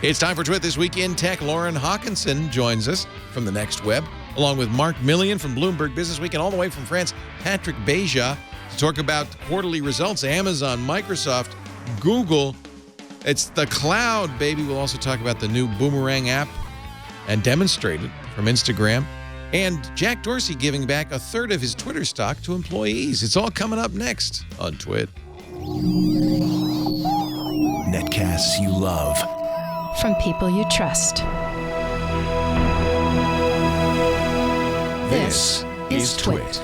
It's time for Twit This Week in Tech. Lauren Hockenson joins us from the Next Web, along with Mark Milian from Bloomberg Business Week, and all the way from France, Patrick Beja, to talk about quarterly results, Amazon, Microsoft, Google. It's the cloud, baby. We'll also talk about the new Boomerang app and demonstrate it from Instagram. And Jack Dorsey giving back a third of his Twitter stock to employees. It's all coming up next on Twit. Netcasts you love. From people you trust. This is Twit.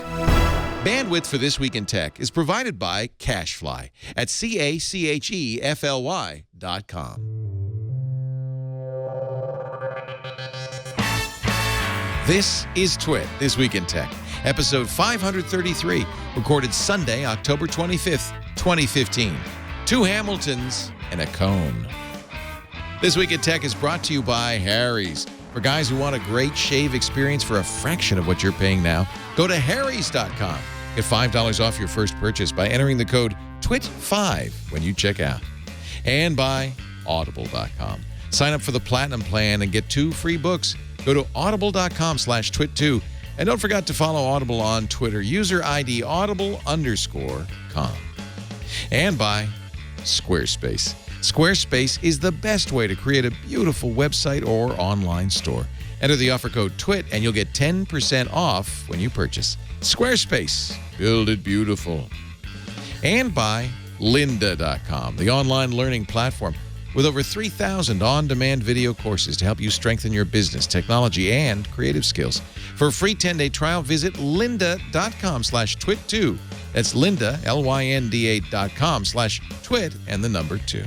Bandwidth for This Week in Tech is provided by CacheFly at CacheFly.com. This is Twit This Week in Tech, episode 533, recorded Sunday, October 25th, 2015. Two Hamiltons and a cone. This Week in Tech is brought to you by Harry's. For guys who want a great shave experience for a fraction of what you're paying now, go to harrys.com. Get $5 off your first purchase by entering the code TWIT5 when you check out. And by audible.com. Sign up for the Platinum Plan and get 2 free books. Go to audible.com/twit2. And don't forget to follow Audible on Twitter. User ID audible_com. And by Squarespace. Squarespace is the best way to create a beautiful website or online store. Enter the offer code TWIT and you'll get 10% off when you purchase. Squarespace. Build it beautiful. And by lynda.com, the online learning platform with over 3,000 on-demand video courses to help you strengthen your business, technology, and creative skills. For a free 10-day trial, visit lynda.com/twit2. That's Lynda, LYNDA.com/twit and the number 2.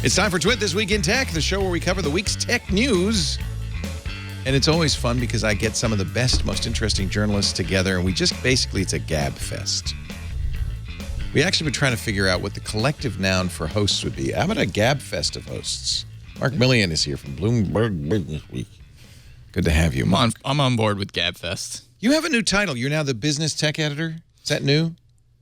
It's time for Twit This Week in Tech, the show where we cover the week's tech news. And it's always fun because I get some of the best, most interesting journalists together, and we just basically, it's a gab fest. We actually been trying to figure out what the collective noun for hosts would be. How about a gab fest of hosts? Mark Milian is here from Bloomberg Business Week. Good to have you, Mark. I'm on board with Gabfest. You have a new title. You're now the business tech editor. Is that new?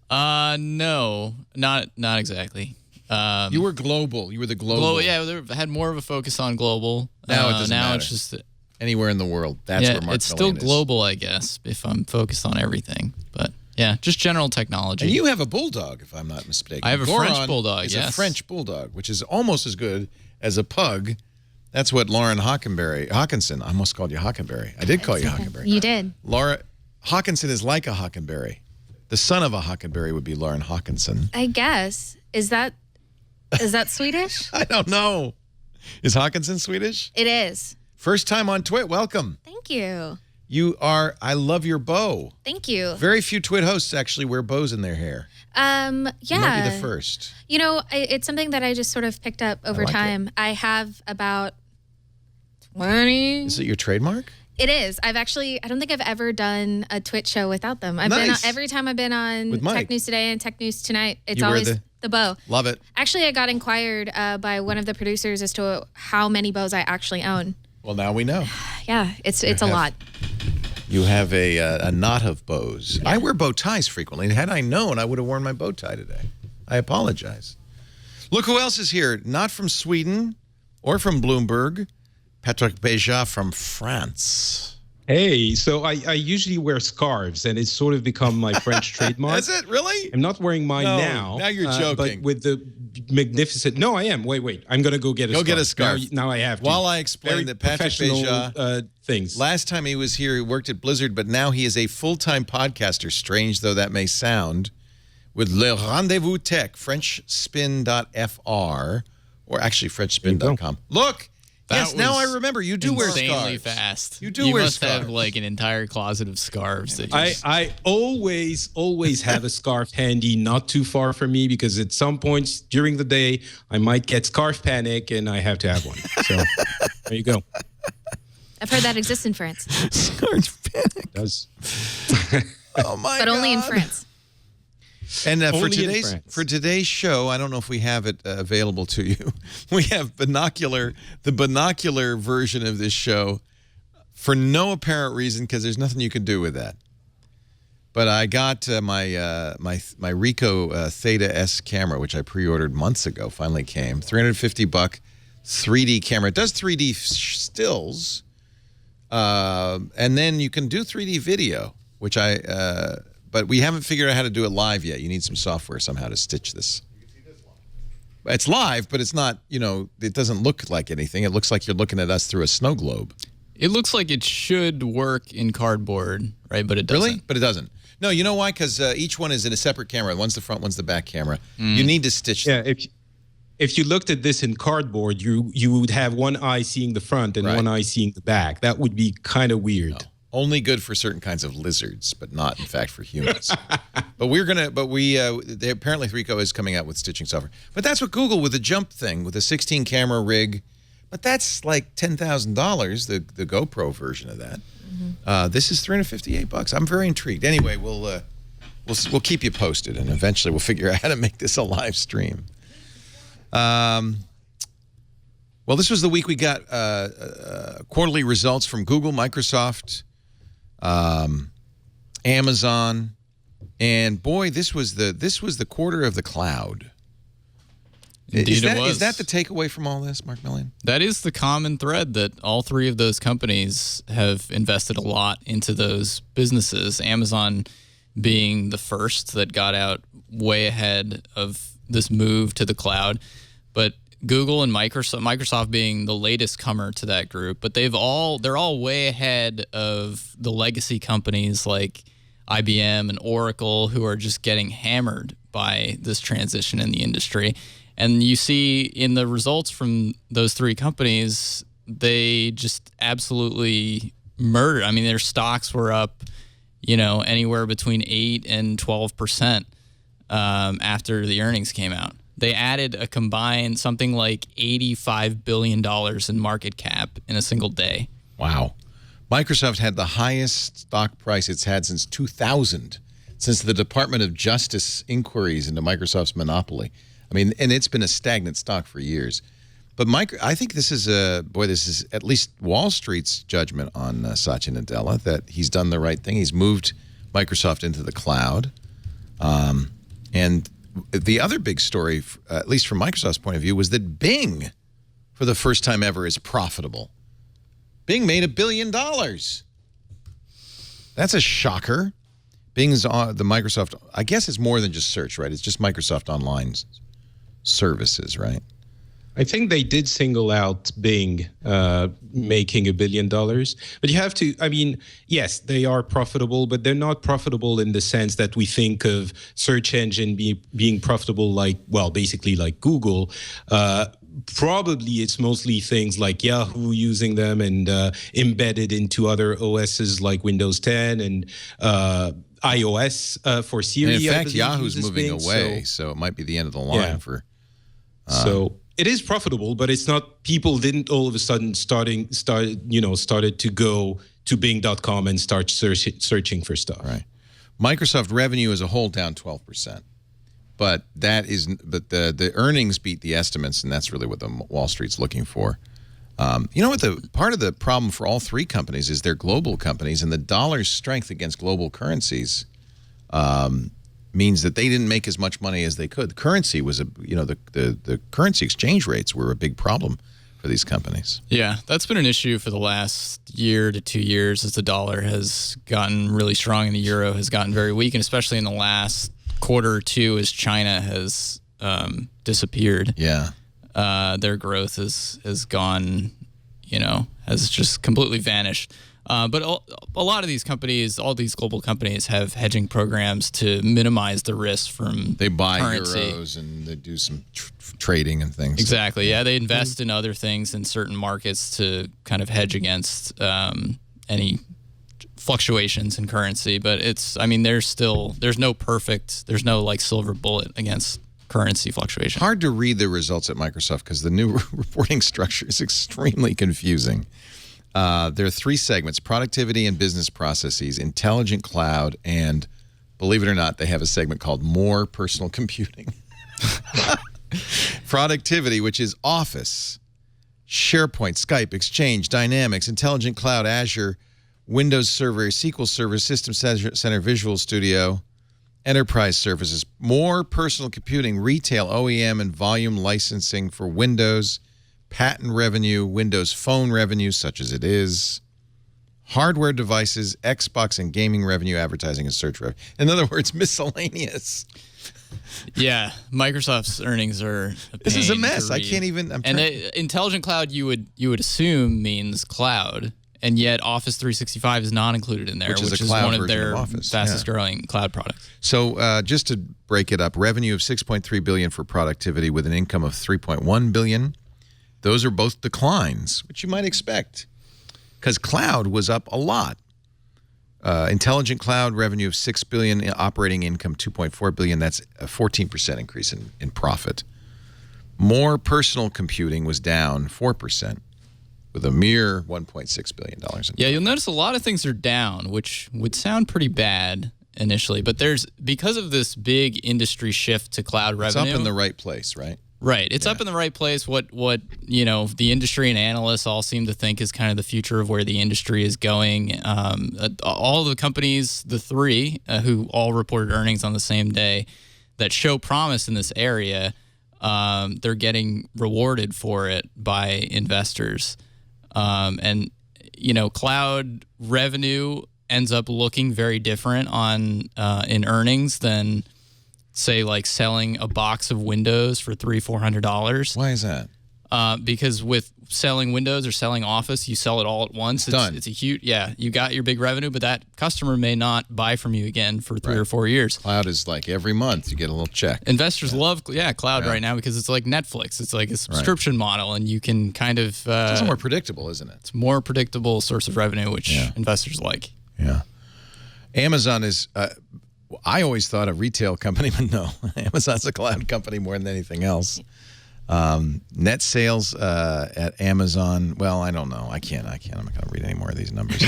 No, not exactly. You were global. You were the global. Yeah, had more of a focus on global. Now it doesn't matter. Now it's just anywhere in the world. That's where Mark it's still global, I guess, if I'm focused on everything. But yeah, just general technology. And you have a bulldog, if I'm not mistaken. I have a French bulldog. It's yes, a French bulldog, which is almost as good as a pug. That's what Lauren Hockenson. I almost called you Hockenberry. I did call you Hockenberry. You did. Laura Hockenson is like a Hockenberry. The son of a Hockenberry would be Lauren Hockenson. I guess. Is that Swedish? I don't know. Is Hockenson Swedish? It is. First time on Twit. Welcome. Thank you. I love your bow. Thank you. Very few Twit hosts actually wear bows in their hair. Yeah. You might be the first. You know, it's something that I just sort of picked up over time. I have about 20. Is it your trademark? It is. I don't think I've ever done a Twit show without them. Every time I've been on Tech News Today and Tech News Tonight, it's always the bow. Love it. Actually, I got inquired by one of the producers as to how many bows I actually own. Well, now we know. Yeah, it's a lot. You have a knot of bows. Yeah. I wear bow ties frequently. Had I known, I would have worn my bow tie today. I apologize. Look who else is here. Not from Sweden or from Bloomberg. Patrick Beja from France. Hey, so I usually wear scarves, and it's sort of become my French trademark. Is it really? I'm not wearing mine now. Now you're joking. But with the magnificent... No, I am. Wait. I'm going to go get a scarf. Go get a scarf. Now I have to. While I explain that Patrick Beja... things. Last time he was here, he worked at Blizzard, but now he is a full-time podcaster, strange though that may sound, with Le Rendezvous Tech, FrenchSpin.fr, or actually FrenchSpin.com. Look! Yes, now I remember. You do wear scarves. Insanely fast. You do wear must scarves. have like an entire closet of scarves. That I always have a scarf handy, not too far from me, because at some points during the day, I might get scarf panic, and I have to have one. So there you go. I've heard that exists in France. Scarf panic. It does. Oh, my God. But only in France. And for today's show, I don't know if we have it available to you. We have the binocular version of this show for no apparent reason, because there's nothing you can do with that. But I got my Ricoh Theta S camera, which I pre-ordered months ago. Finally came. $350 3D camera. It does 3D stills, and then you can do 3D video, which but we haven't figured out how to do it live yet. You need some software somehow to stitch this. It's live, but it's not. It doesn't look like anything. It looks like you're looking at us through a snow globe. It looks like it should work in cardboard, right? But it doesn't. Really? But it doesn't. No, you know why? Because each one is in a separate camera. One's the front, one's the back camera. You need to stitch them. Yeah, if you looked at this in cardboard, you would have one eye seeing the front and one eye seeing the back. That would be kind of weird. No. Only good for certain kinds of lizards, but not, in fact, for humans. Apparently Ricoh is coming out with stitching software. But that's what Google with the Jump thing, with a 16-camera rig. But that's like $10,000, the GoPro version of that. This is $358. I'm very intrigued. Anyway, we'll keep you posted, and eventually we'll figure out how to make this a live stream. Well, this was the week we got quarterly results from Google, Microsoft, Amazon, and boy, this was the quarter of the cloud. Indeed, it was. Is that the takeaway from all this, Mark Milian? That is the common thread, that all three of those companies have invested a lot into those businesses. Amazon being the first that got out way ahead of this move to the cloud, but Google and Microsoft being the latest comer to that group. But they're all way ahead of the legacy companies like IBM and Oracle, who are just getting hammered by this transition in the industry. And you see in the results from those three companies, they just absolutely murdered. I mean, their stocks were up, anywhere between 8 and 12% after the earnings came out. They added a combined something like $85 billion in market cap in a single day. Wow. Microsoft had the highest stock price it's had since 2000, since the Department of Justice inquiries into Microsoft's monopoly. I mean, and it's been a stagnant stock for years. But I think this is at least Wall Street's judgment on Satya Nadella, that he's done the right thing. He's moved Microsoft into the cloud. And the other big story, at least from Microsoft's point of view, was that Bing, for the first time ever, is profitable. Bing made $1 billion. That's a shocker. Bing's the Microsoft, I guess it's more than just search, right? It's just Microsoft Online services, right? I think they did single out Bing making $1 billion. But you have to, yes, they are profitable, but they're not profitable in the sense that we think of search engine being profitable basically like Google. Probably it's mostly things like Yahoo using them and embedded into other OSs like Windows 10 and iOS for Siri. And in fact, Yahoo's moving away, so it might be the end of the line for... So it is profitable, but it's not. People didn't all of a sudden started to go to Bing.com and start searching for stuff. Right. Microsoft revenue as a whole down 12%, but the earnings beat the estimates, and that's really what the Wall Street's looking for. Part of the problem for all three companies is they're global companies, and the dollar's strength against global currencies means that they didn't make as much money as they could. Currency was the currency exchange rates were a big problem for these companies. Yeah, that's been an issue for the last year to 2 years as the dollar has gotten really strong and the euro has gotten very weak, and especially in the last quarter or two as China has disappeared. Yeah. Their growth has gone, has just completely vanished. But a lot of these companies, all these global companies, have hedging programs to minimize the risk from They buy currency. euros and they do some trading and things. Exactly. Yeah, they invest in other things in certain markets to kind of hedge against any fluctuations in currency. But there's no like silver bullet against currency fluctuation. Hard to read the results at Microsoft because the new reporting structure is extremely confusing. There are three segments: productivity and business processes, intelligent cloud, and, believe it or not, they have a segment called more personal computing. Productivity, which is Office, SharePoint, Skype, Exchange, Dynamics, Intelligent Cloud, Azure, Windows Server, SQL Server, System Center, Visual Studio, enterprise services, more personal computing, retail, OEM, and volume licensing for Windows, patent revenue, Windows Phone revenue, such as it is, hardware devices, Xbox and gaming revenue, advertising and search revenue. In other words, miscellaneous. Yeah, Microsoft's earnings are a This is a pain mess. to I read. can't even. Intelligent cloud, you would assume means cloud, and yet Office 365 is not included in there, Which is a is cloud one of version their of Office, fastest growing cloud products. So just to break it up, revenue of $6.3 billion for productivity with an income of $3.1 billion. Those are both declines, which you might expect, because cloud was up a lot. Intelligent cloud revenue of $6 billion, operating income $2.4 billion. That's a 14% increase in profit. More personal computing was down 4%, with a mere $1.6 billion. Yeah, you'll notice a lot of things are down, which would sound pretty bad initially, but because of this big industry shift to cloud revenue. It's up in the right place, right? Right. It's up in the right place. What the industry and analysts all seem to think is kind of the future of where the industry is going. All the companies, the three who all reported earnings on the same day that show promise in this area, they're getting rewarded for it by investors. And cloud revenue ends up looking very different in earnings than, say, like selling a box of Windows for $300-$400. Why is that? Because with selling Windows or selling Office, you sell it all at once. It's done. It's a huge, you got your big revenue, but that customer may not buy from you again for 3 or 4 years. Cloud is like every month you get a little check. Investors love cloud right now because it's like Netflix. It's like a subscription model, and you can kind of... it's also more predictable, isn't it? It's a more predictable source of revenue, which investors like. Yeah. Amazon is... I always thought a retail company, but no, Amazon's a cloud company more than anything else. Net sales at Amazon, well, I don't know. I can't. I'm not going to read any more of these numbers.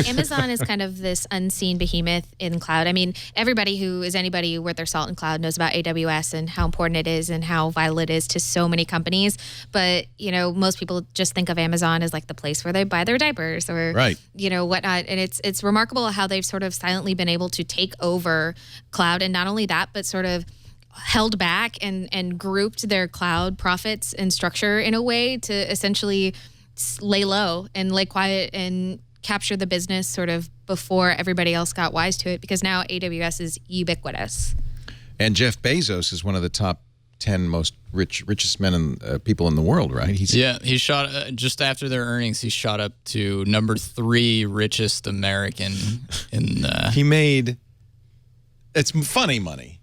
Amazon is kind of this unseen behemoth in cloud. I mean, anybody worth their salt in cloud knows about AWS and how important it is and how vital it is to so many companies. But, most people just think of Amazon as like the place where they buy their diapers or, whatnot. And it's remarkable how they've sort of silently been able to take over cloud. And not only that, but sort of held back and grouped their cloud profits and structure in a way to essentially lay low and lay quiet and capture the business sort of before everybody else got wise to it, because now AWS is ubiquitous. And Jeff Bezos is one of the top 10 most richest men and people in the world, right? He shot just after their earnings. He shot up to number 3 richest American. He made, it's funny money.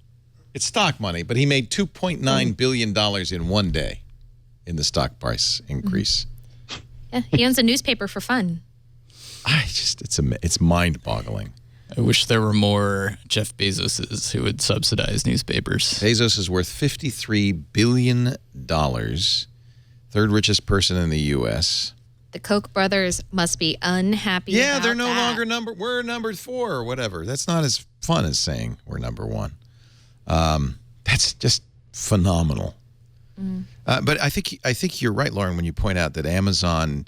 It's stock money, but he made $2.9 billion in one day in the stock price increase. Yeah, he owns a newspaper for fun. It's mind-boggling. I wish there were more Jeff Bezoses who would subsidize newspapers. Bezos is worth $53 billion, third richest person in the U.S. The Koch brothers must be unhappy. Yeah, about they're no that. longer we're number 4 or whatever. That's not as fun as saying we're number 1. That's just phenomenal. But I think you're right, Lauren, when you point out that Amazon,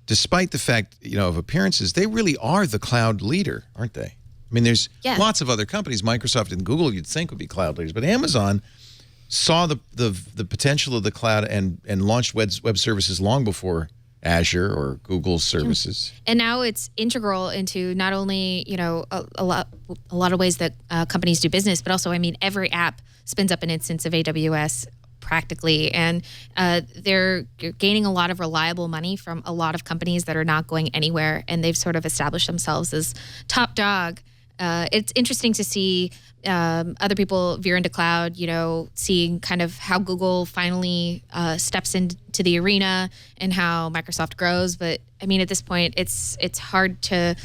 despite the fact of appearances, they really are the cloud leader, aren't they? I mean, there's lots of other companies, Microsoft and Google, you'd think would be cloud leaders, but Amazon saw the potential of the cloud and launched web services long before Azure or Google services. And now it's integral into not only, a lot of ways that companies do business, but also, every app spins up an instance of AWS practically. And they're gaining a lot of reliable money from a lot of companies that are not going anywhere. And they've sort of established themselves as top dog. It's interesting to see other people veer into cloud, seeing kind of how Google finally steps into the arena and how Microsoft grows. But at this point, it's hard to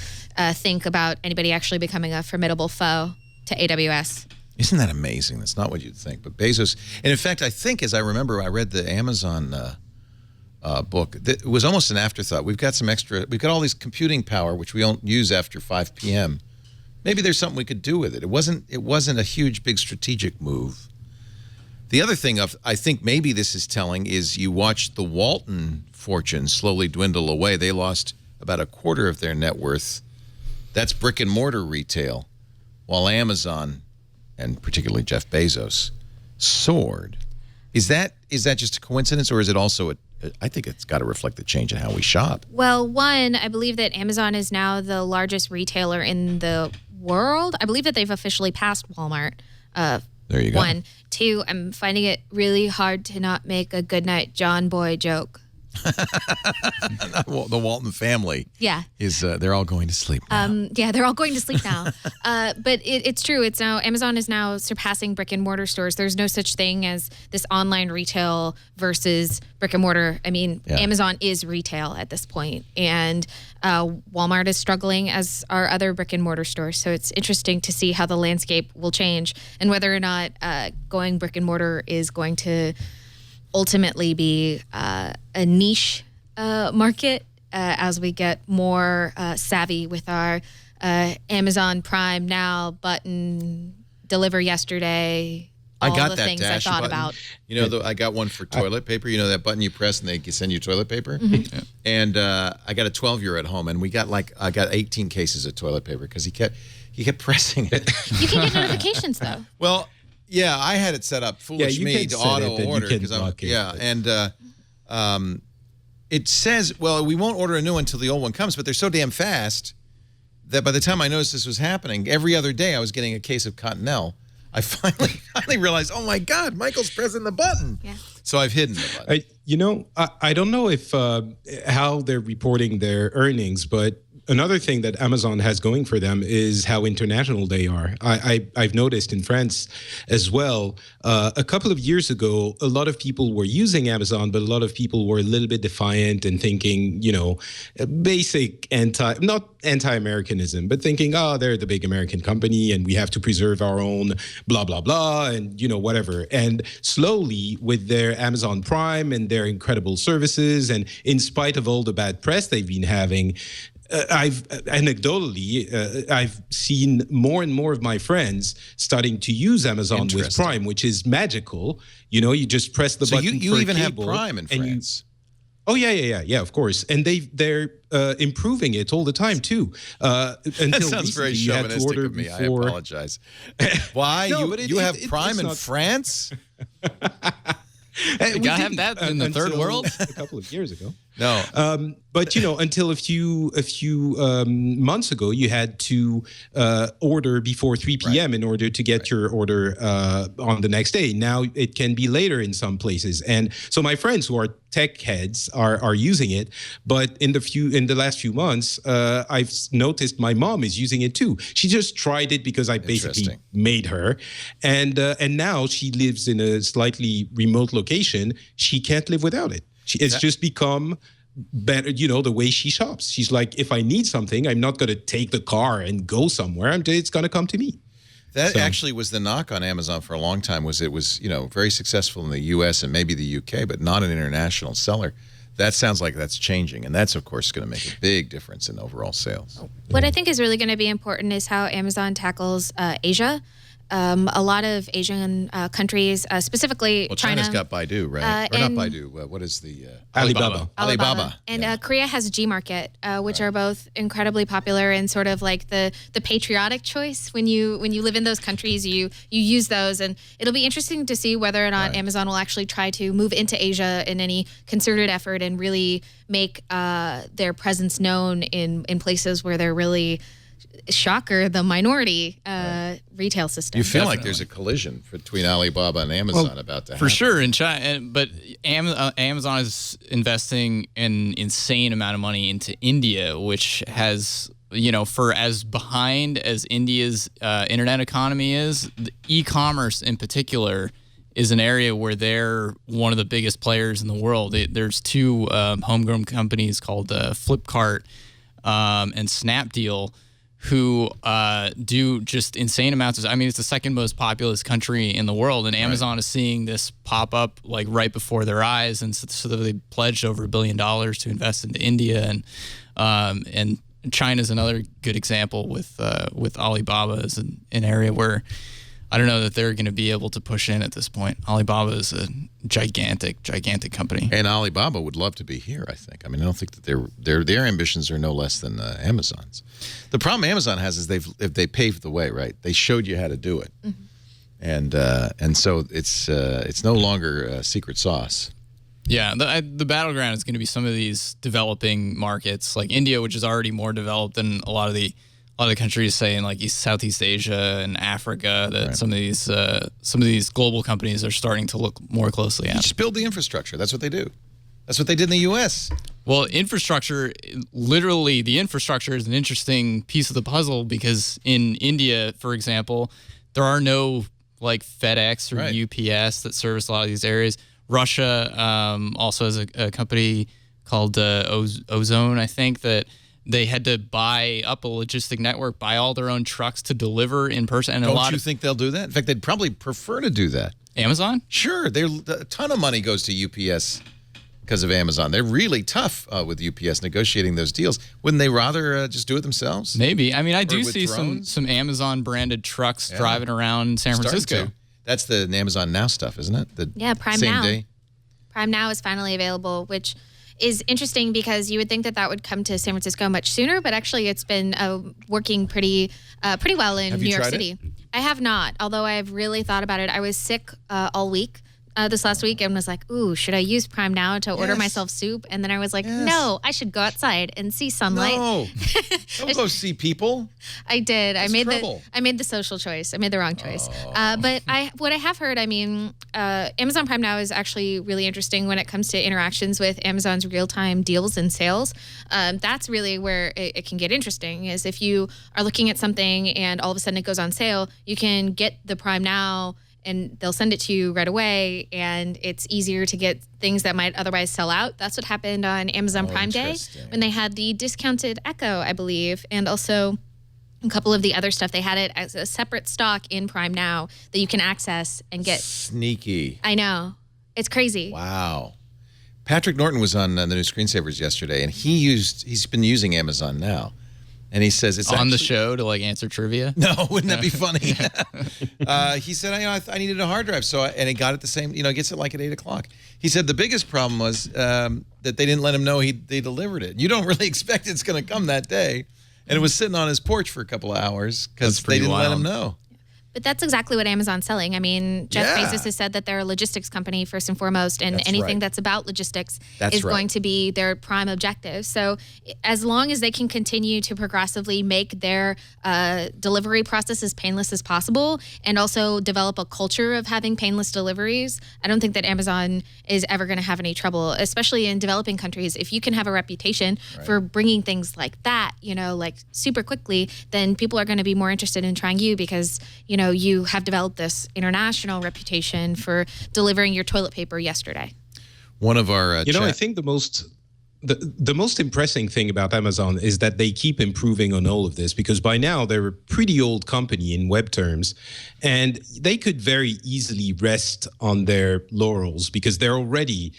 think about anybody actually becoming a formidable foe to AWS. Isn't that amazing? That's not what you'd think. But Bezos, and in fact, I think, as I remember, I read the Amazon book. It was almost an afterthought. We've got all this computing power, which we don't use after 5 p.m. Maybe there's something we could do with it. It wasn't a huge, big strategic move. The other thing I think maybe this is telling is you watch the Walton fortune slowly dwindle away. They lost about a quarter of their net worth. That's brick and mortar retail, while Amazon, and particularly Jeff Bezos, soared. Is that just a coincidence, or is it also I think it's got to reflect the change in how we shop. Well, one, I believe that Amazon is now the largest retailer in the world. I believe that they've officially passed Walmart. There you go. One. Two, I'm finding it really hard to not make a Goodnight John Boy joke. The Walton family. Yeah. They're all going to sleep now. Yeah, they're all going to sleep now. But it's true. It's now Amazon is now surpassing brick and mortar stores. There's no such thing as this online retail versus brick and mortar. I mean, Amazon is retail at this point, and Walmart is struggling, as are other brick and mortar stores. So it's interesting to see how the landscape will change and whether or not going brick and mortar is going to ultimately be a niche market as we get more savvy with our Amazon Prime Now button, deliver yesterday. I got the that things dash I thought button. about. You know, I got one for toilet paper. You know that button you press and they send you toilet paper. Mm-hmm. And I got a 12-year at home, and I got 18 cases of toilet paper because he kept pressing it. You can get notifications though. Well, yeah, I had it set up. Foolish me to auto order because it says, well, we won't order a new one until the old one comes, but they're so damn fast that by the time I noticed this was happening, every other day I was getting a case of Cottonelle. I finally realized, oh my God, Michael's pressing the button. Yeah. So I've hidden the button. I don't know if how they're reporting their earnings, but another thing that Amazon has going for them is how international they are. I've noticed in France as well. A couple of years ago, a lot of people were using Amazon, but a lot of people were a little bit defiant and thinking, basic not anti-Americanism, but thinking, they're the big American company and we have to preserve our own blah, blah, blah, and, whatever. And slowly with their Amazon Prime and their incredible services, and in spite of all the bad press they've been having, I've seen more and more of my friends starting to use Amazon with Prime, which is magical. You just press the button. So you even have Prime in France. Yeah, of course. And they're improving it all the time too. That sounds very chauvinistic of me. I apologize. Why? No, you have Prime in France? You gotta have that in the third world. A couple of years ago. No. But until a few months ago, you had to order before 3 p.m. in order to get your order on the next day. Now it can be later in some places, and so my friends who are tech heads are using it. But in the last few months, I've noticed my mom is using it too. She just tried it because I basically made her, and now she lives in a slightly remote location. She can't live without it. It's just become better, the way she shops. She's like, if I need something, I'm not going to take the car and go somewhere. It's going to come to me. That actually was the knock on Amazon for a long time, was it was, very successful in the U.S. and maybe the U.K., but not an international seller. That sounds like that's changing, and that's, of course, going to make a big difference in overall sales. What I think is really going to be important is how Amazon tackles Asia. A lot of Asian countries, specifically China. China's got Baidu, right? Or not Baidu. What is the... Alibaba. And Korea has Gmarket, which are both incredibly popular and sort of like the patriotic choice. When you live in those countries, you use those. And it'll be interesting to see whether or not Amazon will actually try to move into Asia in any concerted effort and really make their presence known in places where they're really... shocker, the minority retail system. You feel like there's a collision between Alibaba and Amazon about to happen. For sure, in China, but Amazon is investing an insane amount of money into India, which has, for as behind as India's internet economy is, the e-commerce in particular is an area where they're one of the biggest players in the world. There's two homegrown companies called Flipkart and Snapdeal, who do just insane amounts of... it's the second most populous country in the world, and Amazon is seeing this pop up like right before their eyes, and so they pledged over $1 billion to invest into India, and China's another good example with Alibaba as an area where I don't know that they're going to be able to push in at this point. Alibaba is a gigantic company. And Alibaba would love to be here, I think. I mean, I don't think that their ambitions are no less than Amazon's. The problem Amazon has is they paved the way, right? They showed you how to do it. And so it's no longer secret sauce. Yeah, the battleground is going to be some of these developing markets like India, which is already more developed than a lot of the countries, say in like Southeast Asia and Africa. That some of these global companies are starting to look more closely at. You just build the infrastructure. That's what they do. That's what they did in the U.S. Well, infrastructure, literally, the infrastructure is an interesting piece of the puzzle because in India, for example, there are no like FedEx or UPS that service a lot of these areas. Russia also has a company called Ozone, I think, that they had to buy up a logistic network, buy all their own trucks to deliver in person. And Don't you think they'll do that? In fact, they'd probably prefer to do that. Amazon? Sure. A ton of money goes to UPS because of Amazon. They're really tough with UPS negotiating those deals. Wouldn't they rather just do it themselves? Maybe. I mean, I do see some Amazon-branded trucks driving around San Francisco. That's the Amazon Now stuff, isn't it? Prime same Now. Day. Prime Now is finally available, which is interesting because you would think that would come to San Francisco much sooner, but actually it's been working pretty well in New York City. I have not, although I've really thought about it. I was sick all week. This last week and was like, ooh, should I use Prime Now to order myself soup? And then I was like, no, I should go outside and see sunlight. No, don't go see people. I did. That's I made the social choice. I made the wrong choice. But what I have heard, I mean, Amazon Prime Now is actually really interesting when it comes to interactions with Amazon's real-time deals and sales. That's really where it can get interesting is if you are looking at something and all of a sudden it goes on sale, you can get the Prime Now and they'll send it to you right away, and it's easier to get things that might otherwise sell out. That's what happened on Amazon Prime Day when they had the discounted Echo, I believe, and also a couple of the other stuff. They had it as a separate stock in Prime Now that you can access and get. Sneaky. I know. It's crazy. Wow. Patrick Norton was on the new Screensavers yesterday, and he's been using Amazon Now. And he says it's on the show to like answer trivia. No, wouldn't that be funny? He said, I needed a hard drive, and he got it the same. It gets it like at 8:00. He said the biggest problem was that they didn't let him know they delivered it. You don't really expect it's going to come that day, and it was sitting on his porch for a couple of hours because they didn't let him know. But that's exactly what Amazon's selling. I mean, Jeff Bezos has said that they're a logistics company first and foremost, and anything that's about logistics is going to be their prime objective. So as long as they can continue to progressively make their delivery process as painless as possible and also develop a culture of having painless deliveries, I don't think that Amazon is ever going to have any trouble, especially in developing countries. If you can have a reputation for bringing things like that, like super quickly, then people are going to be more interested in trying you because, you have developed this international reputation for delivering your toilet paper yesterday. One of our, I think the most impressive thing about Amazon is that they keep improving on all of this because by now they're a pretty old company in web terms, and they could very easily rest on their laurels because they're already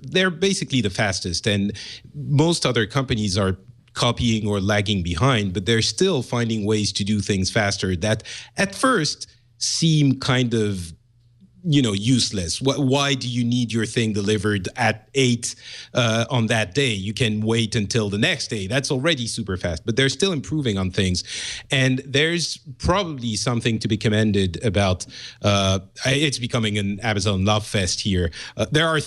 they're basically the fastest, and most other companies are copying or lagging behind, but they're still finding ways to do things faster that at first seem kind of useless. Why do you need your thing delivered at 8 on that day? You can wait until the next day. That's already super fast, but they're still improving on things. And there's probably something to be commended about. It's becoming an Amazon love fest here. There are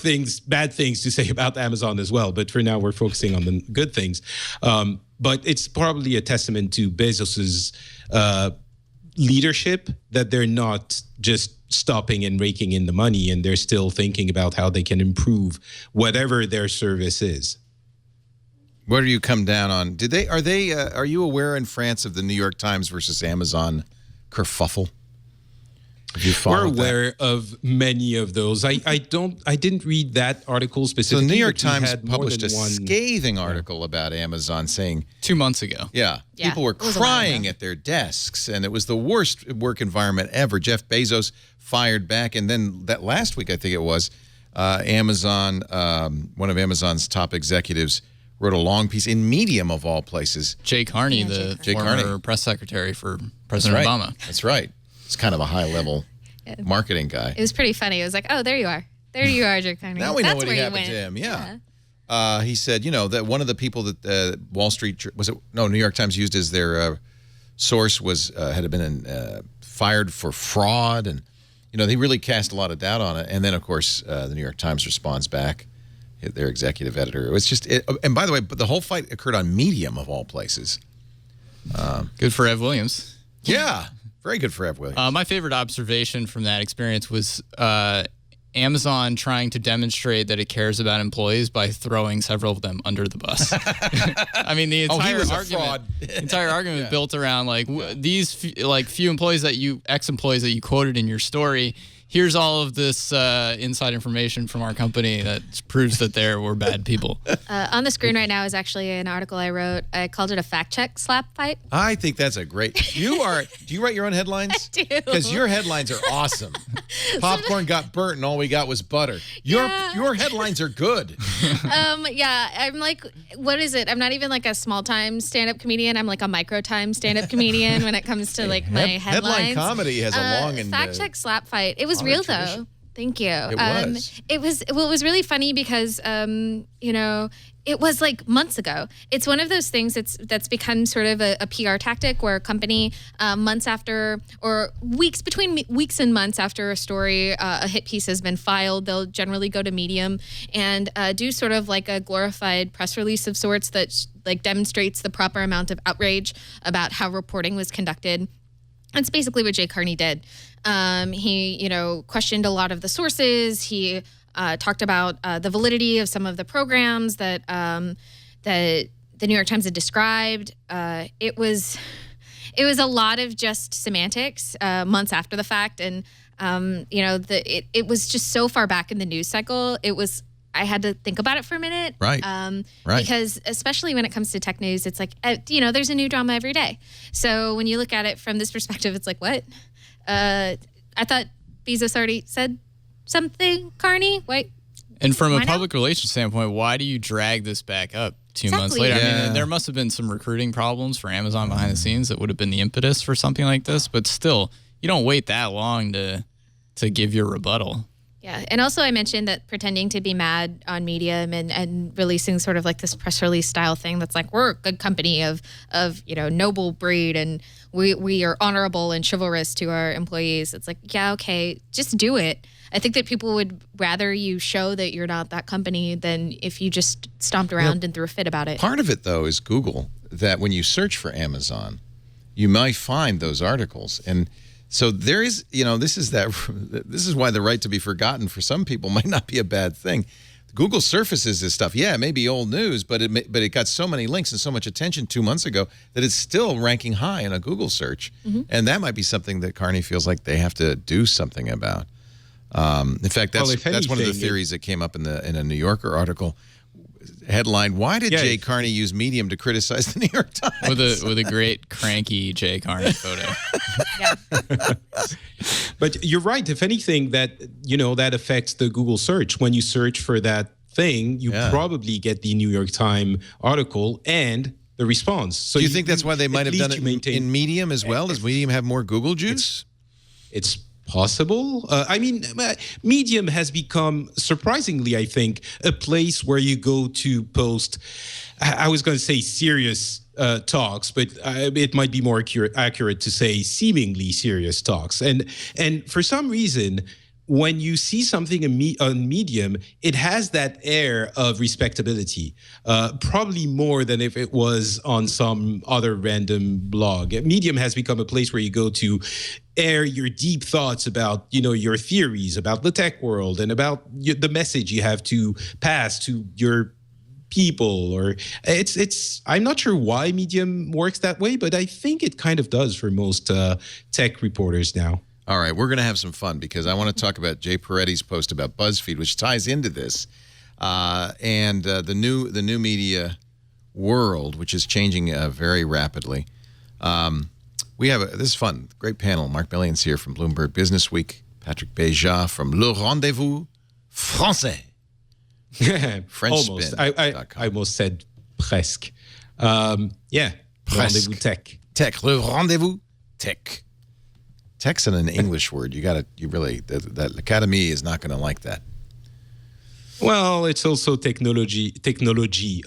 bad things to say about Amazon as well, but for now we're focusing on the good things. But it's probably a testament to Bezos's leadership that they're not just stopping and raking in the money, and they're still thinking about how they can improve whatever their service is. Where do you come down on? Are you aware in France of the New York Times versus Amazon kerfuffle? We're aware of many of those. I didn't read that article specifically. So the New York Times published a scathing article about Amazon saying 2 months ago. People were crying at their desks, and it was the worst work environment ever. Jeff Bezos fired back, and then that last week, I think it was, Amazon, one of Amazon's top executives, wrote a long piece in Medium of all places. Jay Carney, the former press secretary for President Obama. That's right. He's kind of a high-level marketing guy. It was pretty funny. It was like, oh, there you are. There you are, Jay Carney. Now we know That's what where you happened went. to him. Yeah. He said, that one of the people that Wall Street New York Times used as their source was had been fired for fraud, and they really cast a lot of doubt on it. And then, of course, the New York Times responds back. Their executive editor. It was just, and by the way, but the whole fight occurred on Medium of all places. Good for Ev Williams. Yeah, very good for Ev Williams. My favorite observation from that experience was Amazon trying to demonstrate that it cares about employees by throwing several of them under the bus. I mean, the entire argument built around these few employees ex-employees that you quoted in your story. Here's all of this inside information from our company that proves that there were bad people. On the screen right now is actually an article I wrote. I called it a fact check slap fight. I think that's a great. Do you write your own headlines? I do. Because your headlines are awesome. Popcorn got burnt and all we got was butter. Your headlines are good. Yeah, I'm like, what is it? I'm not even like a small time stand-up comedian. I'm like a micro time stand-up comedian when it comes to my headlines. Headline comedy has a long and fact check slap fight. It was real tradition. though. Thank you. It was. It was really funny because it was like months ago. It's one of those things that's become sort of a PR tactic where a company months after or between weeks and months after a story, a hit piece has been filed, they'll generally go to Medium and do sort of like a glorified press release of sorts that demonstrates the proper amount of outrage about how reporting was conducted. That's basically what Jay Carney did. He, questioned a lot of the sources. He talked about the validity of some of the programs that the New York Times had described. It was a lot of just semantics months after the fact, and it was just so far back in the news cycle. I had to think about it for a minute. Right. Because especially when it comes to tech news, it's like, there's a new drama every day. So when you look at it from this perspective, it's like, what? I thought Bezos already said something, Carney. Wait. And from a public relations standpoint, why do you drag this back up 2 months later? Yeah. I mean, there must have been some recruiting problems for Amazon behind the scenes that would have been the impetus for something like this. But still, you don't wait that long to give your rebuttal. Yeah, and also I mentioned that pretending to be mad on Medium and releasing sort of like this press release style thing that's like, we're a good company of noble breed and we are honorable and chivalrous to our employees. It's like, yeah, okay, just do it. I think that people would rather you show that you're not that company than if you just stomped around and threw a fit about it. Part of it, though, is Google, that when you search for Amazon, you might find those articles. And so there is, this is why the right to be forgotten for some people might not be a bad thing. Google surfaces this stuff. Yeah, it may be old news, but it got so many links and so much attention 2 months ago that it's still ranking high in a Google search. Mm-hmm. And that might be something that Carney feels like they have to do something about. In fact, that's one of the theories that came up in a New Yorker article. Headline: Why did Jay Carney use Medium to criticize the New York Times? With a great cranky Jay Carney photo. Yeah. But you're right. If anything, that affects the Google search. When you search for that thing, you probably get the New York Times article and the response. So do you think that's why they might have done it in Medium as well? Does Medium have more Google juice? It's possible. Medium has become, surprisingly, I think, a place where you go to post, I was going to say serious talks, but it might be more accurate to say seemingly serious talks. And for some reason, when you see something on Medium, it has that air of respectability, probably more than if it was on some other random blog. Medium has become a place where you go to air your deep thoughts about, your theories about the tech world and about the message you have to pass to your people. Or I'm not sure why Medium works that way, but I think it kind of does for most tech reporters now. All right, we're going to have some fun because I want to talk about Jay Peretti's post about BuzzFeed, which ties into this, and the new media world, which is changing very rapidly. This is fun, great panel. Mark Milian's here from Bloomberg Business Week. Patrick Beja from Le Rendezvous Français. French almost. spin. I almost said presque. Rendezvous Tech. Le Rendezvous Tech. Text in an English word. That Academy is not going to like that. Well, it's also technology.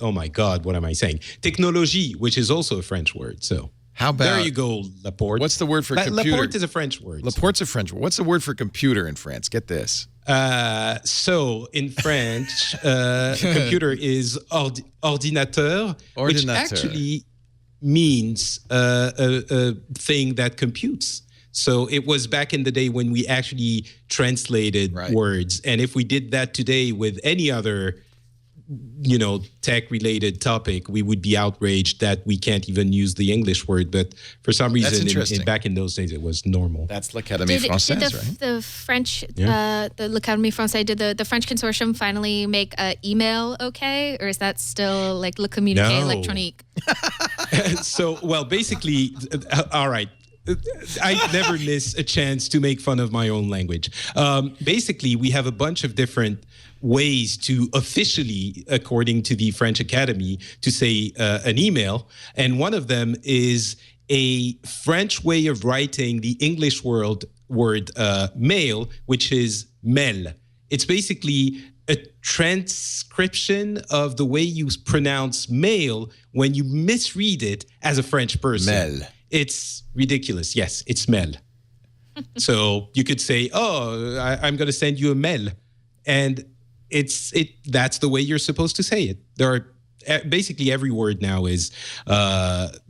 Oh my God, what am I saying? Technologie, which is also a French word. So how about there you go, Laporte. What's the word for computer? Laporte is a French word. Laporte's a French word. What's the word for computer in France? Get this. So in French, computer is ordinateur, which actually means a thing that computes. So it was back in the day when we actually translated words. And if we did that today with any other, tech-related topic, we would be outraged that we can't even use the English word. But for some reason, back in those days, it was normal. That's l'Académie Française, right? The French, the l'Académie Française, did the French consortium finally make email okay? Or is that still like le communiqué électronique? So, well, basically, all right. I never miss a chance to make fun of my own language. Basically, we have a bunch of different ways to officially, according to the French Academy, to say an email. And one of them is a French way of writing the English word mail, which is mail. It's basically a transcription of the way you pronounce mail when you misread it as a French person. Mail. It's ridiculous. Yes, it's mail. So you could say, I'm going to send you a mail. And that's the way you're supposed to say it. There are basically every word now is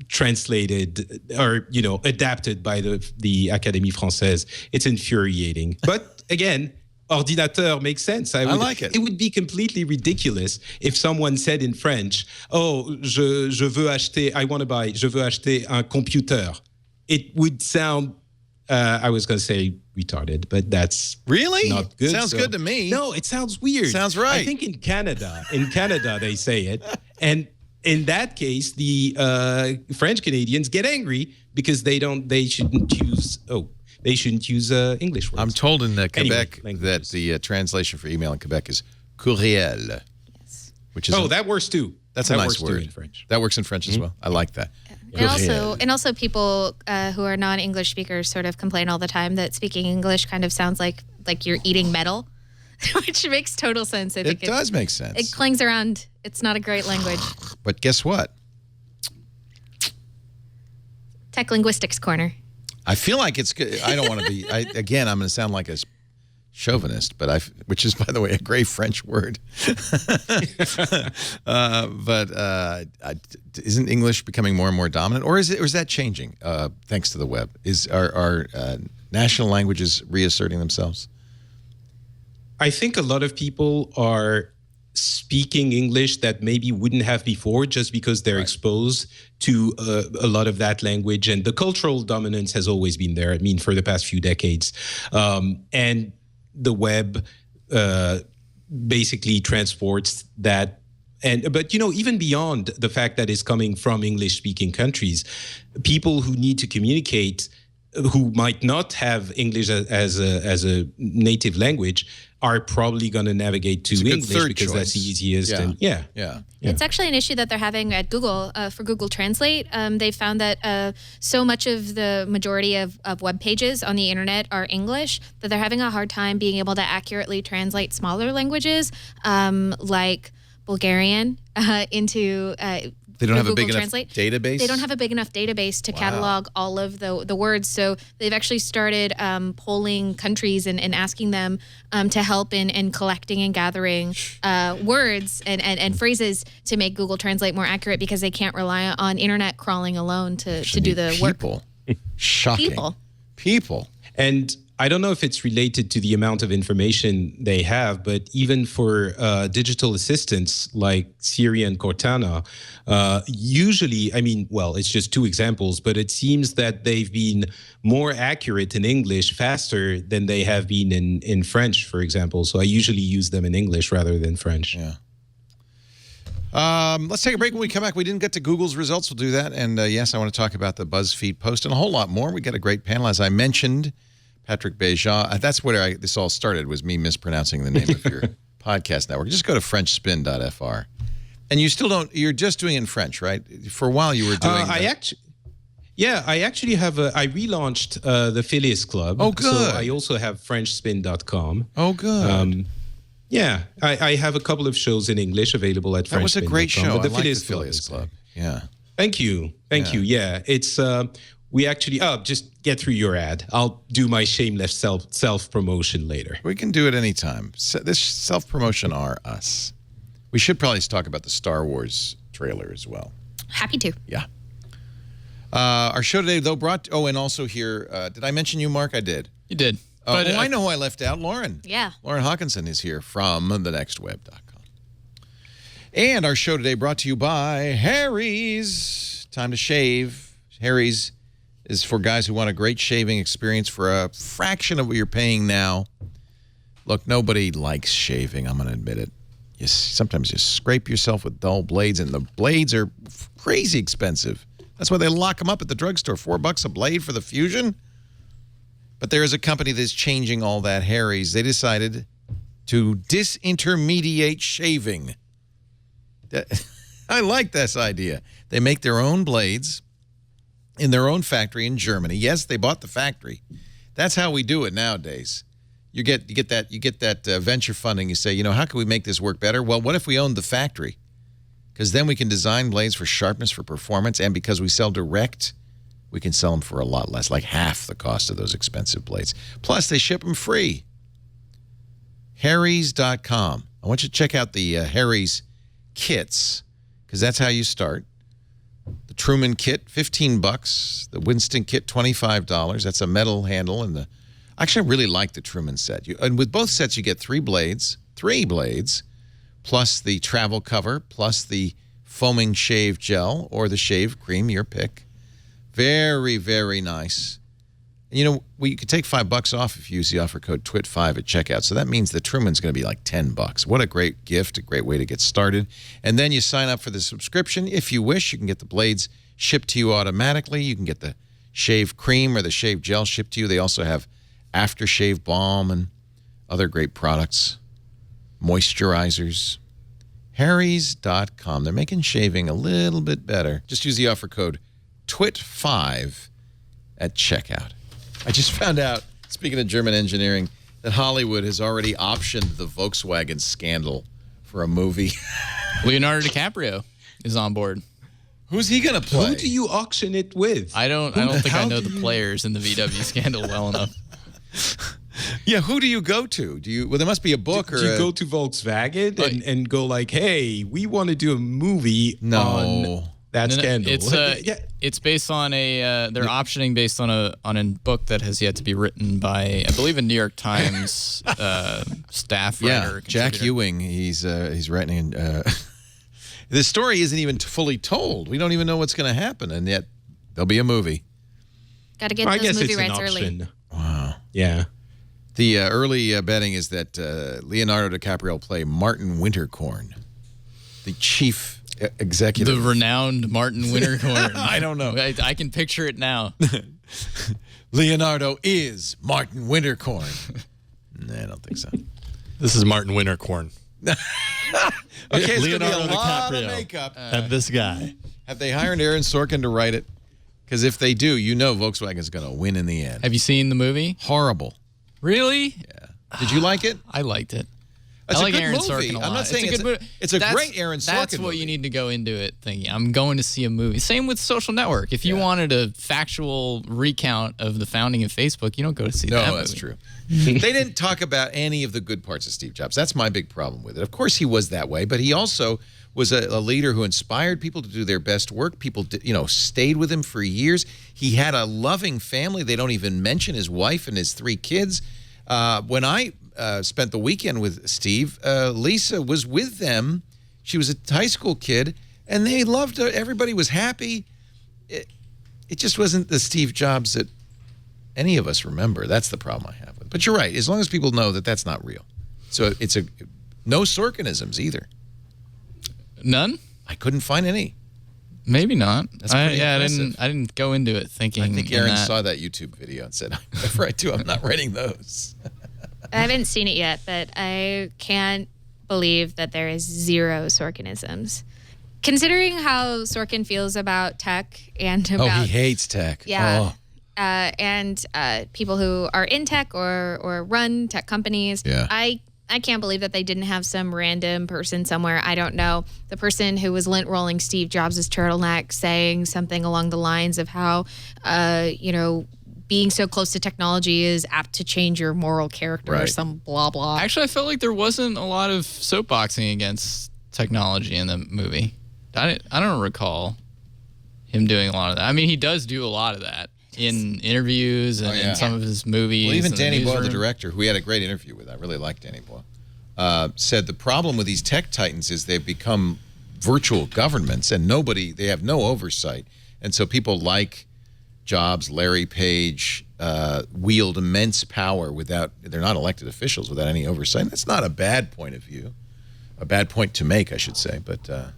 translated or, adapted by the Académie Française. It's infuriating. But again, ordinateur makes sense. I like it. It would be completely ridiculous if someone said in French, je veux acheter un computer. It would sound, I was going to say retarded, but that's really not good. Sounds good to me. No, it sounds weird. Sounds right. I think in Canada they say it. And in that case, the French Canadians get angry because they shouldn't use English words. I'm told in Quebec that the translation for email in Quebec is courriel. Yes. Which is that works too. That's a nice word. In French. That works in French as well. I like that. And also people who are non-English speakers sort of complain all the time that speaking English kind of sounds like you're eating metal, which makes total sense. It does make sense. It clings around. It's not a great language. But guess what? Tech Linguistics Corner. I feel like it's good. I don't want to be. I'm going to sound like a chauvinist, which is, by the way, a great French word. Isn't English becoming more and more dominant, or is that changing thanks to the web? Are national languages reasserting themselves? I think a lot of people are speaking English that maybe wouldn't have before, just because they're exposed to a lot of that language, and the cultural dominance has always been there. I mean, for the past few decades, and the web basically transports that. But even beyond the fact that it's coming from English-speaking countries, people who need to communicate, who might not have English as a native language, are probably going to navigate to English because that's the easiest. Yeah. It's actually an issue that they're having at Google for Google Translate. They found that so much of the majority of web pages on the internet are English that they're having a hard time being able to accurately translate smaller languages like Bulgarian into they don't have Google a big Translate. Enough database? They don't have a big enough database to catalog all of the words. So they've actually started polling countries and asking them to help in collecting and gathering words and phrases to make Google Translate more accurate, because they can't rely on internet crawling alone to do the work. Shocking. People. And I don't know if it's related to the amount of information they have, but even for digital assistants like Siri and Cortana, usually, it's just two examples, but it seems that they've been more accurate in English faster than they have been in French, for example. So I usually use them in English rather than French. Yeah. Let's take a break. When we come back, we didn't get to Google's results. We'll do that. And yes, I want to talk about the BuzzFeed post and a whole lot more. We got a great panel, as I mentioned. Patrick Beja. That's where this all started, was me mispronouncing the name of your podcast network. Just go to FrenchSpin.fr. And you still don't, you're just doing it in French, right? For a while you were doing Yeah, I actually have I relaunched the Phileas Club. Oh, good. So I also have FrenchSpin.com. Oh, good. Yeah, I have a couple of shows in English available at FrenchSpin.com. That was a great show. But I like the Phileas Club. Yeah. Thank you. Thank you. Yeah, it's we actually just get through your ad. I'll do my shameless self promotion later. We can do it anytime. This self-promotion are us. We should probably talk about the Star Wars trailer as well. Happy to. Yeah. Our show today, though, and also here, did I mention you, Mark? I did. You did. But I know who I left out. Lauren. Yeah. Lauren Hockenson is here from thenextweb.com. And our show today brought to you by Harry's. Time to shave. Harry's is for guys who want a great shaving experience for a fraction of what you're paying now. Look, nobody likes shaving. I'm going to admit it. Sometimes you scrape yourself with dull blades, and the blades are crazy expensive. That's why they lock them up at the drugstore. $4 a blade for the Fusion. But there is a company that's changing all that, Harry's. They decided to disintermediate shaving. I like this idea. They make their own blades in their own factory in Germany. Yes, they bought the factory. That's how we do it nowadays. You get that venture funding. You say, how can we make this work better? Well, what if we owned the factory? Because then we can design blades for sharpness, for performance, and because we sell direct, we can sell them for a lot less, like half the cost of those expensive blades. Plus, they ship them free. Harrys.com. I want you to check out the Harry's kits, because that's how you start. The Truman kit, $15. The Winston kit, $25. That's a metal handle. And actually, I really like the Truman set. And with both sets, you get three blades, plus the travel cover, plus the foaming shave gel or the shave cream, your pick. Very, very nice. And you could take $5 off if you use the offer code TWIT5 at checkout. So that means the Truman's going to be like $10. What a great gift, a great way to get started. And then you sign up for the subscription. If you wish, you can get the blades shipped to you automatically. You can get the shave cream or the shave gel shipped to you. They also have aftershave balm and other great products. Moisturizers. Harrys.com. They're making shaving a little bit better. Just use the offer code TWIT5 at checkout. I just found out, speaking of German engineering, that Hollywood has already optioned the Volkswagen scandal for a movie. Leonardo DiCaprio is on board. Who's he going to play? Who do you auction it with? I don't think I know the players in the VW scandal well enough. Yeah, who do you go to? Well, there must be a book do you go to Volkswagen and go like, hey, we want to do a movie on that scandal? It's based on they're optioning based on a book that has yet to be written by, I believe, a New York Times staff writer. Yeah, Jack Ewing. He's writing. The story isn't even fully told. We don't even know what's going to happen, and yet there'll be a movie. Got to get those movie rights early. Wow. Yeah. The early betting is that Leonardo DiCaprio will play Martin Winterkorn, the chief executive. The renowned Martin Winterkorn. I don't know. I can picture it now. Leonardo is Martin Winterkorn. Nah, I don't think so. This is Martin Winterkorn. Okay, it's Leonardo gonna be a lot DiCaprio of makeup. And this guy. Have they hired Aaron Sorkin to write it? Because if they do, Volkswagen's going to win in the end. Have you seen the movie? Horrible. Really? Yeah. Did you like it? I liked it. It's I like a good Aaron movie. Sorkin a lot. I'm not saying it's a great Aaron Sorkin That's what movie. you need to go into it thinking. I'm going to see a movie. Same with Social Network. If you wanted a factual recount of the founding of Facebook, you don't go to see that movie. No, that's true. They didn't talk about any of the good parts of Steve Jobs. That's my big problem with it. Of course, he was that way, but he also was a leader who inspired people to do their best work. People, stayed with him for years. He had a loving family. They don't even mention his wife and his 3 kids. When I spent the weekend with Steve, Lisa was with them. She was a high school kid, and they loved her. Everybody was happy. It just wasn't the Steve Jobs that any of us remember. That's the problem I have with it. But you're right. As long as people know that that's not real. So it's no Sorkinisms either. None? I couldn't find any. Maybe not. That's pretty impressive. I didn't go into it thinking. I think Aaron saw that YouTube video and said, whatever I do, I'm not writing those. I haven't seen it yet, but I can't believe that there is zero Sorkinisms. Considering how Sorkin feels about tech and about he hates tech. Yeah. Oh. And people who are in tech or run tech companies. Yeah. I can't believe that they didn't have some random person somewhere, I don't know, the person who was lint rolling Steve Jobs' turtleneck saying something along the lines of how, being so close to technology is apt to change your moral character or some blah, blah. Actually, I felt like there wasn't a lot of soapboxing against technology in the movie. I don't recall him doing a lot of that. I mean, he does do a lot of that in interviews and in some of his movies. Well, even and Danny Boyle, the newsroom. director, who we had a great interview with, I really like Danny Boyle, said the problem with these tech titans is they've become virtual governments and they have no oversight. And so people like Jobs, Larry Page, wield immense power they're not elected officials without any oversight. That's not a bad point of view, a bad point to make, I should say, but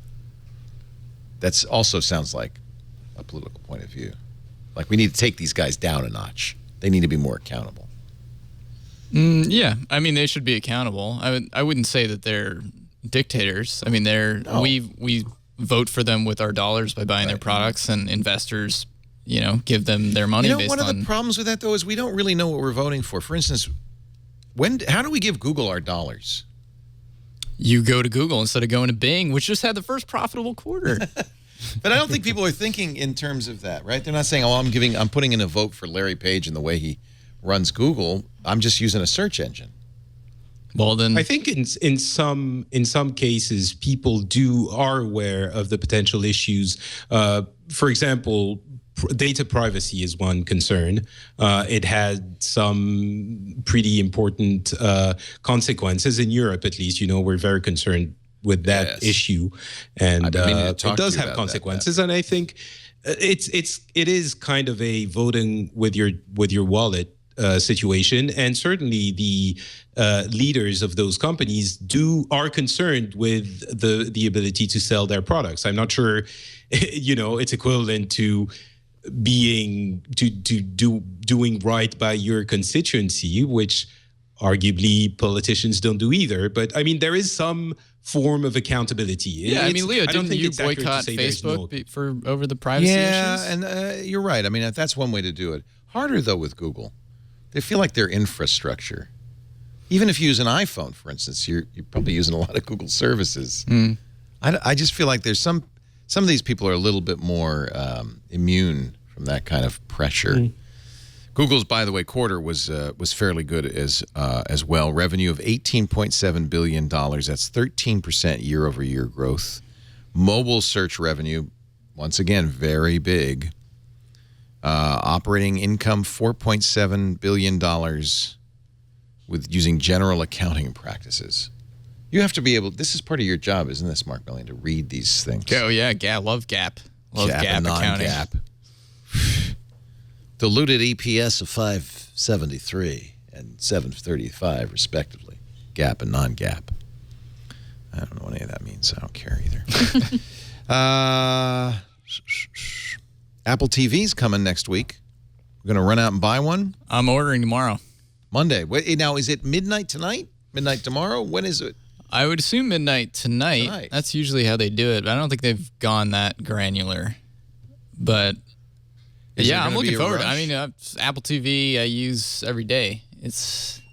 that's also sounds like a political point of view. Like we need to take these guys down a notch. They need to be more accountable. Yeah, I mean they should be accountable. I wouldn't say that they're dictators. I mean we vote for them with our dollars by buying their products, and investors, give them their money based on. One of the problems with that though is we don't really know what we're voting for. For instance, how do we give Google our dollars? You go to Google instead of going to Bing, which just had the first profitable quarter. But I don't think people are thinking in terms of that, right? They're not saying, I'm putting in a vote for Larry Page and the way he runs Google. I'm just using a search engine. Well, then I think in some cases people are aware of the potential issues. For example, data privacy is one concern. It had some pretty important consequences in Europe, at least. We're very concerned with that issue, and it does have consequences. And I think it is kind of a voting with your wallet situation, and certainly the leaders of those companies are concerned with the ability to sell their products. I'm not sure, it's equivalent to doing right by your constituency, which arguably politicians don't do either. But I mean, there is some form of accountability. Yeah, Leo, didn't you boycott Facebook for over the privacy issues? Yeah, and you're right. I mean, that's one way to do it. Harder, though, with Google. They feel like their infrastructure. Even if you use an iPhone, for instance, you're probably using a lot of Google services. I just feel like there's some of these people are a little bit more immune from that kind of pressure. Google's, by the way, quarter was fairly good as well. Revenue of $18.7 billion. That's 13% year-over-year growth. Mobile search revenue, once again, very big. Operating income, $4.7 billion with using general accounting practices. You have to be able, this is part of your job, isn't this, Mark Milian, to read these things? Oh, yeah, love GAAP. Love GAAP and accounting. non-GAAP. Diluted EPS of $5.73 and $7.35, respectively. GAAP and non-GAAP. I don't know what any of that means. I don't care either. Apple TV's coming next week. We're going to run out and buy one. I'm ordering tomorrow. Monday. Wait, now, is it midnight tonight? Midnight tomorrow? When is it? I would assume midnight tonight. That's usually how they do it, but I don't think they've gone that granular. But yeah, I'm looking forward. I mean, Apple TV I use every day.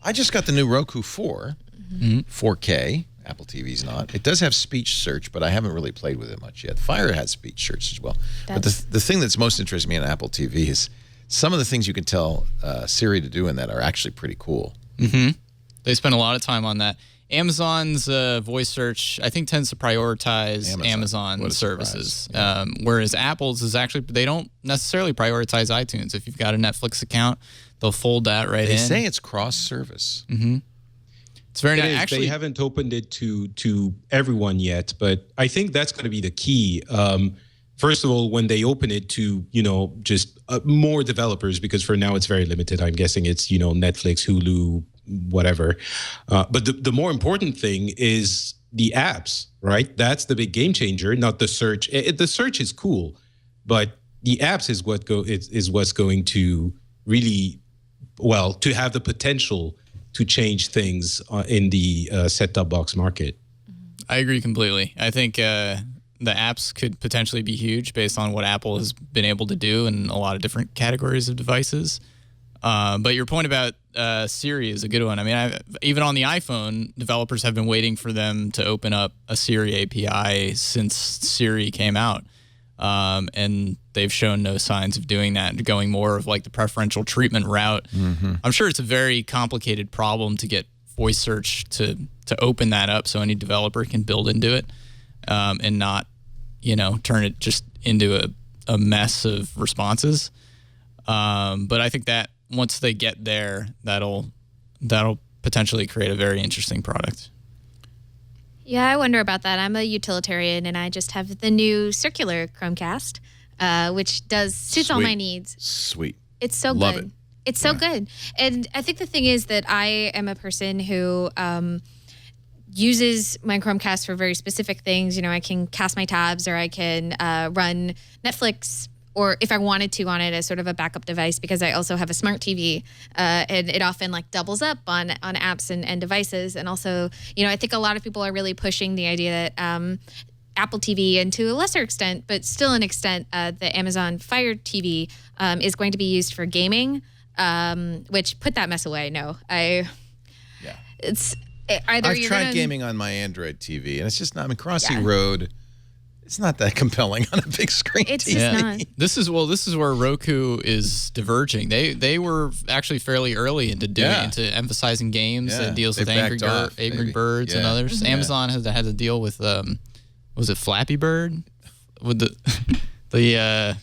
I just got the new Roku 4, 4K. Apple TV's not. It does have speech search, but I haven't really played with it much yet. Fire has speech search as well. But the thing that's most interesting me on Apple TV is some of the things you can tell Siri to do in that are actually pretty cool. They spend a lot of time on that. Amazon's voice search, I think, tends to prioritize Amazon services, whereas Apple's is actually, they don't necessarily prioritize iTunes. If you've got a Netflix account, they'll fold that right in. They say it's cross-service. It's very nice. Actually, they haven't opened it to everyone yet, but I think that's going to be the key. First of all, when they open it to, just more developers, because for now it's very limited. I'm guessing it's, Netflix, Hulu, whatever. But the more important thing is the apps, right? That's the big game changer, not the search. The search is cool, but the apps is what's going to really, to have the potential to change things in the set-top box market. I agree completely. I think the apps could potentially be huge based on what Apple has been able to do in a lot of different categories of devices. But your point about Siri is a good one. I mean, even on the iPhone, developers have been waiting for them to open up a Siri API since Siri came out. And they've shown no signs of doing that, going more of like the preferential treatment route. I'm sure it's a very complicated problem to get voice search to open that up so any developer can build into it and not, turn it just into a mess of responses. But I think that once they get there, that'll potentially create a very interesting product. Yeah, I wonder about that. I'm a utilitarian, and I just have the new circular Chromecast, which suits all my needs. Sweet. It's so Love good. it. It's so good. And I think the thing is that I am a person who uses my Chromecast for very specific things. I can cast my tabs, or I can run Netflix, or if I wanted to, on it as sort of a backup device, because I also have a smart TV, and it often doubles up on apps and devices. And also, I think a lot of people are really pushing the idea that Apple TV, and to a lesser extent, but still an extent, the Amazon Fire TV is going to be used for gaming, which put that mess away. No, it's either I've tried gaming on my Android TV, and it's just not. Crossing Road. It's not that compelling on a big screen It's TV. just not. This is where Roku is diverging. They were actually fairly early into emphasizing games and deals with Angry Birds and others. Amazon has had a deal with was it Flappy Bird with the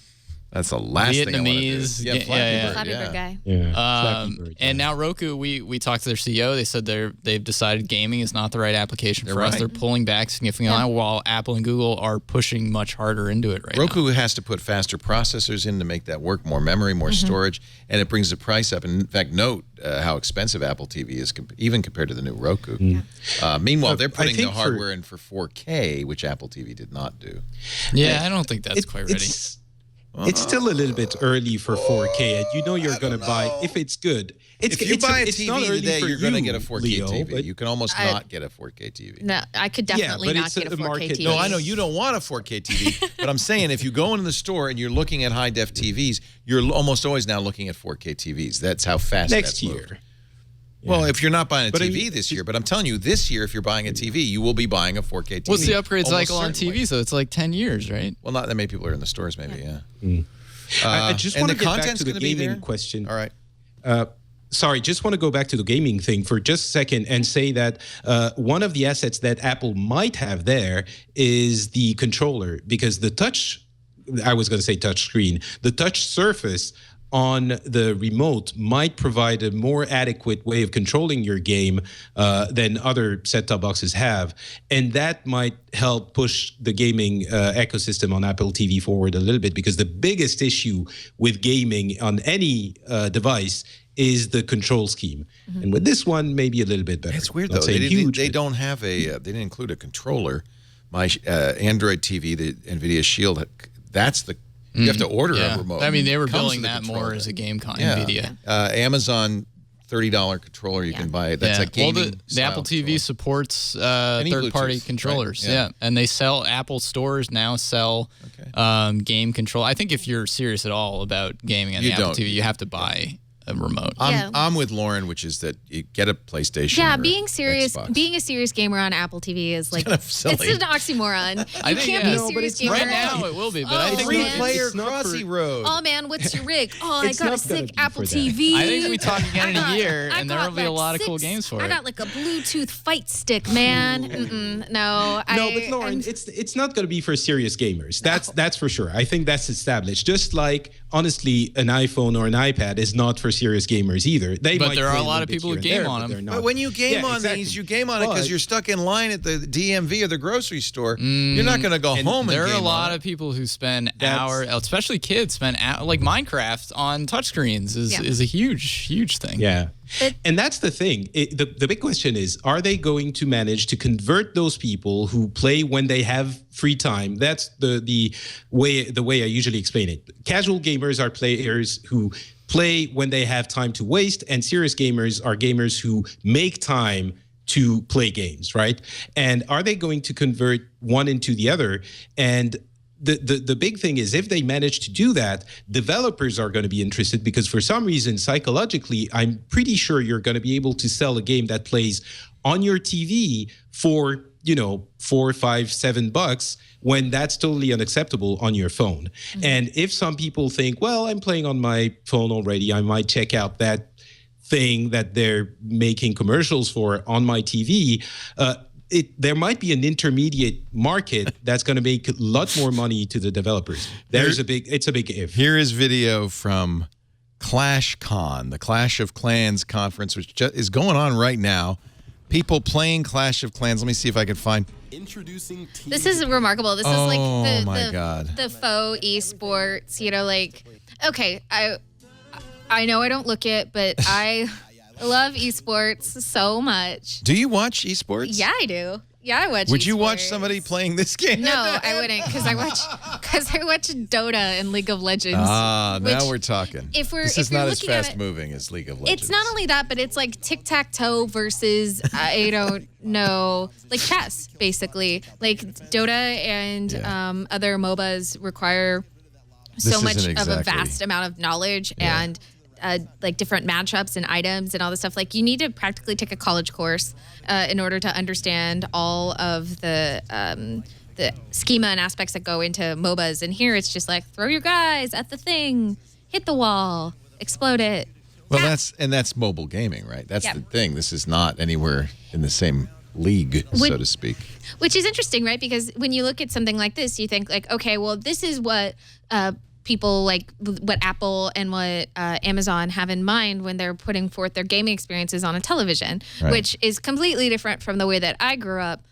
That's the last thing I want to do. Vietnamese, Flappy Bird guy. And now Roku, we talked to their CEO. They said they've decided gaming is not the right application for us. They're pulling back significantly, while Apple and Google are pushing much harder into it right now. Roku has to put faster processors in to make that work, more memory, more storage, and it brings the price up. And in fact, note how expensive Apple TV is, even compared to the new Roku. Meanwhile, they're putting the hardware in for 4K, which Apple TV did not do. Yeah, I don't think that's quite ready. It's still a little bit early for 4K, and you're going to buy, if it's good. If you buy a TV today, you're going to get a 4K Leo, TV. You can almost not get a 4K TV. No, I could definitely not get a 4K TV. No, I know you don't want a 4K TV, but I'm saying if you go into the store and you're looking at high-def TVs, you're almost always now looking at 4K TVs. That's how fast that's moved. Next year. Well, if you're not buying a TV this year, but I'm telling you, this year, if you're buying a TV, you will be buying a 4K TV. What's the upgrade cycle on TV? So it's like 10 years, right? Well, not that many people are in the stores, maybe, I just want to get back to the gaming question. All right. Sorry, just want to go back to the gaming thing for just a second and say that one of the assets that Apple might have there is the controller, because the touch, I was going to say touch screen, the touch surface on the remote might provide a more adequate way of controlling your game than other set-top boxes have. And that might help push the gaming ecosystem on Apple TV forward a little bit, because the biggest issue with gaming on any device is the control scheme. And with this one, maybe a little bit better. It's weird, though. They don't have they didn't include a controller. My Android TV, the NVIDIA Shield, that's the you have to order a remote. I mean, they were billing that more as a game NVIDIA. Amazon $30 controller you can buy. That's a gaming the Apple TV controller. supports third-party controllers. Right? And they sell, Apple stores now sell game control. I think if you're serious at all about gaming on the Apple TV, you have to buy a remote. I'm with Lauren, which is that you get a PlayStation. Yeah, or being Xbox. being a serious gamer on Apple TV is like kind of silly. It's an oxymoron. I think, can't be a serious gamer. Right now it will be, but I think Three-player Crossy Road. Oh man, what's your rig? Oh, I It's got a not gonna sick be Apple for that. TV. I think we talk again in a year, and there will be a lot of cool 6 games for it. I got like a Bluetooth fight stick, man. No, but Lauren, it's not going to be for serious gamers. That's for sure. I think that's established. Just like, honestly, an iPhone or an iPad is not for serious gamers either. But there are a lot of people who game on them. But when you game on these, you game on it because you're stuck in line at the DMV or the grocery store. You're not going to go home and there are game a lot on of people who spend hours, especially kids, spend like Minecraft on touchscreens is a huge thing. Yeah. And that's the thing. The big question is, are they going to manage to convert those people who play when they have free time? That's the way I usually explain it. Casual gamers are players who play when they have time to waste, and serious gamers are gamers who make time to play games, right? And are they going to convert one into the other? And the big thing is, if they manage to do that, developers are going to be interested, because for some reason, psychologically, I'm pretty sure you're going to be able to sell a game that plays on your TV for, $4, $5, $7, when that's totally unacceptable on your phone. Mm-hmm. And if some people think, well, I'm playing on my phone already, I might check out that thing that they're making commercials for on my TV, there might be an intermediate market that's going to make a lot more money to the developers. It's a big if. Here is video from ClashCon, the Clash of Clans conference, which is going on right now. People playing Clash of Clans. Let me see if I can find. Introducing TV. This is remarkable. This is like God. the faux esports. Okay, I know I don't look it, but I love esports so much. Do you watch esports? Yeah, I do. Yeah, I watch. Would you watch somebody playing this game? No, I wouldn't, because I watch Dota and League of Legends. Now we're talking. This is not as fast moving as League of Legends. It's not only that, but it's like tic-tac-toe versus I don't know, like chess, basically. Like Dota and other MOBAs require so much of a vast amount of knowledge and like different matchups and items and all this stuff. Like you need to practically take a college course in order to understand all of the schema and aspects that go into MOBAs. And here it's just like, throw your guys at the thing, hit the wall, explode it. Well, that's mobile gaming, right? That's the thing. This is not anywhere in the same league, so to speak. Which is interesting, right? Because when you look at something like this, you think like, okay, well, this is what people like, what Apple and what Amazon have in mind when they're putting forth their gaming experiences on a television, which is completely different from the way that I grew up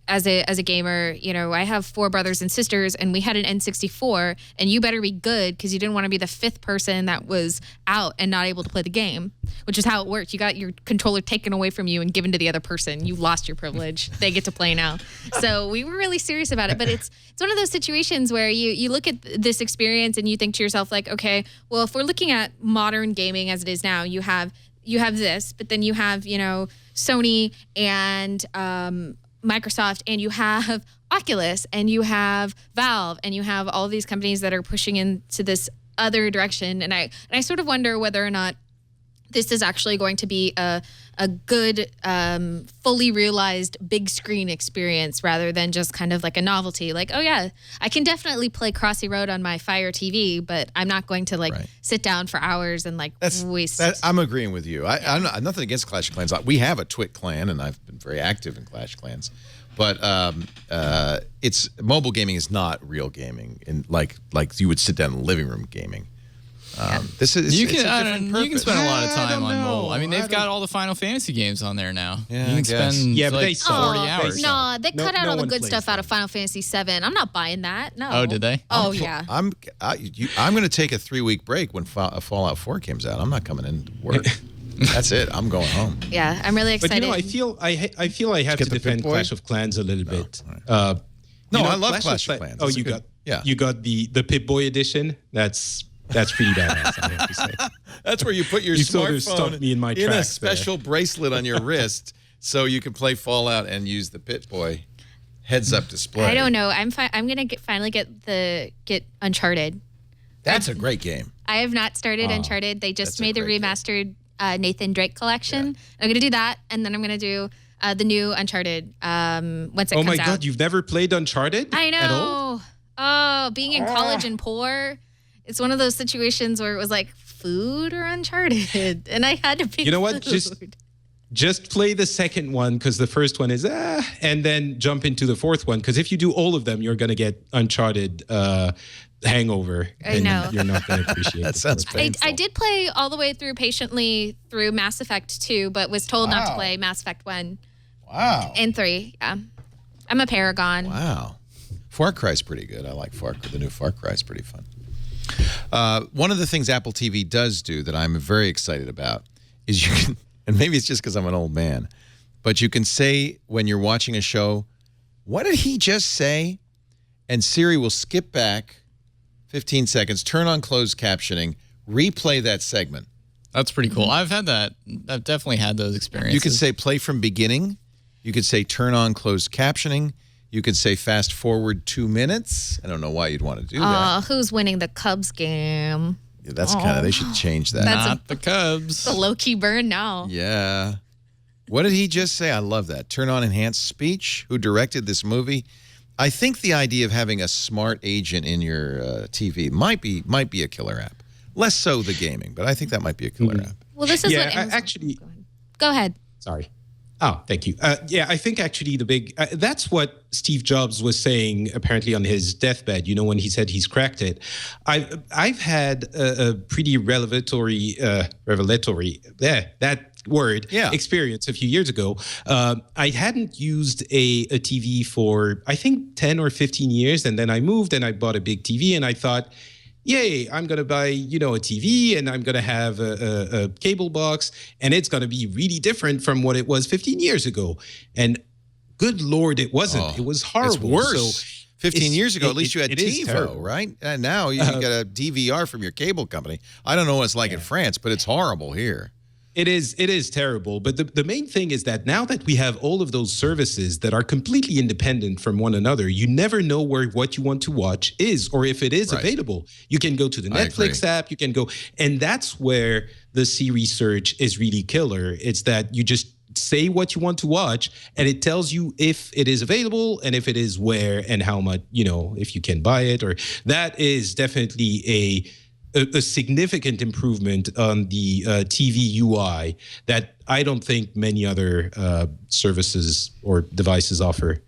as a gamer. I have 4 brothers and sisters, and we had an N64, and you better be good because you didn't want to be the 5th person that was out and not able to play the game, which is how it worked. You got your controller taken away from you and given to the other person. You lost your privilege. They get to play now. So we were really serious about it, but it's one of those situations where you look at this experience and you think to yourself like, okay, well, if we're looking at modern gaming as it is now, you have this, but then you have, Sony and Microsoft, and you have Oculus, and you have Valve, and you have all these companies that are pushing into this other direction. And I sort of wonder whether or not this is actually going to be a good, fully realized big screen experience rather than just kind of like a novelty. Like, oh yeah, I can definitely play Crossy Road on my Fire TV, but I'm not going to sit down for hours and waste. I'm agreeing with you. I'm nothing against Clash of Clans. We have a Twit clan, and I've been very active in Clash Clans. But it's mobile gaming is not real gaming, in like you would sit down in the living room gaming. This is you can spend a lot of time on mobile. I mean, they've got all the Final Fantasy games on there now. Yeah, you can spend but 40 hours. No, they cut out all the good stuff out of Final Fantasy VII. I'm not buying that. No. Oh, did they? Oh, yeah. I'm going to take a 3-week break when Fallout 4 comes out. I'm not coming in to work. That's it. I'm going home. Yeah, I'm really excited. But I feel I have to defend Clash of Clans a little bit. I love Clash of Clans. Oh, you got the Pip-Boy edition. That's pretty badass, I have to say. That's where you put your smartphone in a special bracelet on your wrist so you can play Fallout and use the Pip-Boy heads-up display. I don't know. I'm going to finally get Uncharted. That's a great game. I have not started Uncharted. They just made the remastered Nathan Drake collection. Yeah. I'm going to do that, and then I'm going to do the new Uncharted once it comes out. Oh my God, you've never played Uncharted? I know. At all? Oh, being in college and poor. It's one of those situations where it was like food or Uncharted, and I had to pick. You know what? Food. Just play the second one because the first one is and then jump into the fourth one, because if you do all of them, you're gonna get Uncharted hangover. I know. You're not gonna appreciate that. Sounds painful. I did play all the way through patiently through Mass Effect 2, but was told not to play Mass Effect 1. Wow. And 3. Yeah, I'm a paragon. Wow. Far Cry's pretty good. I like Far Cry. The new Far Cry's pretty fun. One of the things Apple TV does do that I'm very excited about is you can, and maybe it's just because I'm an old man, but you can say when you're watching a show, what did he just say? And Siri will skip back 15 seconds, turn on closed captioning, replay that segment, That's pretty cool. I've had that. I've definitely had those experiences. You could say play from beginning. You could say turn on closed captioning. You could say fast forward 2 minutes. I don't know why you'd want to do that. Who's winning the Cubs game? Yeah, that's kind of, they should change that. That's Not the Cubs. It's a low-key burn now. Yeah. What did he just say? I love that. Turn on enhanced speech. Who directed this movie? I think the idea of having a smart agent in your TV might be a killer app. Less so the gaming, but I think that might be a killer app. Well, this is what Amazon, actually. Go ahead. Sorry. Oh, thank you. I think actually the big, that's what Steve Jobs was saying apparently on his deathbed, when he said he's cracked it. I've had a pretty revelatory experience a few years ago. I hadn't used a TV for, I think, 10 or 15 years. And then I moved and I bought a big TV and I thought, yay, I'm going to buy, a TV and I'm going to have a cable box and it's going to be really different from what it was 15 years ago. And good Lord, it wasn't. It was horrible. It's worse. So 15 years ago, at least you had TiVo, right? And now you get a DVR from your cable company. I don't know what it's like in France, but it's horrible here. It is terrible. But the main thing is that now that we have all of those services that are completely independent from one another, you never know where what you want to watch is or if it is available. You can go to the Netflix app, you can go. And that's where the Siri search is really killer. It's that you just say what you want to watch and it tells you if it is available and if it is where and how much, if you can buy it. Or that is definitely a significant improvement on the TV UI that I don't think many other services or devices offer.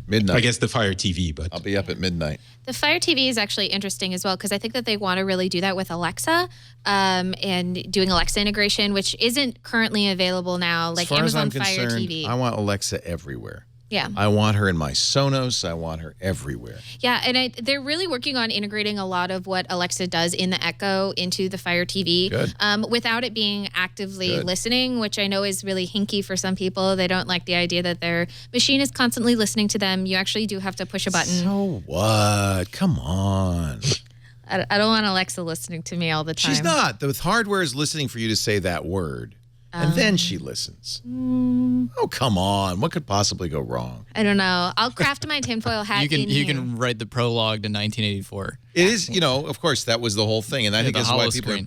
Midnight. I guess the Fire TV, but I'll be up at midnight. The Fire TV is actually interesting as well because I think that they want to really do that with Alexa and doing Alexa integration, which isn't currently available now, like Amazon Fire TV. I want Alexa everywhere. Yeah. I want her in my Sonos. I want her everywhere. Yeah, and they're really working on integrating a lot of what Alexa does in the Echo into the Fire TV without it being actively listening, which I know is really hinky for some people. They don't like the idea that their machine is constantly listening to them. You actually do have to push a button. So what? Come on. I don't want Alexa listening to me all the time. She's not. The hardware is listening for you to say that word. And then she listens. Oh, come on. What could possibly go wrong? I don't know. I'll craft my tinfoil hat You can write the prologue to 1984. It is, of course, that was the whole thing. And I think that's why people are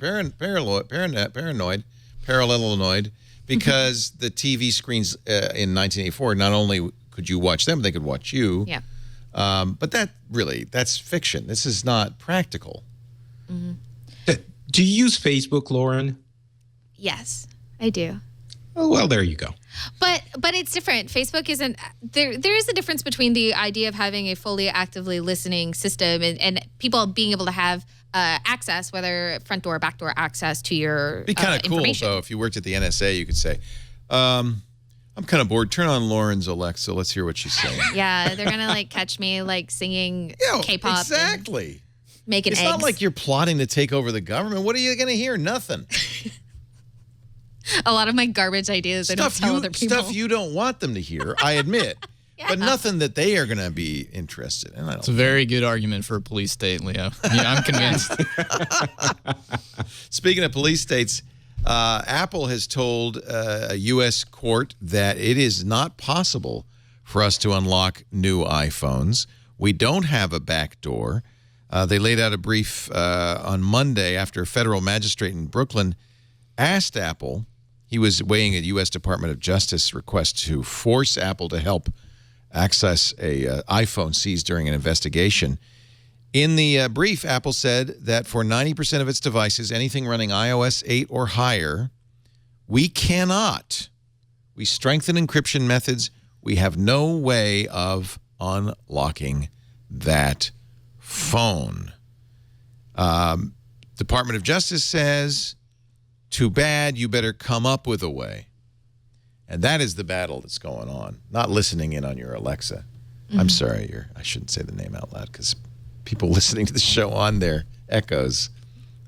parallel-annoyed, because the TV screens in 1984, not only could you watch them, they could watch you. Yeah. But that's fiction. This is not practical. Do you use Facebook, Lauren? Yes. I do. Oh, well, there you go. But it's different. Facebook isn't there. There is a difference between the idea of having a fully actively listening system and people being able to have access, whether front door, back door access to your It'd be kind of cool, though, if you worked at the NSA, you could say, I'm kind of bored. Turn on Lauren's Alexa. Let's hear what she's saying. Yeah, they're going to catch me singing K-pop. Exactly. Making eggs. It's not like you're plotting to take over the government. What are you going to hear? Nothing. A lot of my garbage ideas I don't tell other people. Stuff you don't want them to hear, I admit. But nothing that they are going to be interested in. It's a very good argument for a police state, Leo. Yeah, I'm convinced. Speaking of police states, Apple has told a U.S. court that it is not possible for us to unlock new iPhones. We don't have a back door. They laid out a brief on Monday after a federal magistrate in Brooklyn asked Apple. He was weighing a U.S. Department of Justice request to force Apple to help access a iPhone seized during an investigation. In the brief, Apple said that for 90% of its devices, anything running iOS 8 or higher, we cannot. We strengthen encryption methods. We have no way of unlocking that phone. Department of Justice says, too bad, you better come up with a way. And that is the battle that's going on, not listening in on your Alexa. I'm sorry, I shouldn't say the name out loud because people listening to the show on their Echoes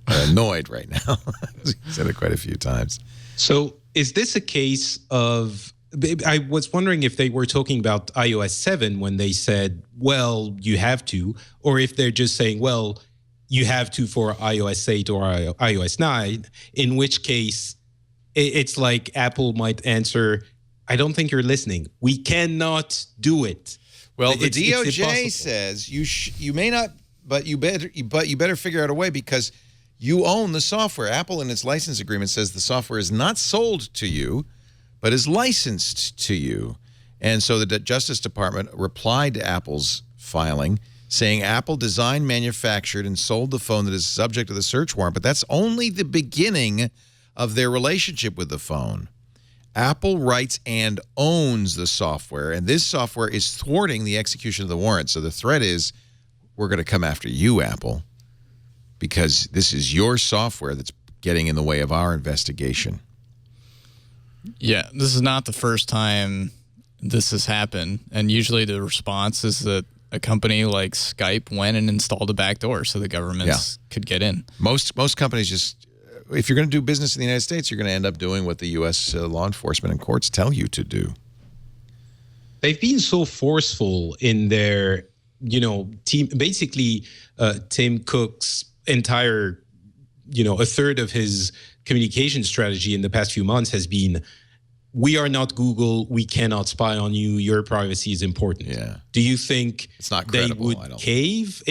are annoyed right now. I've said it quite a few times. So is this a case of, I was wondering if they were talking about iOS 7 when they said, well, you have to, or if they're just saying, well, you have to for iOS 8 or iOS 9, in which case it's like Apple might answer, I don't think you're listening. We cannot do it. Well, the It's DOJ impossible. says you may not, but you better figure out a way because you own the software. Apple in its license agreement says the software is not sold to you, but is licensed to you. And so the Justice Department replied to Apple's filing saying Apple designed, manufactured, and sold the phone that is subject to the search warrant, but that's only the beginning of their relationship with the phone. Apple writes and owns the software, and this software is thwarting the execution of the warrant. So the threat is, we're going to come after you, Apple, because this is your software that's getting in the way of our investigation. Yeah, this is not the first time this has happened. And usually the response is that a company like Skype went and installed a backdoor so the governments could get in. Most companies just, if you're going to do business in the United States, you're going to end up doing what the U.S. Law enforcement and courts tell you to do. They've been so forceful in their, team. Basically, Tim Cook's entire, a third of his communication strategy in the past few months has been, we are not Google. We cannot spy on you. Your privacy is important. Yeah. Do you think It's not they credible, I would don't cave?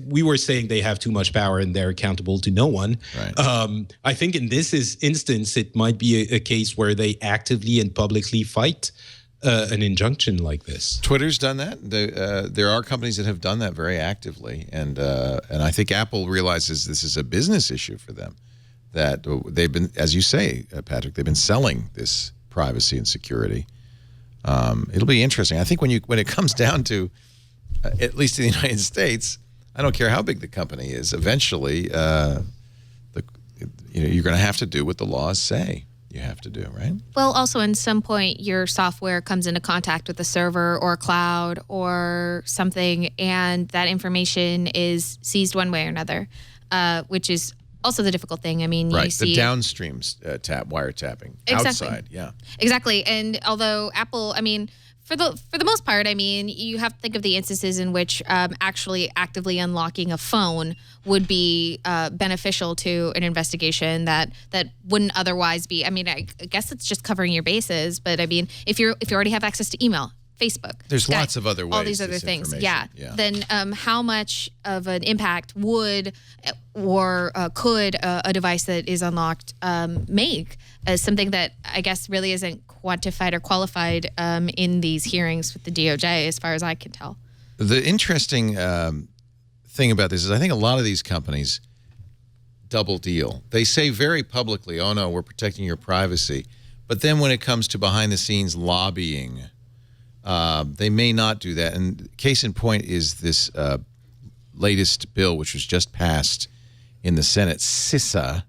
We were saying they have too much power and they're accountable to no one. Right. I think in this instance, it might be a case where they actively and publicly fight an injunction like this. Twitter's done that. There are companies that have done that very actively, and I think Apple realizes this is a business issue for them. That they've been, as you say, Patrick, they've been selling this privacy and security. It'll be interesting. I think when it comes down to, at least in the United States, I don't care how big the company is. Eventually, you're going to have to do what the laws say you have to do, right? Well, also, in some point, your software comes into contact with a server or a cloud or something, and that information is seized one way or another, which is also the difficult thing. I mean, Right, you see the downstream wiretapping Exactly. outside, yeah. Exactly. And although Apple, I mean, for the most part, I mean, you have to think of the instances in which actually actively unlocking a phone would be beneficial to an investigation that wouldn't otherwise be. I mean, I guess it's just covering your bases. But I mean, if you already have access to email, Facebook, There's Skype, lots of other ways. all these other this things. information- Yeah. Then how much of an impact would or could a device that is unlocked make as something that I guess really isn't quantified or qualified in these hearings with the DOJ, as far as I can tell. The interesting thing about this is I think a lot of these companies double deal. They say very publicly, oh, no, we're protecting your privacy. But then when it comes to behind the scenes lobbying, they may not do that. And case in point is this latest bill, which was just passed in the Senate, CISA,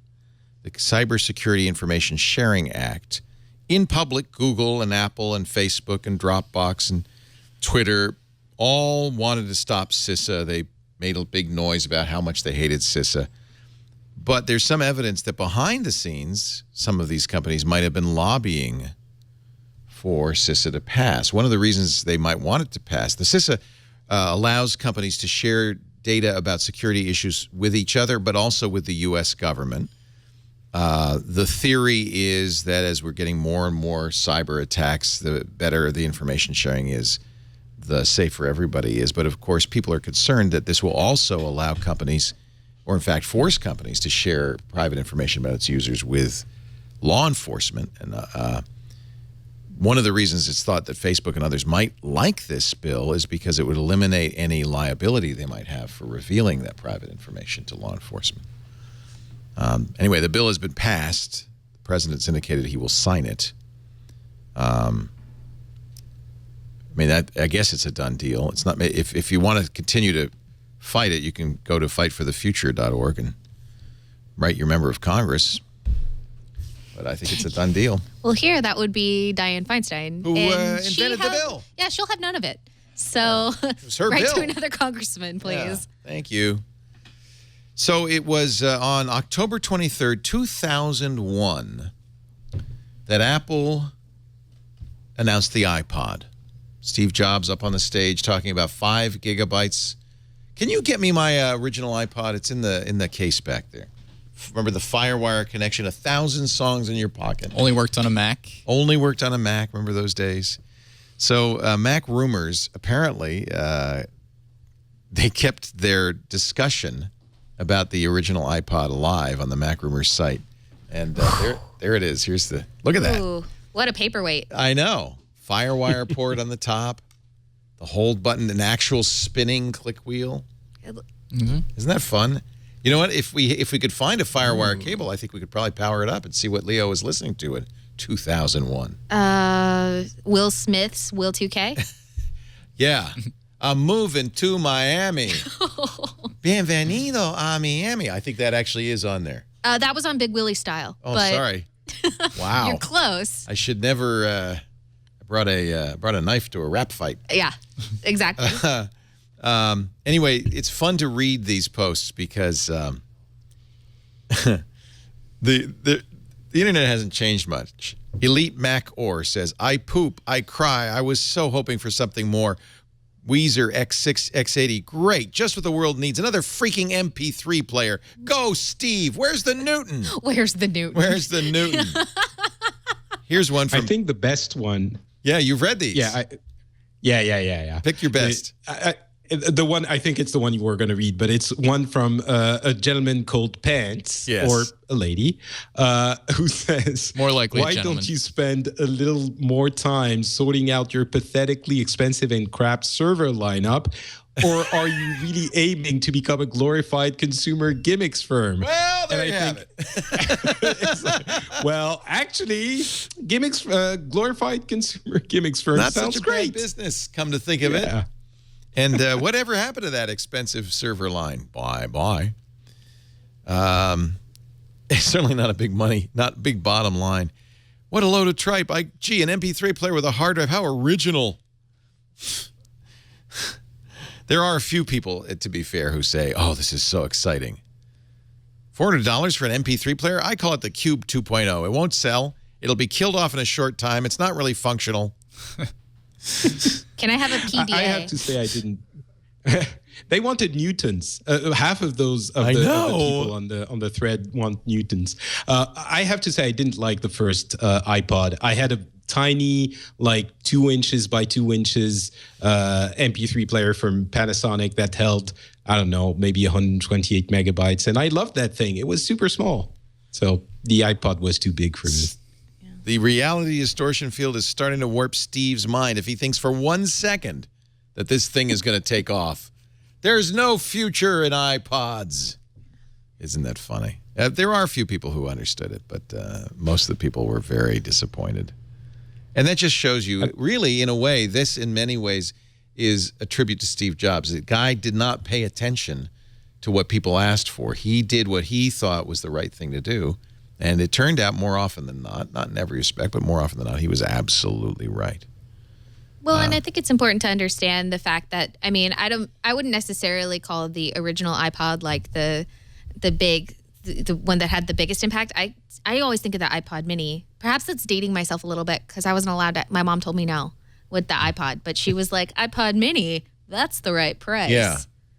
the Cybersecurity Information Sharing Act. In public, Google and Apple and Facebook and Dropbox and Twitter all wanted to stop CISA. They made a big noise about how much they hated CISA. But there's some evidence that behind the scenes, some of these companies might have been lobbying for CISA to pass. One of the reasons they might want it to pass, the CISA allows companies to share data about security issues with each other, but also with the U.S. government. The theory is that as we're getting more and more cyber attacks, the better the information sharing is, the safer everybody is. But of course, people are concerned that this will also allow companies, or in fact force companies, to share private information about its users with law enforcement. And one of the reasons it's thought that Facebook and others might like this bill is because it would eliminate any liability they might have for revealing that private information to law enforcement. Anyway, the bill has been passed. The president's indicated he will sign it. I mean, I guess it's a done deal. It's not. If you want to continue to fight it, you can go to fightforthefuture.org and write your member of Congress. But I think it's a done deal. Well, here that would be Dianne Feinstein, Who and invented the bill. Yeah, she'll have none of it. So was her write bill. to another congressman, please. Yeah, thank you. So it was on October 23rd, 2001, that Apple announced the iPod. Steve Jobs up on the stage talking about 5 gigabytes Can you get me my original iPod? It's in the case back there. Remember the FireWire connection? 1,000 songs in your pocket. Only worked on a Mac. Only worked on a Mac. Remember those days? So Mac rumors, apparently, they kept their discussion about the original iPod alive on the Mac rumors site. And there it is. Look at that. Ooh, what a paperweight. I know. FireWire port on the top. The hold button, an actual spinning click wheel. Isn't that fun? You know what? If we could find a FireWire cable, I think we could probably power it up and see what Leo was listening to in 2001. Will Smith's Will 2K. Yeah. I'm moving to Miami. Bienvenido a Miami. I think that actually is on there. That was on Big Willie Style. Oh, but sorry. Wow. You're close. I should never brought a knife to a rap fight. Yeah, exactly. Anyway, it's fun to read these posts because the internet hasn't changed much. Elite Mac Orr says, I poop, I cry. I was so hoping for something more. Weezer X6, X80, great. Just what the world needs. Another freaking MP3 player. Go, Steve. Where's the Newton? Where's the Newton? Where's the Newton? Here's one from... I think the best one... Yeah, you've read these. Yeah. Pick your best. The one, I think it's the one you were going to read, but it's one from a gentleman called Pants, Yes. or a lady, who says, More likely a why gentleman. don't you spend a little more time sorting out your pathetically expensive and crap server lineup? Or are you really aiming to become a glorified consumer gimmicks firm? Well, there you have it. It's like, well, actually, gimmicks, glorified consumer gimmicks firm Not sounds such a bad great. business, come to think of it. And whatever happened to that expensive server line? Bye. It's certainly not a big money, not big bottom line. What a load of tripe. An MP3 player with a hard drive. How original. There are a few people, to be fair, who say, oh, this is so exciting. $400 for an MP3 player? I call it the Cube 2.0. It won't sell. It'll be killed off in a short time. It's not really functional. Can I have a PDA? I have to say I didn't. They wanted Newtons. Half of those of I the know. people on the thread want Newtons. I have to say I didn't like the first iPod. I had a tiny, like 2 inches by 2 inches MP3 player from Panasonic that held, I don't know, maybe 128 megabytes, and I loved that thing. It was super small, so the iPod was too big for me. The reality distortion field is starting to warp Steve's mind if he thinks for 1 second that this thing is going to take off. There's no future in iPods. Isn't that funny? There are a few people who understood it, but most of the people were very disappointed. And that just shows you, really, in a way, this in many ways is a tribute to Steve Jobs. The guy did not pay attention to what people asked for. He did what he thought was the right thing to do. And it turned out more often than not in every respect, but more often than not, he was absolutely right. Well, and I think it's important to understand the fact that, I mean, I wouldn't necessarily call the original iPod like the one that had the biggest impact. I always think of the iPod Mini. Perhaps that's dating myself a little bit because I wasn't allowed to. My mom told me no with the iPod, but she was like, iPod Mini, that's the right price. Yeah.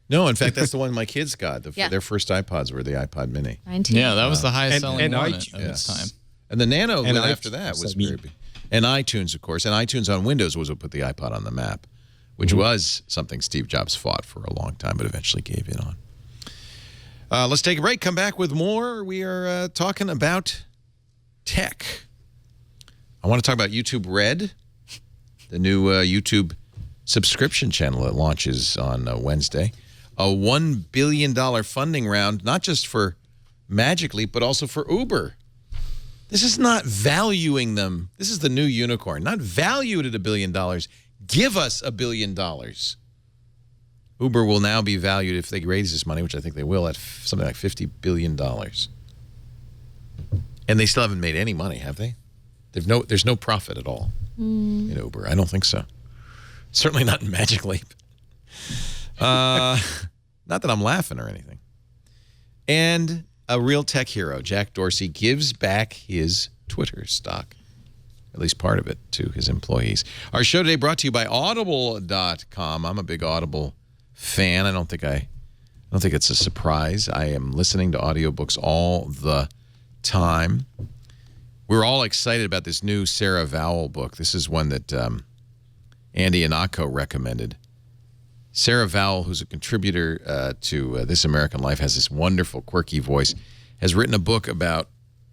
No, in fact, that's the one my kids got. Yeah. Their first iPods were the iPod Mini. Mine too. Yeah, that was the highest selling and one iTunes. at its time. And the Nano And after iTunes, that was I mean- very big. And iTunes, of course. And iTunes on Windows was what put the iPod on the map, which was something Steve Jobs fought for a long time, but eventually gave in on. Let's take a break. Come back with more. We are talking about tech. I want to talk about YouTube Red, the new YouTube subscription channel that launches on Wednesday. A $1 billion funding round, not just for Magic Leap, but also for Uber. This is not valuing them. This is the new unicorn, not valued at $1 billion. Give us $1 billion. Uber will now be valued, if they raise this money, which I think they will, at something like $50 billion. And they still haven't made any money, have they? There's no profit at all in Uber. I don't think so. Certainly not in Magic Leap. Not that I'm laughing or anything. And a real tech hero, Jack Dorsey, gives back his Twitter stock, at least part of it, to his employees. Our show today brought to you by Audible.com. I'm a big Audible fan. I don't think it's a surprise. I am listening to audiobooks all the time. We're all excited about this new Sarah Vowell book. This is one that Andy Anako recommended. Sarah Vowell, who's a contributor to This American Life, has this wonderful, quirky voice, has written a book about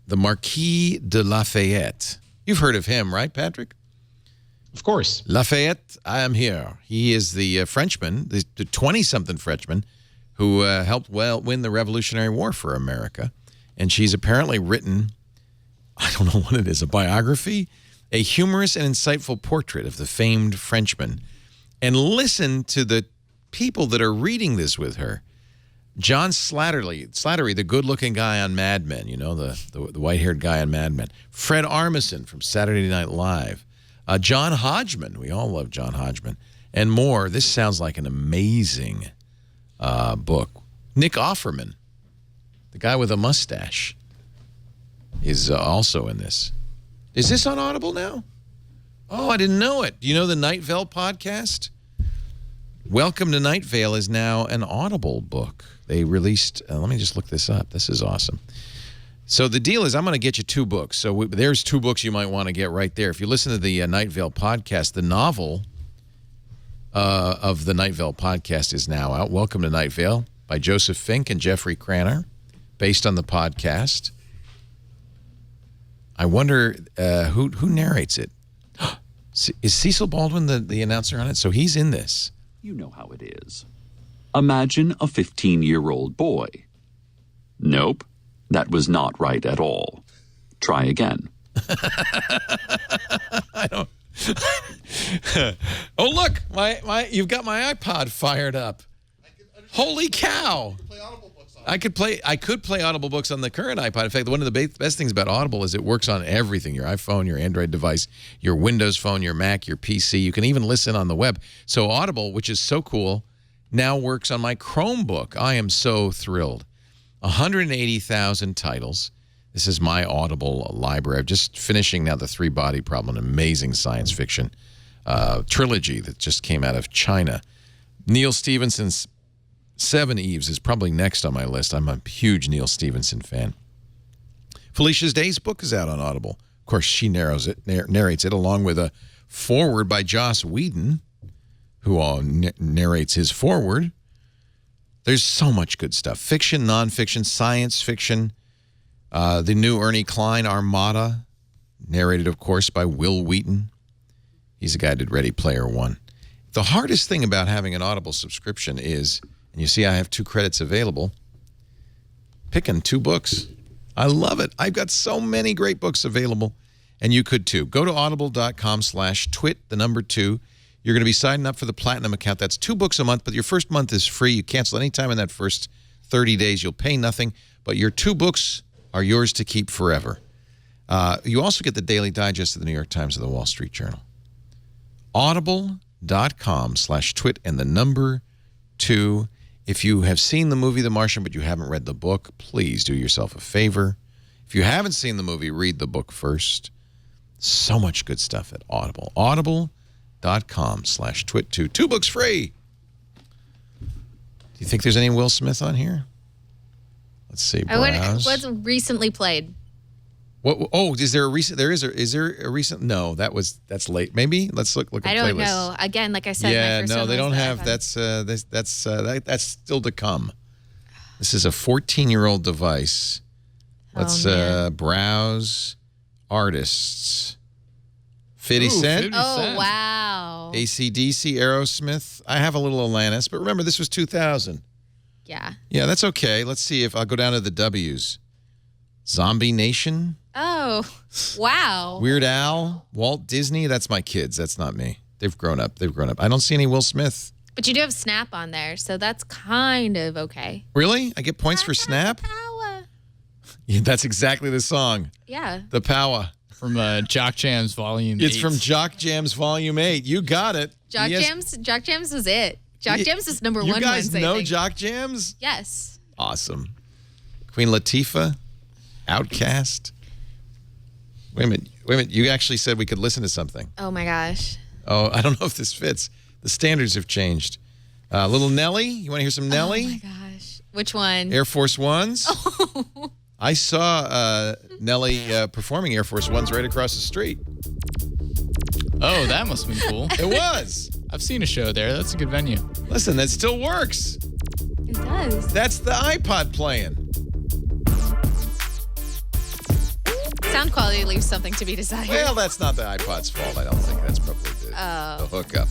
the Marquis de Lafayette. You've heard of him, right, Patrick? Of course. Lafayette, I am here. He is the Frenchman, the 20-something Frenchman, who helped win the Revolutionary War for America. And she's apparently written, I don't know what it is, a biography, a humorous and insightful portrait of the famed Frenchman. And listen to the people that are reading this with her. John Slattery, the good-looking guy on Mad Men, you know, the white-haired guy on Mad Men. Fred Armisen from Saturday Night Live. John Hodgman, we all love John Hodgman. And more. This sounds like an amazing book. Nick Offerman, the guy with a mustache, is also in this. Is this on Audible now? Oh, I didn't know it. Do you know the Night Vale podcast? Welcome to Night Vale is now an Audible book. They released, let me just look this up. This is awesome. So the deal is I'm going to get you 2 books. So there's 2 books you might want to get right there. If you listen to the Night Vale podcast, the novel of the Night Vale podcast is now out. Welcome to Night Vale by Joseph Fink and Jeffrey Cranor, based on the podcast. I wonder who narrates it. Is Cecil Baldwin the announcer on it? So he's in this. You know how it is. Imagine a 15-year-old boy. Nope, that was not right at all. Try again. I don't. Oh, look, you've got my iPod fired up. Holy cow! I could play Audible books on the current iPod. In fact, one of the best things about Audible is it works on everything: your iPhone, your Android device, your Windows phone, your Mac, your PC. You can even listen on the web. So Audible, which is so cool, now works on my Chromebook. I am so thrilled. 180,000 titles. This is my Audible library. I'm just finishing now The Three-Body Problem, an amazing science fiction trilogy that just came out of China. Neil Stephenson's Seven Eves is probably next on my list. I'm a huge Neil Stephenson fan. Felicia's Days book is out on Audible. Of course, she narrates it along with a foreword by Joss Whedon, who narrates his foreword. There's so much good stuff. Fiction, nonfiction, science fiction. The new Ernie Klein Armada, narrated, of course, by Will Wheaton. He's the guy who did Ready Player One. The hardest thing about having an Audible subscription is, and you see I have 2 credits available, picking 2 books. I love it. I've got so many great books available, and you could too. Go to audible.com/twit, the number 2. You're going to be signing up for the Platinum account. That's 2 books a month, but your first month is free. You cancel any time in that first 30 days. You'll pay nothing, but your 2 books are yours to keep forever. You also get the daily digest of the New York Times and the Wall Street Journal. Audible.com/twit and the number 2. If you have seen the movie The Martian, but you haven't read the book, please do yourself a favor. If you haven't seen the movie, read the book first. So much good stuff at Audible. Audible.com/twit2. 2 books free. Do you think there's any Will Smith on here? Let's see. Browse. What's recently played? What? Oh, is there a recent? Is there a recent? No, that's late. Maybe let's look at I playlists. don't know. Again, like I said, yeah, my first no, one they was don't the have. iPhone. That's still to come. This is a 14-year-old device. Let's browse artists. 50 Cent. Oh, wow. AC/DC, Aerosmith. I have a little Alanis, but remember this was 2000. Yeah. Yeah, that's okay. Let's see if I'll go down to the W's. Zombie Nation. Oh, wow. Weird Al, Walt Disney. That's my kids. That's not me. They've grown up. I don't see any Will Smith. But you do have Snap on there, so that's kind of okay. Really? I get points for Snap? Power. Yeah, that's exactly the song. Yeah. The Power. From Jock Jams Volume 8. It's from Jock Jams Volume 8. You got it. Jock Jams was it. Jock Jams is number 1 You guys Wednesday, know Jock Jams? Yes. Awesome. Queen Latifah, Outkast. Wait a minute. You actually said we could listen to something. Oh, my gosh. Oh, I don't know if this fits. The standards have changed. Little Nelly. You want to hear some Nelly? Oh my gosh. Which one? Air Force Ones. I saw Nelly performing Air Force Ones right across the street. Oh, that must have been cool. It was. I've seen a show there. That's a good venue. Listen, that still works. It does. That's the iPod playing. Sound quality leaves something to be desired. Well, that's not the iPod's fault. I don't think that's probably the hookup.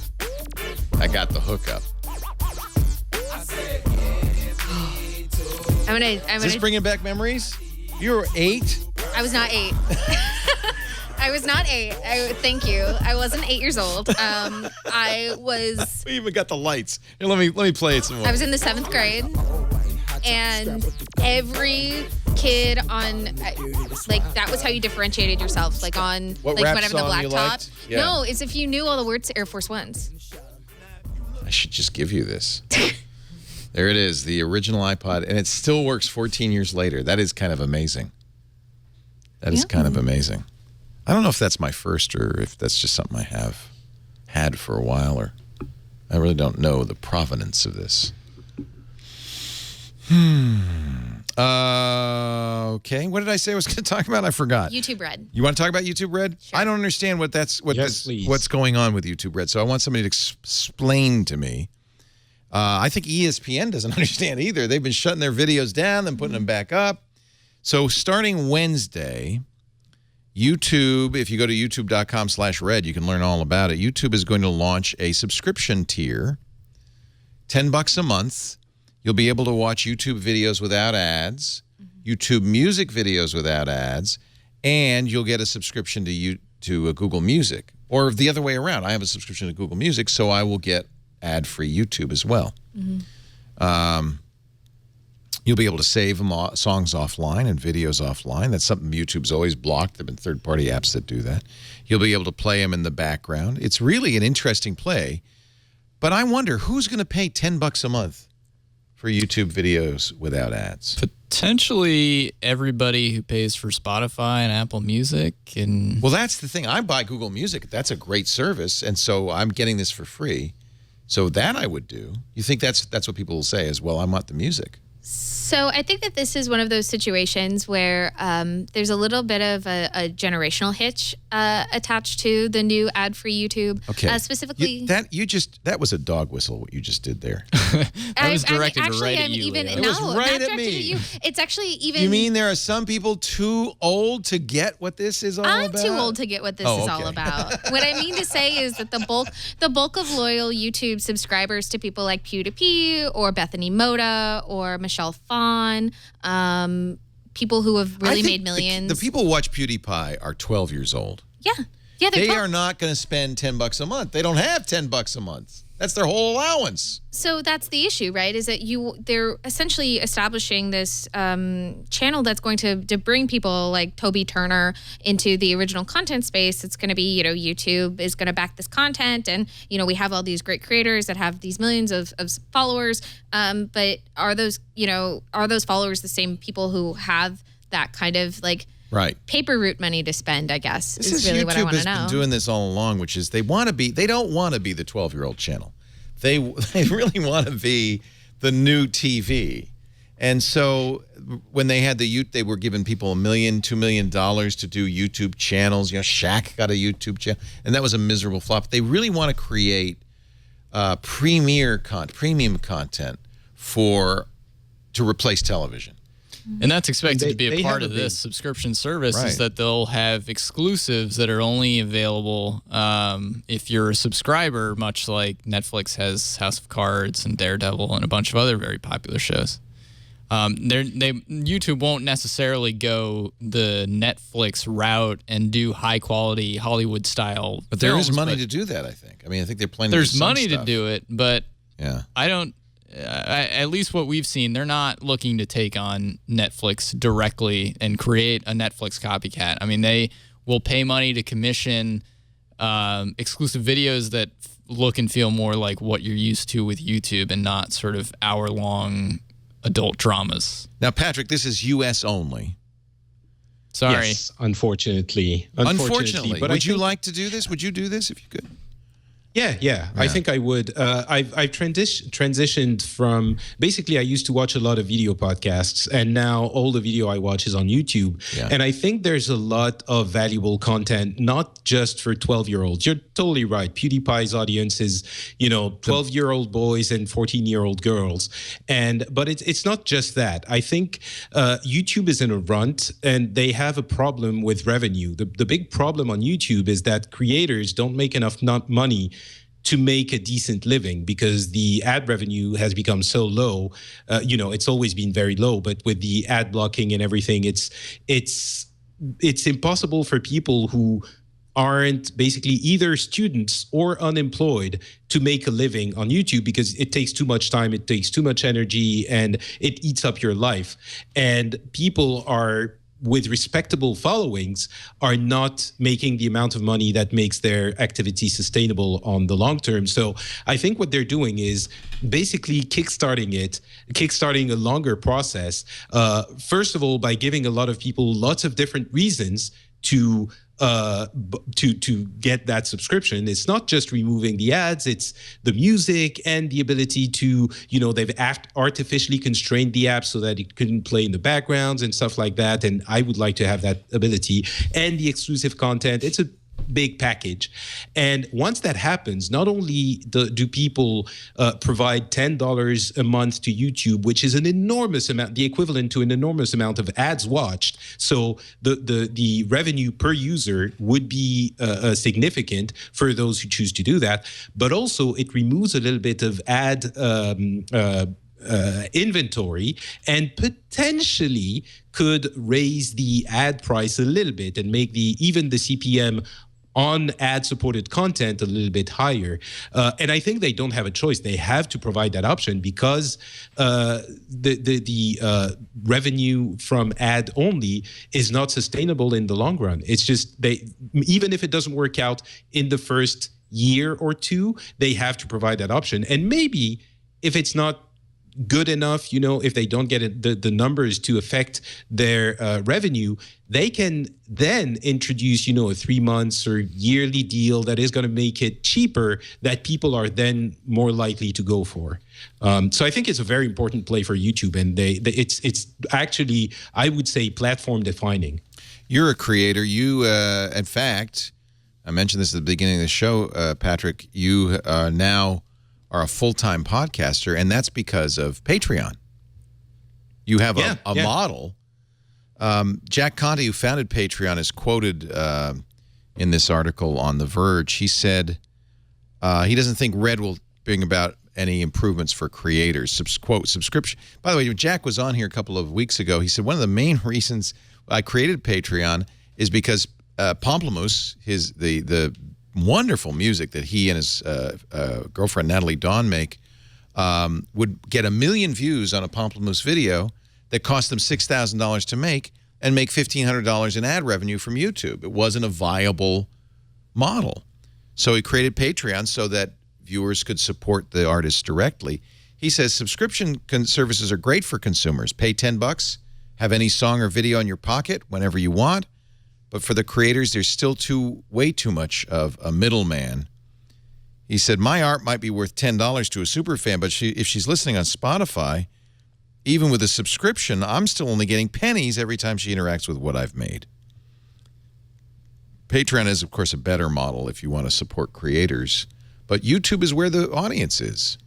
I got the hookup. Is this bringing back memories? You were 8? I was not 8. I was not 8. Thank you. I wasn't 8 years old. I was. We even got the lights. Here, let me play it some more. I was in the 7th grade, and every kid on that was how you differentiated yourself. Like on What like rap whatever the song black you top. liked? Yeah. No, it's if you knew all the words to Air Force Ones. I should just give you this. There it is, the original iPod, and it still works 14 years later. That is kind of amazing. That is kind of amazing. I don't know if that's my first or if that's just something I have had for a while, or I really don't know the provenance of this. Okay, what did I say I was going to talk about? I forgot. YouTube Red. You want to talk about YouTube Red? Sure. I don't understand Please. what's going on with YouTube Red, so I want somebody to explain to me. I think ESPN doesn't understand either. They've been shutting their videos down, then putting them back up. So starting Wednesday, YouTube, if you go to youtube.com/red, you can learn all about it. YouTube is going to launch a subscription tier, $10 a month. You'll be able to watch YouTube videos without ads, YouTube music videos without ads, and you'll get a subscription to Google Music. Or the other way around. I have a subscription to Google Music, so I will get ad-free YouTube as well. You'll be able to save songs offline and videos offline. That's something YouTube's always blocked. There have been third-party apps that do that. You'll be able to play them in the background. It's really an interesting play. But I wonder, who's going to pay $10 a month for YouTube videos without ads? Potentially everybody who pays for Spotify and Apple Music. And Well, that's the thing. I buy Google Music. That's a great service, and so I'm getting this for free. So that I would do. You think that's what people will say is, well, I want the music. So I think that this is one of those situations where there's a little bit of a generational hitch attached to the new ad-free YouTube. Okay. Specifically, that was a dog whistle. What you just did there. that was directed right at you, even Leo. It was no, right not at directed me. at you. It's actually even. You mean there are some people too old to get what this is all I'm about? too old to get what this is all okay. about. What I mean to say is that the bulk of loyal YouTube subscribers to people like PewDiePie or Bethany Moda or Michelle Phan, people who have I really think made millions. The people who watch PewDiePie are 12 years old. yeah, they're They 12. are not going to spend $10 a month. They don't have $10 a month. That's their whole allowance. So that's the issue, right? Is that they're essentially establishing this channel that's going to bring people like Toby Turner into the original content space. It's going to be, YouTube is going to back this content, and we have all these great creators that have these millions of followers. But are those followers the same people who have that kind of like Right. paper route money to spend? I guess This is really YouTube what I want to has know. been doing this all along, which is they don't want to be the 12-year-old channel. They really want to be the new TV. And so when they had they were giving people $1 million, $2 million to do YouTube channels. Shaq got a YouTube channel, and that was a miserable flop. They really want to create premium content to replace television. And that's expected to be They a part have of a this subscription service Right. is that they'll have exclusives that are only available if you're a subscriber, much like Netflix has House of Cards and Daredevil and a bunch of other very popular shows. YouTube won't necessarily go the Netflix route and do high-quality Hollywood-style But there is films, money but to do that, I think. I mean, I think they're planning to do There's some money to stuff. do it, but Yeah. I don't. At least what we've seen, they're not looking to take on Netflix directly and create a Netflix copycat. I mean, they will pay money to commission exclusive videos that look and feel more like what you're used to with YouTube and not sort of hour-long adult dramas. Now, Patrick, this is U.S. only. Sorry. Yes, unfortunately. Unfortunately. But Would you like to do this? Would you do this if you could? Yeah. I think I would. I've transitioned from, basically I used to watch a lot of video podcasts, and now all the video I watch is on YouTube. Yeah. And I think there's a lot of valuable content, not just for 12-year-olds. You're totally right. PewDiePie's audience is, 12-year-old boys and 14-year-old girls. But it's not just that. I think YouTube is in a rut, and they have a problem with revenue. The big problem on YouTube is that creators don't make enough money to make a decent living, because the ad revenue has become so low. It's always been very low, but with the ad blocking and everything, it's impossible for people who aren't basically either students or unemployed to make a living on YouTube, because it takes too much time, it takes too much energy, and it eats up your life. And people with respectable followings are not making the amount of money that makes their activity sustainable on the long term. So I think what they're doing is basically kickstarting a longer process. First of all, by giving a lot of people lots of different reasons to get that subscription. It's not just removing the ads, it's the music and the ability to, they've artificially constrained the app so that it couldn't play in the backgrounds and stuff like that. And I would like to have that ability, and the exclusive content. It's a big package. And once that happens, not only do people provide $10 a month to YouTube, which is an enormous amount, the equivalent to an enormous amount of ads watched. So the revenue per user would be significant for those who choose to do that. But also it removes a little bit of ad inventory, and potentially could raise the ad price a little bit and make even the CPM on ad-supported content a little bit higher. And I think they don't have a choice. They have to provide that option, because the revenue from ad only is not sustainable in the long run. It's just even if it doesn't work out in the first year or two, they have to provide that option. And maybe if it's not good enough, if they don't get the numbers to affect their revenue, they can then introduce, a 3 months or yearly deal that is going to make it cheaper, that people are then more likely to go for. So I think it's a very important play for YouTube, and it's actually, I would say, platform defining. You're a creator. You, in fact, I mentioned this at the beginning of the show, Patrick, you now are a full-time podcaster, and that's because of Patreon. You have a model. Jack Conte, who founded Patreon, is quoted in this article on The Verge. He said he doesn't think Red will bring about any improvements for creators. Quote, subscription. By the way, when Jack was on here a couple of weeks ago, he said one of the main reasons I created Patreon is because Pamplemousse, the wonderful music that he and his girlfriend Natalie Dawn make, would get 1 million views on a Pamplemousse video that cost them $6,000 to make, and make $1,500 in ad revenue from YouTube. It wasn't a viable model. So he created Patreon so that viewers could support the artists directly. He says subscription services are great for consumers. Pay $10, have any song or video in your pocket whenever you want. But for the creators, there's still way too much of a middleman. He said, my art might be worth $10 to a super fan, but if she's listening on Spotify, even with a subscription, I'm still only getting pennies every time she interacts with what I've made. Patreon is, of course, a better model if you want to support creators, but YouTube is where the audience is.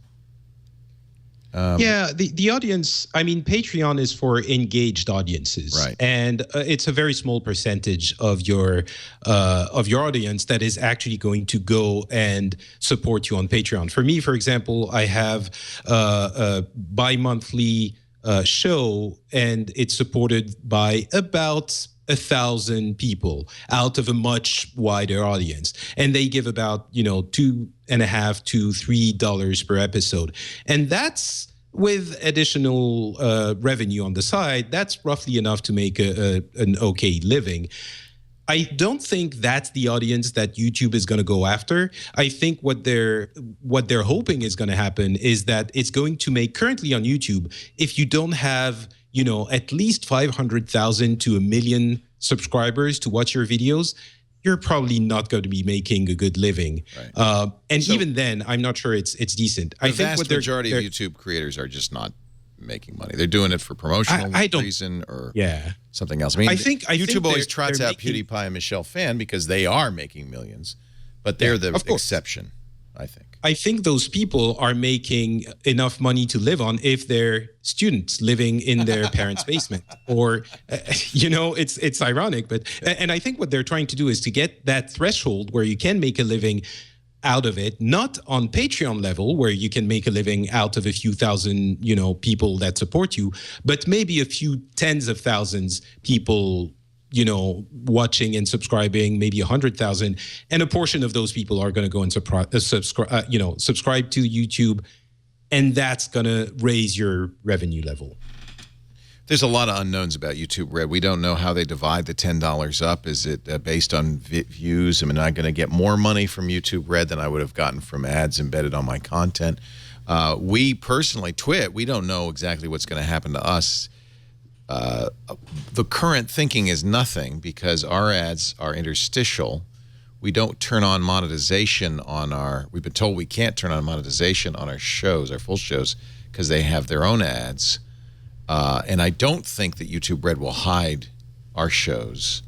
The audience, Patreon is for engaged audiences, right? And it's a very small percentage of your audience that is actually going to go and support you on Patreon. For me, for example, I have a bi-monthly show, and it's supported by about 1,000 people out of a much wider audience, and they give about $2.50 to $3 per episode, and that's with additional revenue on the side. That's roughly enough to make an okay living. I don't think that's the audience that YouTube is going to go after. I think what they're hoping is going to happen is that it's going to make, currently on YouTube, if you don't have at least 500,000 to 1 million subscribers to watch your videos, you're probably not going to be making a good living. Right. And even then, I'm not sure it's decent. The vast majority of YouTube creators are just not making money. They're doing it for promotional reason or something else. I mean, YouTube always trots out PewDiePie and Michelle Phan because they are making millions, but they're the exception, I think. I think those people are making enough money to live on if they're students living in their parents' basement, or it's ironic, but and I think what they're trying to do is to get that threshold where you can make a living out of it, not on Patreon level where you can make a living out of a few thousand, people that support you, but maybe a few tens of thousands people watching and subscribing, maybe 100,000, and a portion of those people are going to go and subscribe to YouTube, and that's going to raise your revenue level. There's a lot of unknowns about YouTube Red. We don't know how they divide the $10 up. Is it based on views? Am I going to get more money from YouTube Red than I would have gotten from ads embedded on my content? We personally, Twit, we don't know exactly what's going to happen to us. The current thinking is nothing because our ads are interstitial. We don't turn on monetization on we've been told we can't turn on monetization on our shows, our full shows, because they have their own ads. And I don't think that YouTube Red will hide our shows.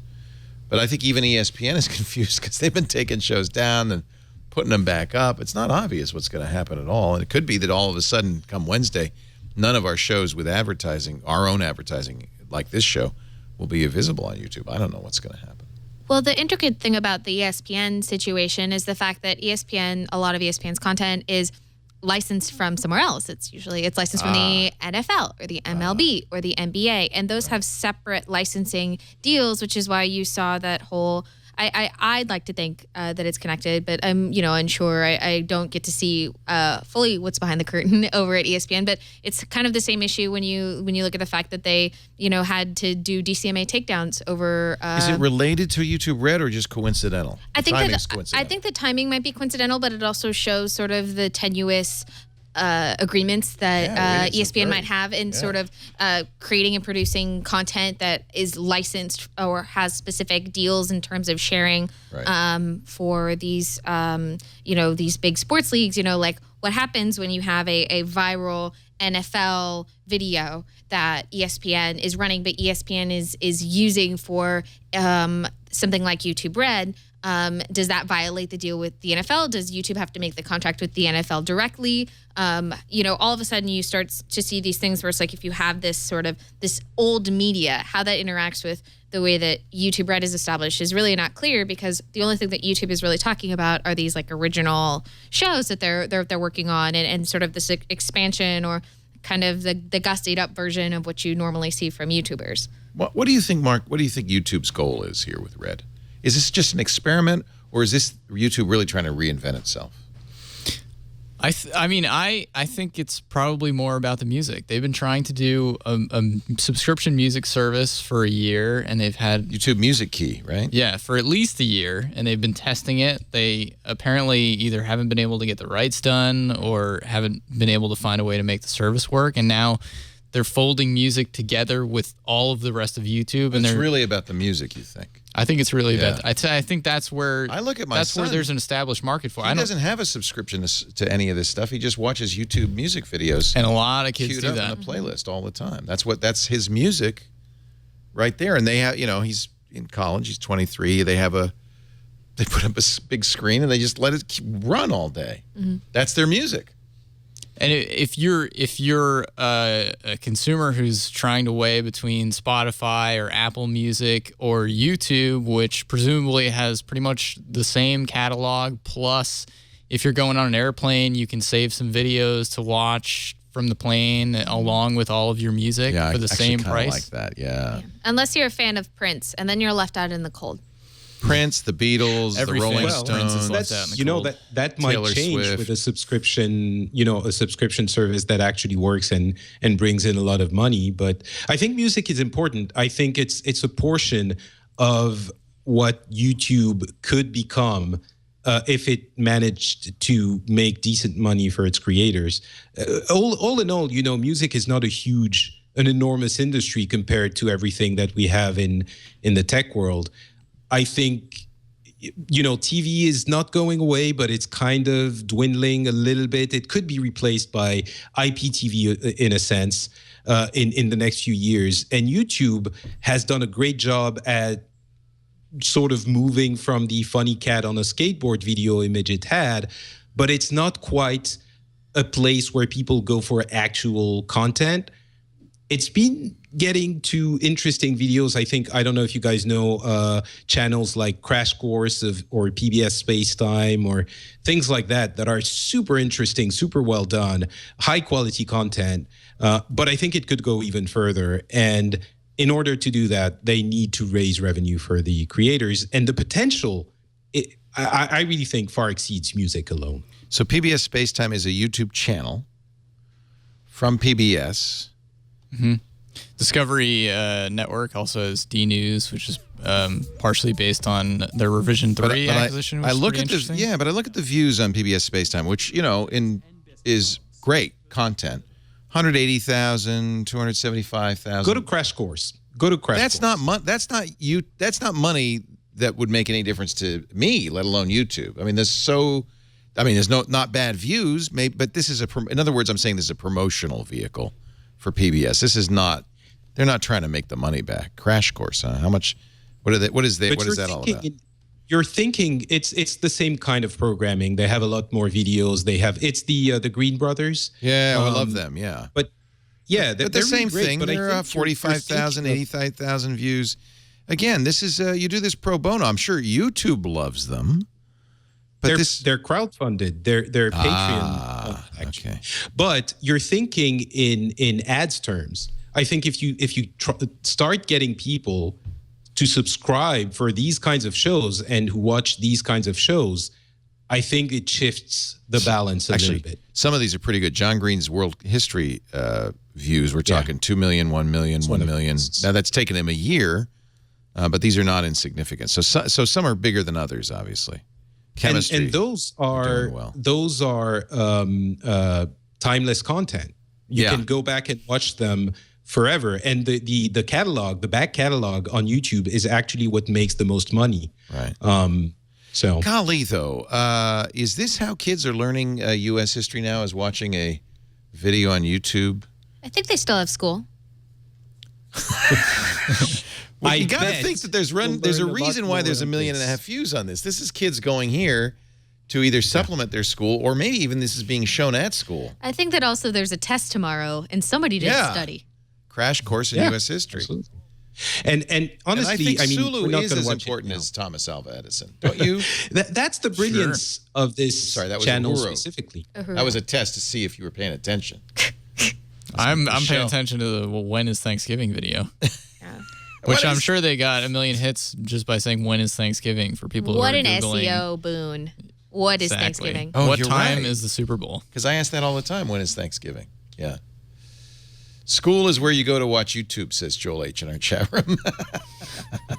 But I think even ESPN is confused because they've been taking shows down and putting them back up. It's not obvious what's going to happen at all. And it could be that all of a sudden, come Wednesday, none of our shows with advertising, our own advertising, like this show, will be visible on YouTube. I don't know what's going to happen. Well, the intricate thing about the ESPN situation is the fact that a lot of ESPN's content is licensed from somewhere else. It's licensed from the NFL or the MLB or the NBA, and those have separate licensing deals, which is why you saw that whole. I'd like to think that it's connected, but I'm unsure. I don't get to see fully what's behind the curtain over at ESPN, but it's kind of the same issue when you look at the fact that they had to do DCMA takedowns over. Is it related to YouTube Red or just coincidental? I think the timing might be coincidental, but it also shows sort of the tenuous agreements that ESPN might have in sort of creating and producing content that is licensed or has specific deals in terms of sharing for these these big sports leagues. Like what happens when you have a viral NFL video that ESPN is running, but ESPN is using for something like YouTube Red. Does that violate the deal with the NFL? Does YouTube have to make the contract with the NFL directly? All of a sudden you start to see these things where it's like if you have this old media, how that interacts with the way that YouTube Red is established is really not clear, because the only thing that YouTube is really talking about are these like original shows that they're working on and sort of this expansion or kind of the gussied up version of what you normally see from YouTubers. What do you think, Mark? What do you think YouTube's goal is here with Red? Is this just an experiment, or is this YouTube really trying to reinvent itself? I think it's probably more about the music. They've been trying to do a subscription music service for a year, and they've had YouTube Music Key, right? Yeah, for at least a year, and they've been testing it. They apparently either haven't been able to get the rights done or haven't been able to find a way to make the service work, and now they're folding music together with all of the rest of YouTube. And it's really about the music, you think? I think it's really about. I think that's where I look at my that's son. where there's an established market for. He doesn't have a subscription to any of this stuff. He just watches YouTube music videos, and a lot of kids do that in a playlist all the time. That's his music, right there. And they have, he's in college. He's 23. They put up a big screen and they just let it run all day. Mm-hmm. That's their music. And if you're a consumer who's trying to weigh between Spotify or Apple Music or YouTube, which presumably has pretty much the same catalog, plus if you're going on an airplane, you can save some videos to watch from the plane along with all of your music for the same price. Like that, yeah. Unless you're a fan of Prince, and then you're left out in the cold. Prince, the Beatles, everything. The Rolling Stones. That might Taylor change Swift. with a subscription, a subscription service that actually works and brings in a lot of money. But I think music is important. I think it's a portion of what YouTube could become if it managed to make decent money for its creators. All in all, music is not an enormous industry compared to everything that we have in the tech world. I think, TV is not going away, but it's kind of dwindling a little bit. It could be replaced by IPTV in a sense in the next few years. And YouTube has done a great job at sort of moving from the funny cat on a skateboard video image it had, but it's not quite a place where people go for actual content. It's been getting to interesting videos. I don't know if you guys know channels like Crash Course or PBS Space Time or things like that are super interesting, super well done, high quality content. But I think it could go even further. And in order to do that, they need to raise revenue for the creators. And the potential, I really think, far exceeds music alone. So PBS Space Time is a YouTube channel from PBS. Mm-hmm. Discovery Network also has D News, which is partially based on their Revision 3 acquisition. I look at but I look at the views on PBS Space Time, which is great content. 180,000, 275,000. Go to Crash Course. That's not money that would make any difference to me, let alone YouTube. I mean, there's not bad views, but this is in other words, I'm saying this is a promotional vehicle for PBS. This is not. They're not trying to make the money back. Crash Course, huh? How much? What is that all about? You're thinking it's the same kind of programming. They have a lot more videos. It's the Green Brothers. Yeah, I love them. Yeah, but yeah, but the same really great, thing. But they're 45,000, 85,000 views. Again, this is you do this pro bono. I'm sure YouTube loves them. But they're crowdfunded. They're Patreon. Okay. But you're thinking in ads terms. I think if you start getting people to subscribe for these kinds of shows and who watch these kinds of shows, I think it shifts the balance a little bit. Some of these are pretty good. John Green's world history views, we're talking 2 million, 1 million, 1 million. Now that's taken him a year, but these are not insignificant. So some are bigger than others, obviously. Chemistry, and those are timeless content. You can go back and watch them forever. And the catalog, the back catalog on YouTube is actually what makes the most money. Right. So, golly, though, is this how kids are learning U.S. history now? Is watching a video on YouTube? I think they still have school. Well, you got to think that there's a reason why there's 1.5 million views on this. This is kids going here to either supplement their school or maybe even this is being shown at school. I think that also there's a test tomorrow and somebody didn't study. Crash Course in U.S. history. Absolutely. And honestly, I think Sulu is as important as Thomas Alva Edison, don't you? That's the brilliance of this channel specifically. That was a test to see if you were paying attention. I'm paying attention to the when is Thanksgiving video. Which I'm sure they got 1 million hits just by saying when is Thanksgiving for people who are Googling. What an SEO boon. What is Thanksgiving? Oh, what time is the Super Bowl? Because I ask that all the time. When is Thanksgiving? Yeah. School is where you go to watch YouTube, says Joel H. in our chat room.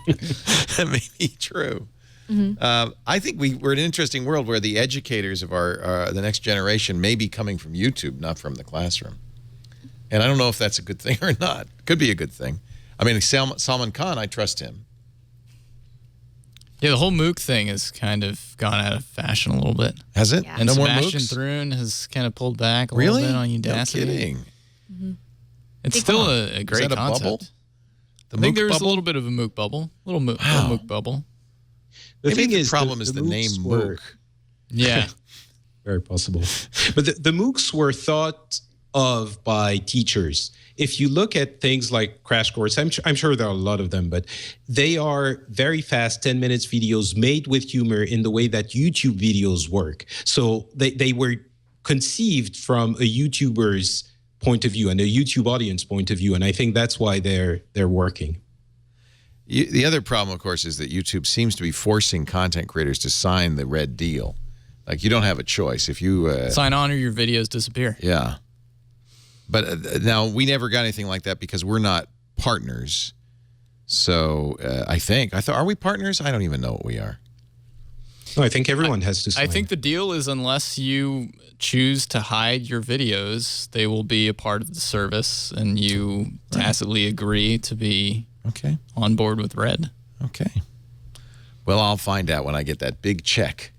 That may be true. Mm-hmm. I think we're in an interesting world where the educators of the next generation may be coming from YouTube, not from the classroom. And I don't know if that's a good thing or not. Could be a good thing. I mean, Salman Khan, I trust him. Yeah, the whole MOOC thing has kind of gone out of fashion a little bit. Has it? Yeah. And no Sebastian more MOOCs? Thrun has kind of pulled back a little bit on Udacity. No kidding. Mm-hmm. It's still a great Is that a concept. bubble? I think there's a little bit of a MOOC bubble. Little MOOC bubble. Maybe the problem is the name MOOC. Yeah. Very possible. But the MOOCs were thought of by teachers. If you look at things like Crash Course, I'm sure there are a lot of them, but they are very fast 10 minutes videos made with humor in the way that YouTube videos work. So they were conceived from a YouTuber's point of view and a YouTube audience point of view, and I think that's why they're working. The other problem, of course, is that YouTube seems to be forcing content creators to sign the red deal. Like, you don't have a choice. If you sign on or your videos disappear. Yeah. But now we never got anything like that because we're not partners. So I thought, are we partners? I don't even know what we are. No, I think everyone has to sign. I think the deal is unless you choose to hide your videos, they will be a part of the service and you tacitly agree to be on board with Red. Okay. Well, I'll find out when I get that big check.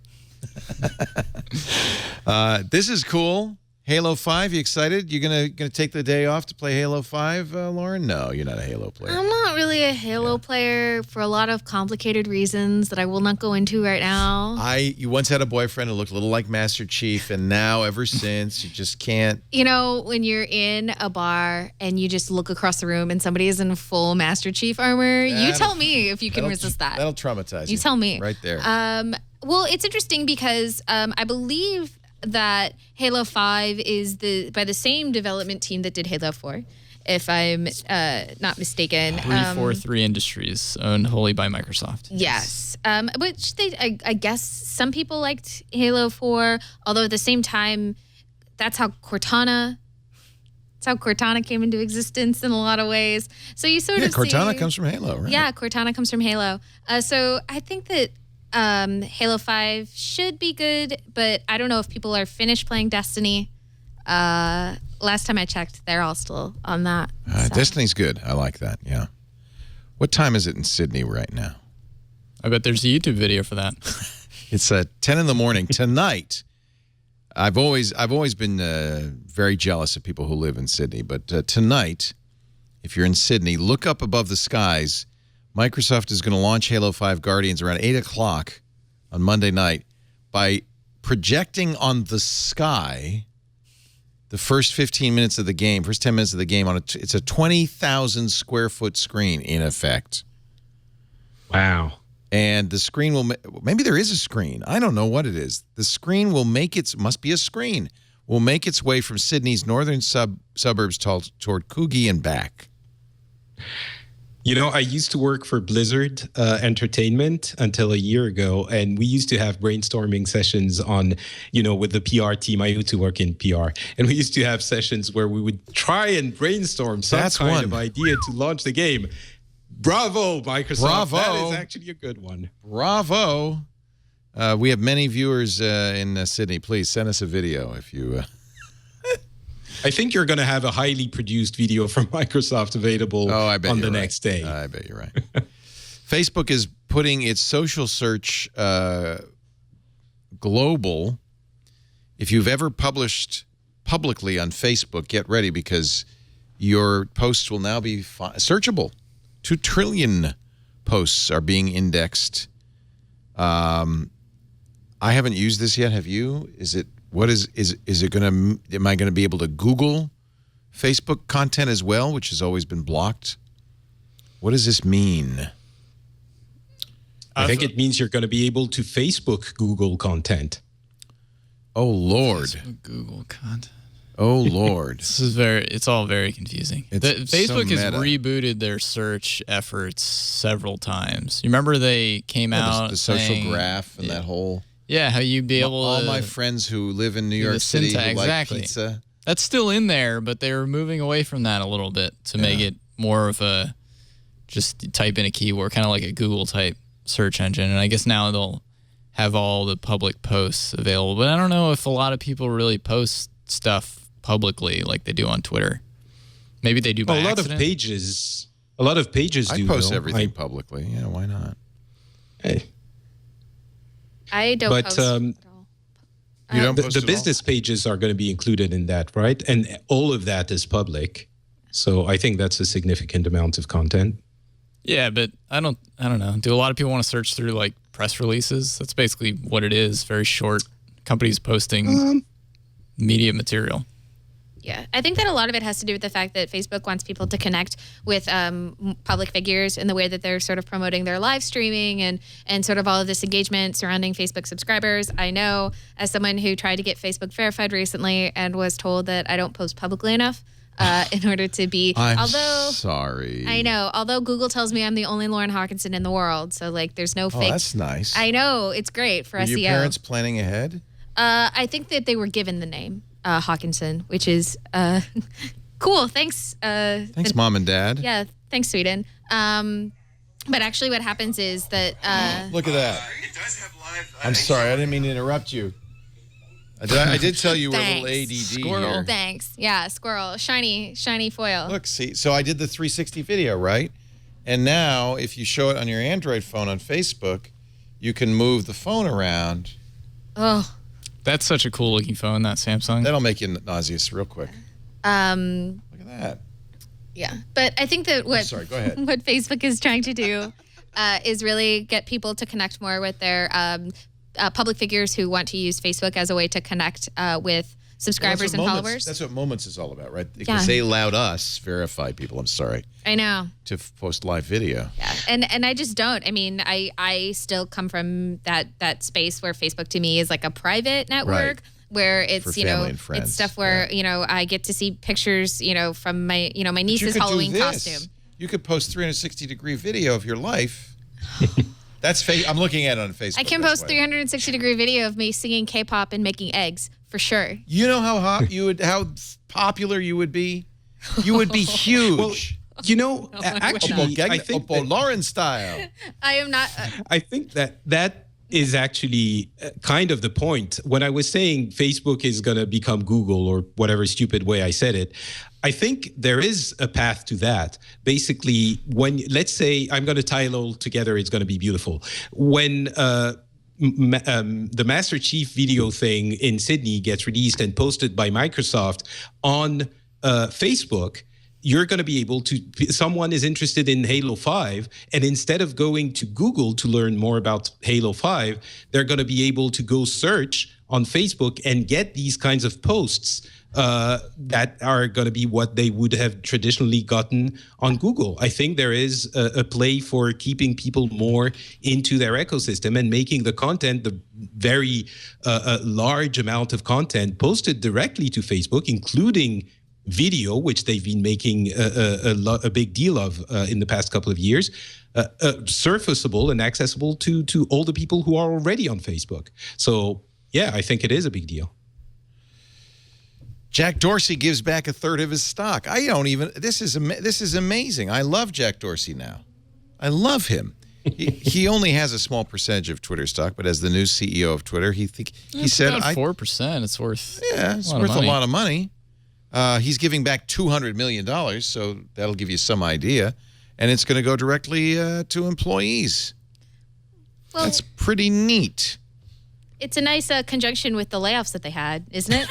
This is cool. Halo 5, you excited? You gonna take the day off to play Halo 5, Lauren? No, you're not a Halo player. I'm not really a Halo player for a lot of complicated reasons that I will not go into right now. You once had a boyfriend who looked a little like Master Chief, and now, ever since, you just can't. You know, when you're in a bar and you just look across the room and somebody is in full Master Chief armor, you tell me if you can resist that. That'll traumatize you. You tell me. Right there. Well, it's interesting because I believe that Halo 5 is by the same development team that did Halo 4, if I'm not mistaken. 343 Industries, owned wholly by Microsoft. Yes. Which I guess some people liked Halo 4, although at the same time, that's how Cortana came into existence in a lot of ways. So you sort of Cortana see, comes from Halo, right? Yeah, Cortana comes from Halo. So I think that Halo 5 should be good, but I don't know if people are finished playing Destiny. Last time I checked, they're all still on that. So. Destiny's good. I like that, yeah. What time is it in Sydney right now? I bet there's a YouTube video for that. It's 10 in the morning. Tonight, I've always been very jealous of people who live in Sydney, but tonight, if you're in Sydney, look up above the skies. Microsoft is going to launch Halo 5 Guardians around 8 o'clock on Monday night by projecting on the sky the first 15 minutes of the game, first 10 minutes of the game. It's a 20,000 square foot screen, in effect. Wow. And the screen will, maybe there is a screen. I don't know what it is. The screen will make will make its way from Sydney's northern suburbs toward Coogee and back. You know, I used to work for Blizzard Entertainment until a year ago, and we used to have brainstorming sessions on, with the PR team. I used to work in PR, and we used to have sessions where we would try and brainstorm some kind of idea to launch the game. Bravo, Microsoft. Bravo. That is actually a good one. Bravo. We have many viewers in Sydney. Please send us a video if you... I think you're going to have a highly produced video from Microsoft available on the next day. I bet you're right. Facebook is putting its social search global. If you've ever published publicly on Facebook, get ready because your posts will now be searchable. 2 trillion posts are being indexed. I haven't used this yet. Have you? Is it going to, am I going to be able to Google Facebook content as well, which has always been blocked? What does this mean? I think it means you're going to be able to Facebook Google content. Oh, Lord. Facebook Google content. Oh, Lord. It's all very confusing. Facebook so has rebooted their search efforts several times. You remember they came out the social saying, graph and that whole... Yeah, how you'd be able all to... my friends who live in New York City who like pizza. That's still in there, but they were moving away from that a little bit to make it more of a just type in a keyword, kind of like a Google-type search engine. And I guess now they'll have all the public posts available. But I don't know if a lot of people really post stuff publicly like they do on Twitter. Maybe they do by accident. A lot of pages do. I post everything publicly. Yeah, why not? Hey. I don't post at all. You don't post the business pages are going to be included in that, right? And all of that is public. So I think that's a significant amount of content. Yeah, but I don't know. Do a lot of people want to search through like press releases? That's basically what it is. Very short companies posting media material. Yeah, I think that a lot of it has to do with the fact that Facebook wants people to connect with public figures in the way that they're sort of promoting their live streaming and sort of all of this engagement surrounding Facebook subscribers. I know as someone who tried to get Facebook verified recently and was told that I don't post publicly enough in order to be... sorry. I know. Although Google tells me I'm the only Lauren Hockenson in the world. So, like, there's no fake... Oh, that's nice. I know. It's great for SEO. Were your parents planning ahead? I think that they were given the name. Hockenson, which is cool. Thanks. Thanks, Mom and Dad. Yeah, thanks, Sweden. But actually what happens is that... Look at that. I'm sorry, I didn't mean to interrupt you. I did tell you we're a little ADD Squirrel. here. Thanks. Yeah, squirrel. Shiny foil. Look, see, so I did the 360 video, right? And now, if you show it on your Android phone on Facebook, you can move the phone around. Oh. That's such a cool looking phone, that Samsung. That'll make you nauseous real quick. Look at that. Yeah, but I think that Sorry, go ahead. what Facebook is trying to do is really get people to connect more with their public figures who want to use Facebook as a way to connect with subscribers and followers. That's what Moments is all about, right? Because they allowed us, verified people, I'm sorry, I know. to post live video. Yeah, and I just don't. I mean, I still come from that space where Facebook to me is like a private network. Right. Where it's For family and friends, it's stuff where I get to see pictures from my my But niece's you could do Halloween this. costume. You could post 360-degree video of your life. That's I'm looking at it on Facebook. I can post 360-degree video of me singing K-pop and making eggs for sure. You know how popular you would be? You would be huge. Well, actually, I think that, Lauren style. I am not. I think that is actually kind of the point. When I was saying Facebook is going to become Google or whatever stupid way I said it, I think there is a path to that. Basically, let's say I'm going to tie it all together, it's going to be beautiful. When the Master Chief video thing in Sydney gets released and posted by Microsoft on Facebook, you're going to be able to, someone is interested in Halo 5, and instead of going to Google to learn more about Halo 5, they're going to be able to go search on Facebook and get these kinds of posts that are going to be what they would have traditionally gotten on Google. I think there is a play for keeping people more into their ecosystem and making the content, the very large amount of content posted directly to Facebook, including video, which they've been making a big deal of in the past couple of years, surfaceable and accessible to all the people who are already on Facebook. So, yeah, I think it is a big deal. Jack Dorsey gives back a third of his stock. This is amazing. I love Jack Dorsey now. I love him. He only has a small percentage of Twitter stock, but as the new CEO of Twitter, he said about 4%. It's worth it's worth a lot of money. He's giving back $200 million, so that'll give you some idea. And it's going to go directly to employees. Well, that's pretty neat. It's a nice conjunction with the layoffs that they had, isn't it?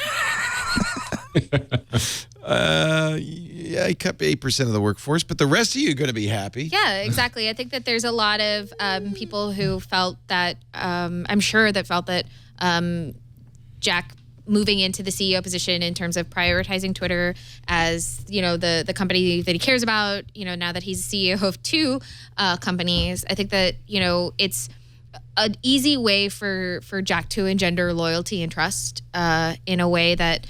Yeah, he cut 8% of the workforce, but the rest of you are going to be happy. Yeah, exactly. I think that there's a lot of people who felt that, I'm sure that felt that Jack moving into the CEO position in terms of prioritizing Twitter as, the company that he cares about, now that he's CEO of two companies, I think that, it's an easy way for Jack to engender loyalty and trust in a way that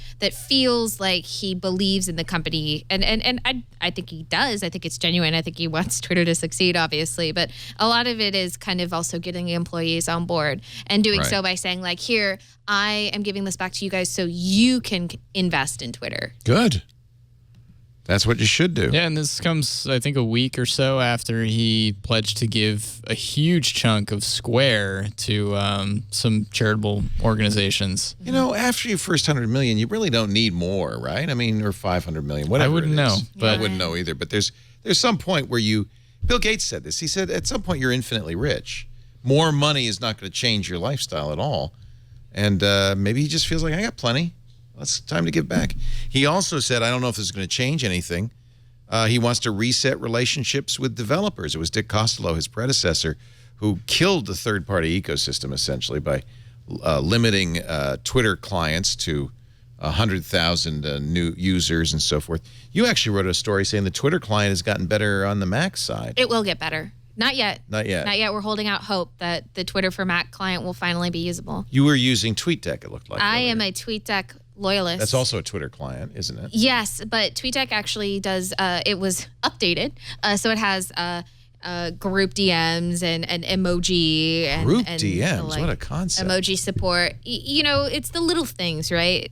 feels like he believes in the company. And I think he does. I think it's genuine. I think he wants Twitter to succeed, obviously. But a lot of it is kind of also getting the employees on board and doing so by saying, like, here, I am giving this back to you guys so you can invest in Twitter. Good. That's what you should do. Yeah, and this comes, I think, a week or so after he pledged to give a huge chunk of Square to some charitable organizations. After your first $100 million, you really don't need more, right? I mean, or $500 million, whatever. I wouldn't know, but I wouldn't know either. But there's some point where Bill Gates said this. He said at some point you're infinitely rich. More money is not going to change your lifestyle at all, and maybe he just feels like I got plenty. It's time to give back. He also said, I don't know if this is going to change anything. He wants to reset relationships with developers. It was Dick Costolo, his predecessor, who killed the third-party ecosystem, essentially, by limiting Twitter clients to 100,000 new users and so forth. You actually wrote a story saying the Twitter client has gotten better on the Mac side. It will get better. Not yet. Not yet. Not yet. We're holding out hope that the Twitter for Mac client will finally be usable. You were using TweetDeck, it looked like. I am a TweetDeck loyalist. That's also a Twitter client, isn't it? Yes, but TweetDeck actually does, it was updated. So it has group DMs and emoji. Group DMs, what a concept. Emoji support. It's the little things, right?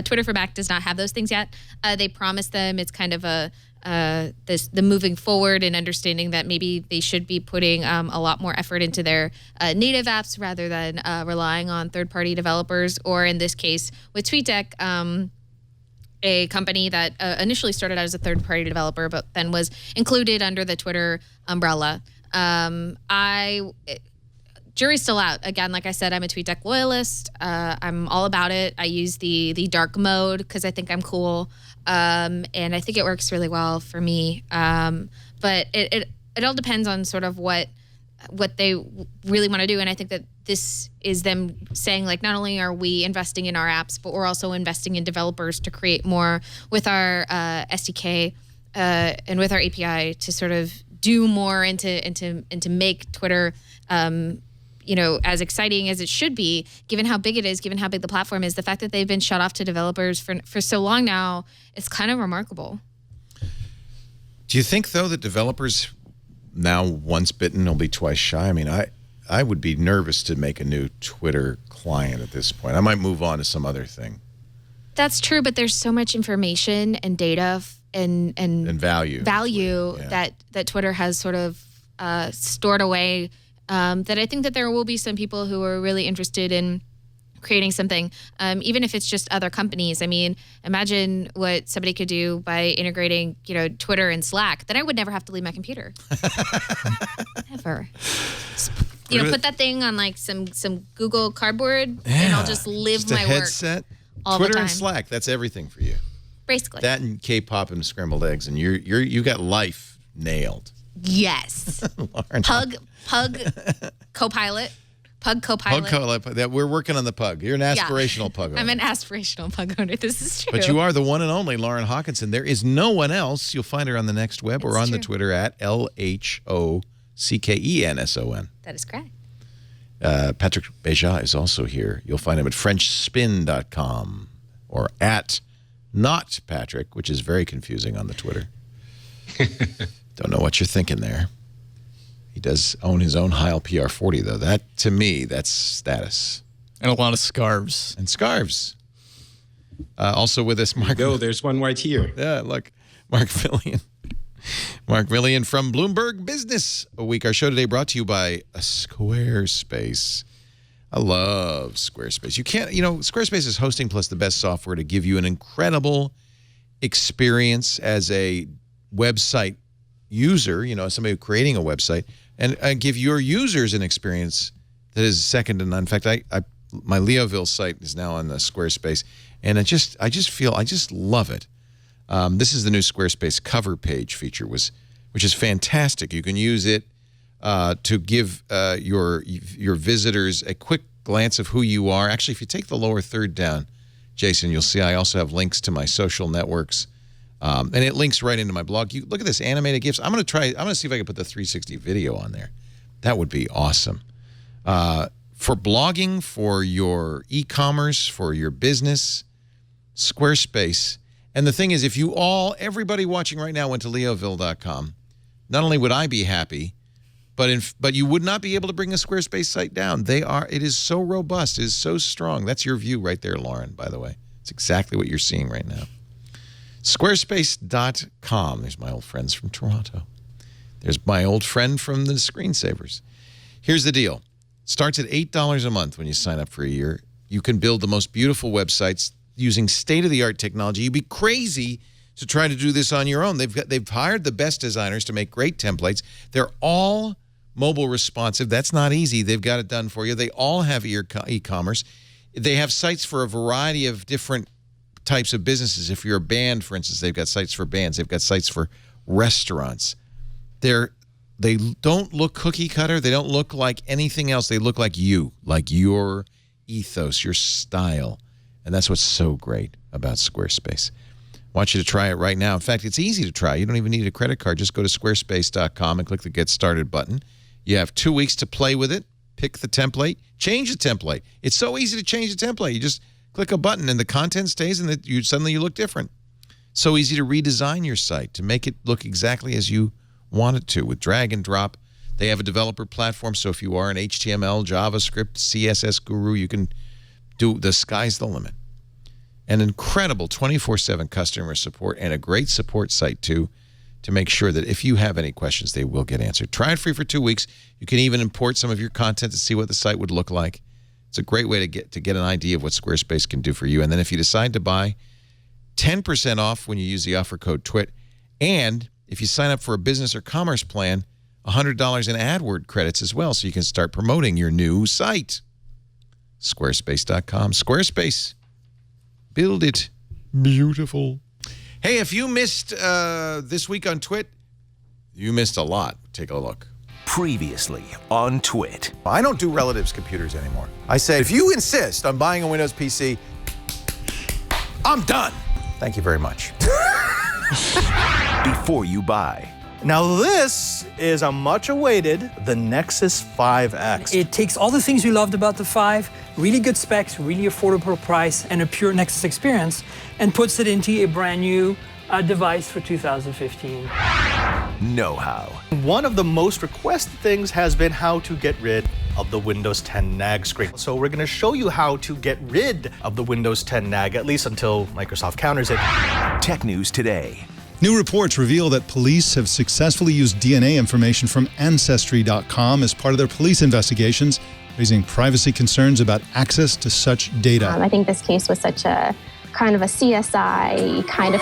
Twitter for Mac does not have those things yet. They promised them. It's kind of the moving forward and understanding that maybe they should be putting a lot more effort into their native apps rather than relying on third-party developers, or in this case with TweetDeck, a company that initially started out as a third-party developer but then was included under the Twitter umbrella. jury's still out. Again, like I said, I'm a TweetDeck loyalist. I'm all about it. I use the dark mode because I think I'm cool, and I think it works really well for me. But it all depends on sort of what they really want to do, and I think that this is them saying, like, not only are we investing in our apps, but we're also investing in developers to create more with our SDK and with our API to sort of do more and to make Twitter as exciting as it should be, given how big it is, given how big the platform is. The fact that they've been shut off to developers for so long now, it's kind of remarkable. Do you think, though, that developers now, once bitten, will be twice shy? I mean, I would be nervous to make a new Twitter client at this point. I might move on to some other thing. That's true, but there's so much information and data and value that Twitter has sort of stored away, that I think that there will be some people who are really interested in creating something, even if it's just other companies. I mean, imagine what somebody could do by integrating, Twitter and Slack. Then I would never have to leave my computer. Never. Put that thing on like some Google Cardboard, and I'll just live just my headset, work all Twitter the time. and Slack. That's everything for you. Basically. That and K-pop and scrambled eggs, and you got life nailed. Yes. Pug Copilot. Pug Copilot. That we're working on the pug. You're an aspirational pug owner. I'm an aspirational pug owner. This is true. But you are the one and only Lauren Hockenson. There is no one else. You'll find her on the next web or on the Twitter at LHOCKENSON. That is correct. Patrick Beja is also here. You'll find him at FrenchSpin.com or at Not Patrick, which is very confusing on the Twitter. Don't know what you're thinking there. He does own his own Howell PR40, though. That, to me, that's status. And a lot of scarves. And scarves. Also with us, Mark. There's one right here. Yeah, look, Mark Milian. Mark Milian from Bloomberg Business Week. Our show today brought to you by Squarespace. I love Squarespace. Squarespace is hosting plus the best software to give you an incredible experience as a website user, somebody creating a website, and give your users an experience that is second to none. In fact, my Leoville site is now on the Squarespace, and I just love it. This is the new Squarespace cover page feature, which is fantastic. You can use it to give your visitors a quick glance of who you are. Actually, if you take the lower third down, Jason, you'll see I also have links to my social networks. And it links right into my blog. You look at this animated GIFs. I'm going to see if I can put the 360 video on there. That would be awesome. For blogging, for your e-commerce, for your business, Squarespace. And the thing is, if everybody watching right now went to leoville.com, not only would I be happy, but you would not be able to bring a Squarespace site down. It is so robust, it is so strong. That's your view right there, Lauren, by the way. It's exactly what you're seeing right now. Squarespace.com. There's my old friends from Toronto. There's my old friend from the Screensavers. Here's the deal. It starts at $8 a month when you sign up for a year. You can build the most beautiful websites using state-of-the-art technology. You'd be crazy to try to do this on your own. They've hired the best designers to make great templates. They're all mobile responsive. That's not easy. They've got it done for you. They all have e-commerce. They have sites for a variety of different types of businesses. If you're a band, for instance, they've got sites for bands. They've got sites for restaurants. They don't look cookie cutter. They don't look like anything else. They look like you, like your ethos, your style. And that's what's so great about Squarespace. I want you to try it right now. In fact, it's easy to try. You don't even need a credit card. Just go to squarespace.com and click the Get Started button. You have 2 weeks to play with it. Pick the template. Change the template. It's so easy to change the template. You just click a button and the content stays, and suddenly you look different. So easy to redesign your site to make it look exactly as you want it to with drag and drop. They have a developer platform, so if you are an HTML, JavaScript, CSS guru, you can the sky's the limit. An incredible 24/7 customer support and a great support site, too, to make sure that if you have any questions, they will get answered. Try it free for 2 weeks. You can even import some of your content to see what the site would look like. It's a great way to get an idea of what Squarespace can do for you. And then if you decide to buy, 10% off when you use the offer code TWIT. And if you sign up for a business or commerce plan, $100 in AdWord credits as well, so you can start promoting your new site. Squarespace.com. Squarespace. Build it beautiful. Hey, if you missed this week on Twit, you missed a lot. Take a look. Previously on Twit. I don't do relatives computers anymore. I say, if you insist on buying a Windows PC, I'm done. Thank you very much. Before you buy. Now this is a much awaited, the Nexus 5X. It takes all the things we loved about the 5, really good specs, really affordable price, and a pure Nexus experience, and puts it into a brand new device for 2015. Know-how. One of the most requested things has been how to get rid of the Windows 10 nag screen. So we're going to show you how to get rid of the Windows 10 nag, at least until Microsoft counters it. Tech News Today. New reports reveal that police have successfully used DNA information from Ancestry.com as part of their police investigations, raising privacy concerns about access to such data. I think this case was such a kind of a CSI kind of...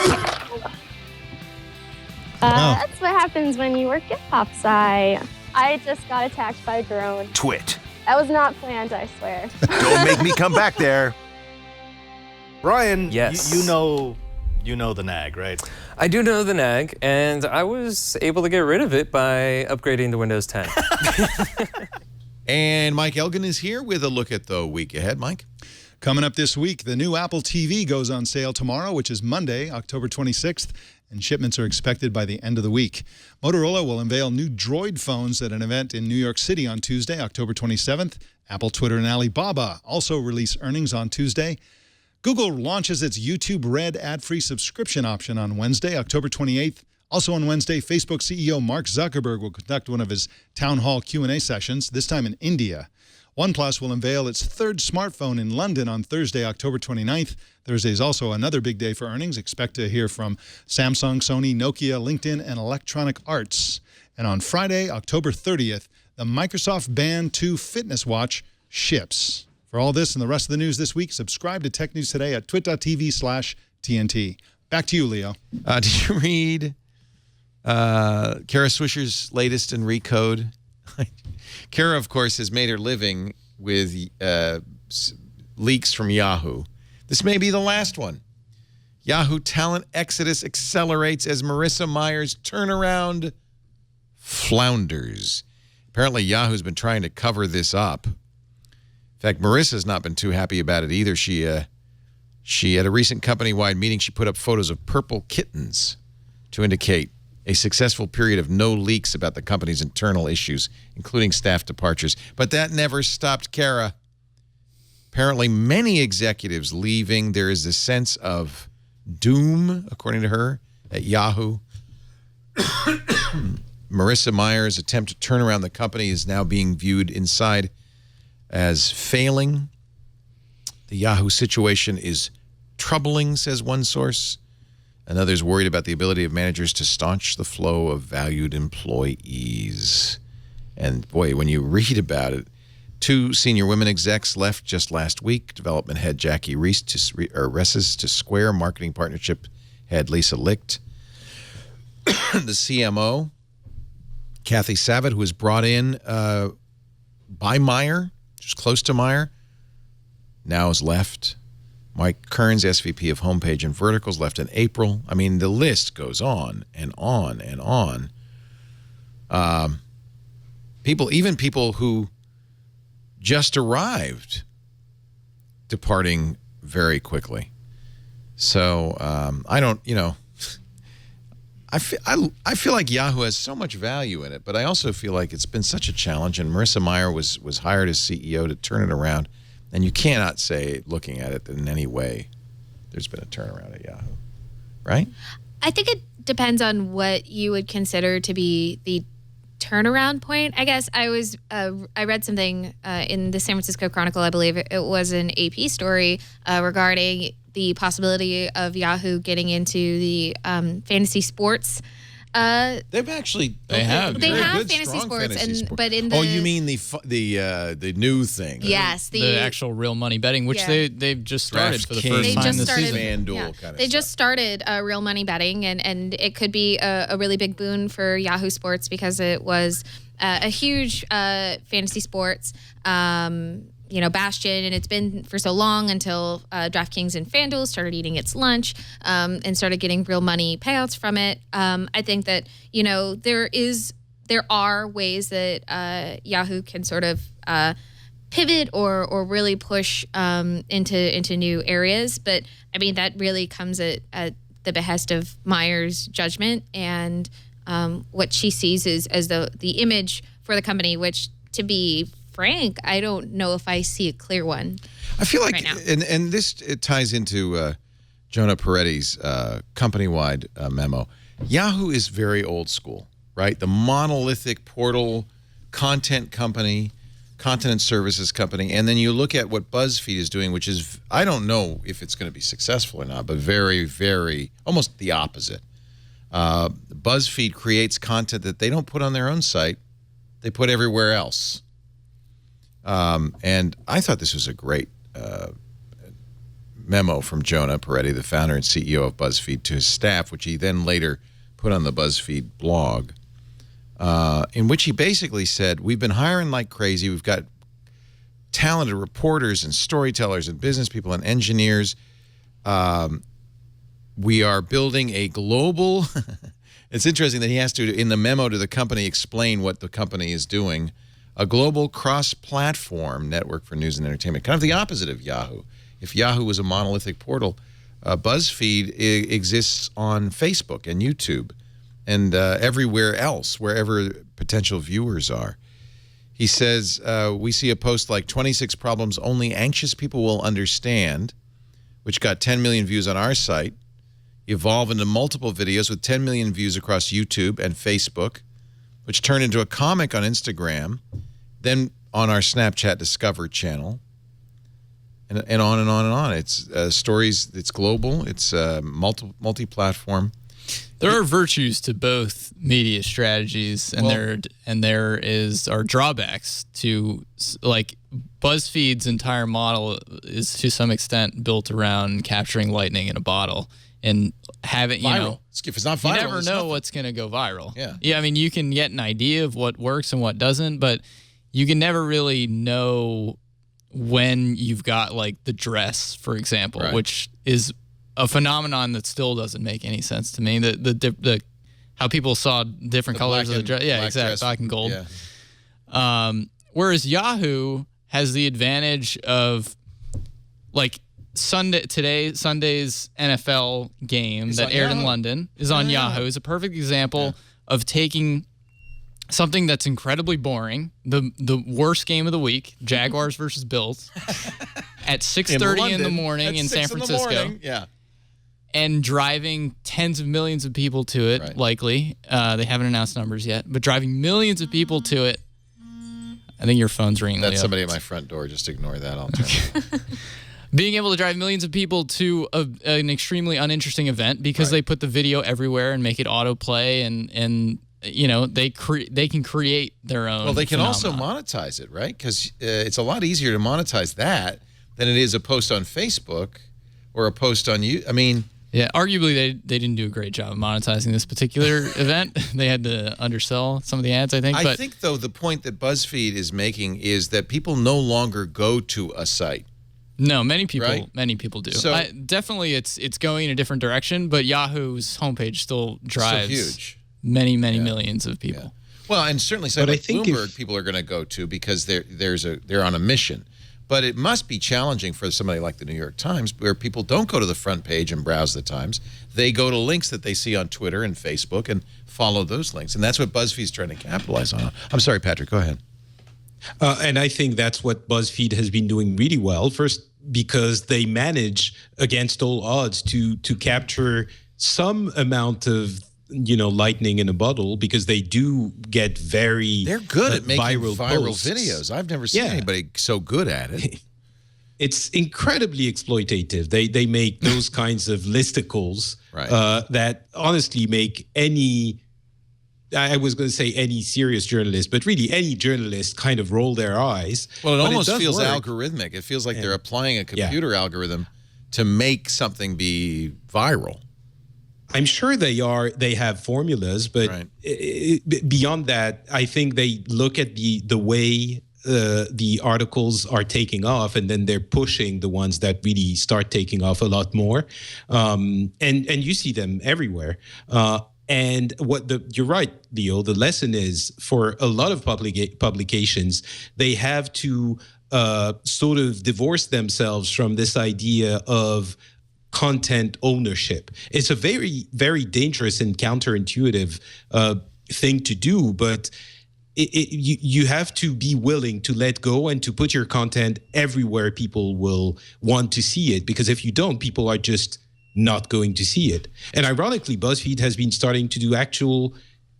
That's what happens when you work at PopSci. I just got attacked by a drone. Twit. That was not planned, I swear. Don't make me come back there. Brian, yes. You know the nag, right? I do know the nag, and I was able to get rid of it by upgrading to Windows 10. And Mike Elgin is here with a look at the week ahead. Mike? Coming up this week, the new Apple TV goes on sale tomorrow, which is Monday, October 26th, and shipments are expected by the end of the week. Motorola will unveil new Droid phones at an event in New York City on Tuesday, October 27th. Apple, Twitter, and Alibaba also release earnings on Tuesday. Google launches its YouTube Red ad-free subscription option on Wednesday, October 28th. Also on Wednesday, Facebook CEO Mark Zuckerberg will conduct one of his town hall Q&A sessions, this time in India. OnePlus will unveil its third smartphone in London on Thursday, October 29th. Thursday is also another big day for earnings. Expect to hear from Samsung, Sony, Nokia, LinkedIn, and Electronic Arts. And on Friday, October 30th, the Microsoft Band 2 fitness watch ships. For all this and the rest of the news this week, subscribe to Tech News Today at twit.tv/TNT. Back to you, Leo. Did you read Kara Swisher's latest in Recode? Kara, of course, has made her living with leaks from Yahoo. This may be the last one. Yahoo talent exodus accelerates as Marissa Meyer's turnaround flounders. Apparently, Yahoo's been trying to cover this up. In fact, Marissa's not been too happy about it either. She at a recent company-wide meeting, she put up photos of purple kittens to indicate a successful period of no leaks about the company's internal issues, including staff departures. But that never stopped Kara. Apparently, many executives leaving. There is a sense of doom, according to her, at Yahoo. Marissa Meyer's attempt to turn around the company is now being viewed inside as failing. The Yahoo situation is troubling, says one source. Another's worried about the ability of managers to staunch the flow of valued employees. And boy, when you read about it, 2 senior women execs left just last week. Development head Jackie Reese to Square, marketing partnership head Lisa Licht. The CMO, Kathy Savitt, who was brought in by Meyer, just close to Meyer, now has left. Mike Kearns, SVP of Homepage and Verticals, left in April. I mean, the list goes on and on and on. Even people who just arrived, departing very quickly. So I don't, I feel like Yahoo has so much value in it, but I also feel like it's been such a challenge. And Marissa Meyer was hired as CEO to turn it around. And you cannot say, looking at it, that in any way there's been a turnaround at Yahoo, right? I think it depends on what you would consider to be the turnaround point. I guess I read something in the San Francisco Chronicle, I believe it was an AP story regarding the possibility of Yahoo getting into the fantasy sports They've actually They have fantasy sports, but in the you mean the new thing? Yes, the actual real money betting, which they've just started for the first time this season. They just started real money betting, and it could be a really big boon for Yahoo Sports because it was a huge fantasy sports bastion, and it's been for so long until DraftKings and FanDuel started eating its lunch and started getting real money payouts from it. I think that there are ways that Yahoo can sort of pivot or really push into new areas, but I mean that really comes at the behest of Meyer's judgment and what she sees as the image for the company, which, to be frank, I don't know if I see a clear one. I feel like, right now. and it ties into Jonah Peretti's company-wide memo. Yahoo is very old school, right? The monolithic portal content company, content services company, and then you look at what BuzzFeed is doing, which is, I don't know if it's going to be successful or not, but very, very, almost the opposite. BuzzFeed creates content that they don't put on their own site. They put everywhere else. And I thought this was a great memo from Jonah Peretti, the founder and CEO of BuzzFeed, to his staff, which he then later put on the BuzzFeed blog, in which he basically said, we've been hiring like crazy. We've got talented reporters and storytellers and business people and engineers. We are building a global... It's interesting that he has to, in the memo to the company, explain what the company is doing. A global cross-platform network for news and entertainment, kind of the opposite of Yahoo. If Yahoo was a monolithic portal, BuzzFeed exists on Facebook and YouTube and everywhere else, wherever potential viewers are. He says, we see a post like 26 problems only anxious people will understand, which got 10 million views on our site, evolve into multiple videos with 10 million views across YouTube and Facebook, which turned into a comic on Instagram, then on our Snapchat Discover channel, and on and on and on. It's stories. It's global. It's multi-platform. There are virtues to both media strategies, and there are drawbacks to, like, BuzzFeed's entire model is to some extent built around capturing lightning in a bottle and having viral. If it's not viral, you never know what's going to go viral. Yeah. I mean, you can get an idea of what works and what doesn't, but you can never really know when you've got, like, the dress, for example, which is a phenomenon that still doesn't make any sense to me. The how people saw different colors of the dress. Yeah, exactly. Black and gold. Yeah. Whereas Yahoo has the advantage of, like, Sunday's NFL game that aired in London is on Yahoo. Is a perfect example of taking something that's incredibly boring, the worst game of the week, Jaguars versus Bills, at 6:30 in the morning in San Francisco. And driving tens of millions of people to it, likely. They haven't announced numbers yet, but driving millions of people to it. I think your phone's ringing. That's somebody at my front door. Just ignore that. I'll turn it. Being able to drive millions of people to an extremely uninteresting event because they put the video everywhere and make it autoplay, and they can create their own. Well, they can also phenomenon. monetize it, right? Because it's a lot easier to monetize that than it is a post on Facebook or a post on you. I mean, yeah, arguably they didn't do a great job of monetizing this particular event. They had to undersell some of the ads, I think. I think, though, the point that BuzzFeed is making is that people no longer go to a site. No, many people do. So, definitely, it's going in a different direction, but Yahoo's homepage still drives huge. many millions of people. Yeah. Well, and certainly, But I like think Bloomberg, people are going to go to because they're on a mission. But it must be challenging for somebody like the New York Times, where people don't go to the front page and browse the Times. They go to links that they see on Twitter and Facebook and follow those links, and that's what BuzzFeed's trying to capitalize on. I'm sorry, Patrick. Go ahead. And I think that's what BuzzFeed has been doing really well. First, because they manage against all odds to capture some amount of lightning in a bottle, because they do get they're good at making viral posts. videos. I've never seen anybody so good at it. It's incredibly exploitative. They make those kinds of listicles that honestly make any I was going to say any serious journalist, but really any journalist kind of roll their eyes. Well, it But almost does feels work. algorithmic. It feels like they're applying a computer algorithm to make something be viral. I'm sure they are. They have formulas, but beyond that, I think they look at the way the articles are taking off, and then they're pushing the ones that really start taking off a lot more. And you see them everywhere. And you're right, Leo. The lesson is for a lot of publications, they have to sort of divorce themselves from this idea of content ownership. It's a very, very dangerous and counterintuitive thing to do, but you have to be willing to let go and to put your content everywhere people will want to see it, because if you don't, people are just not going to see it. And ironically, BuzzFeed has been starting to do actual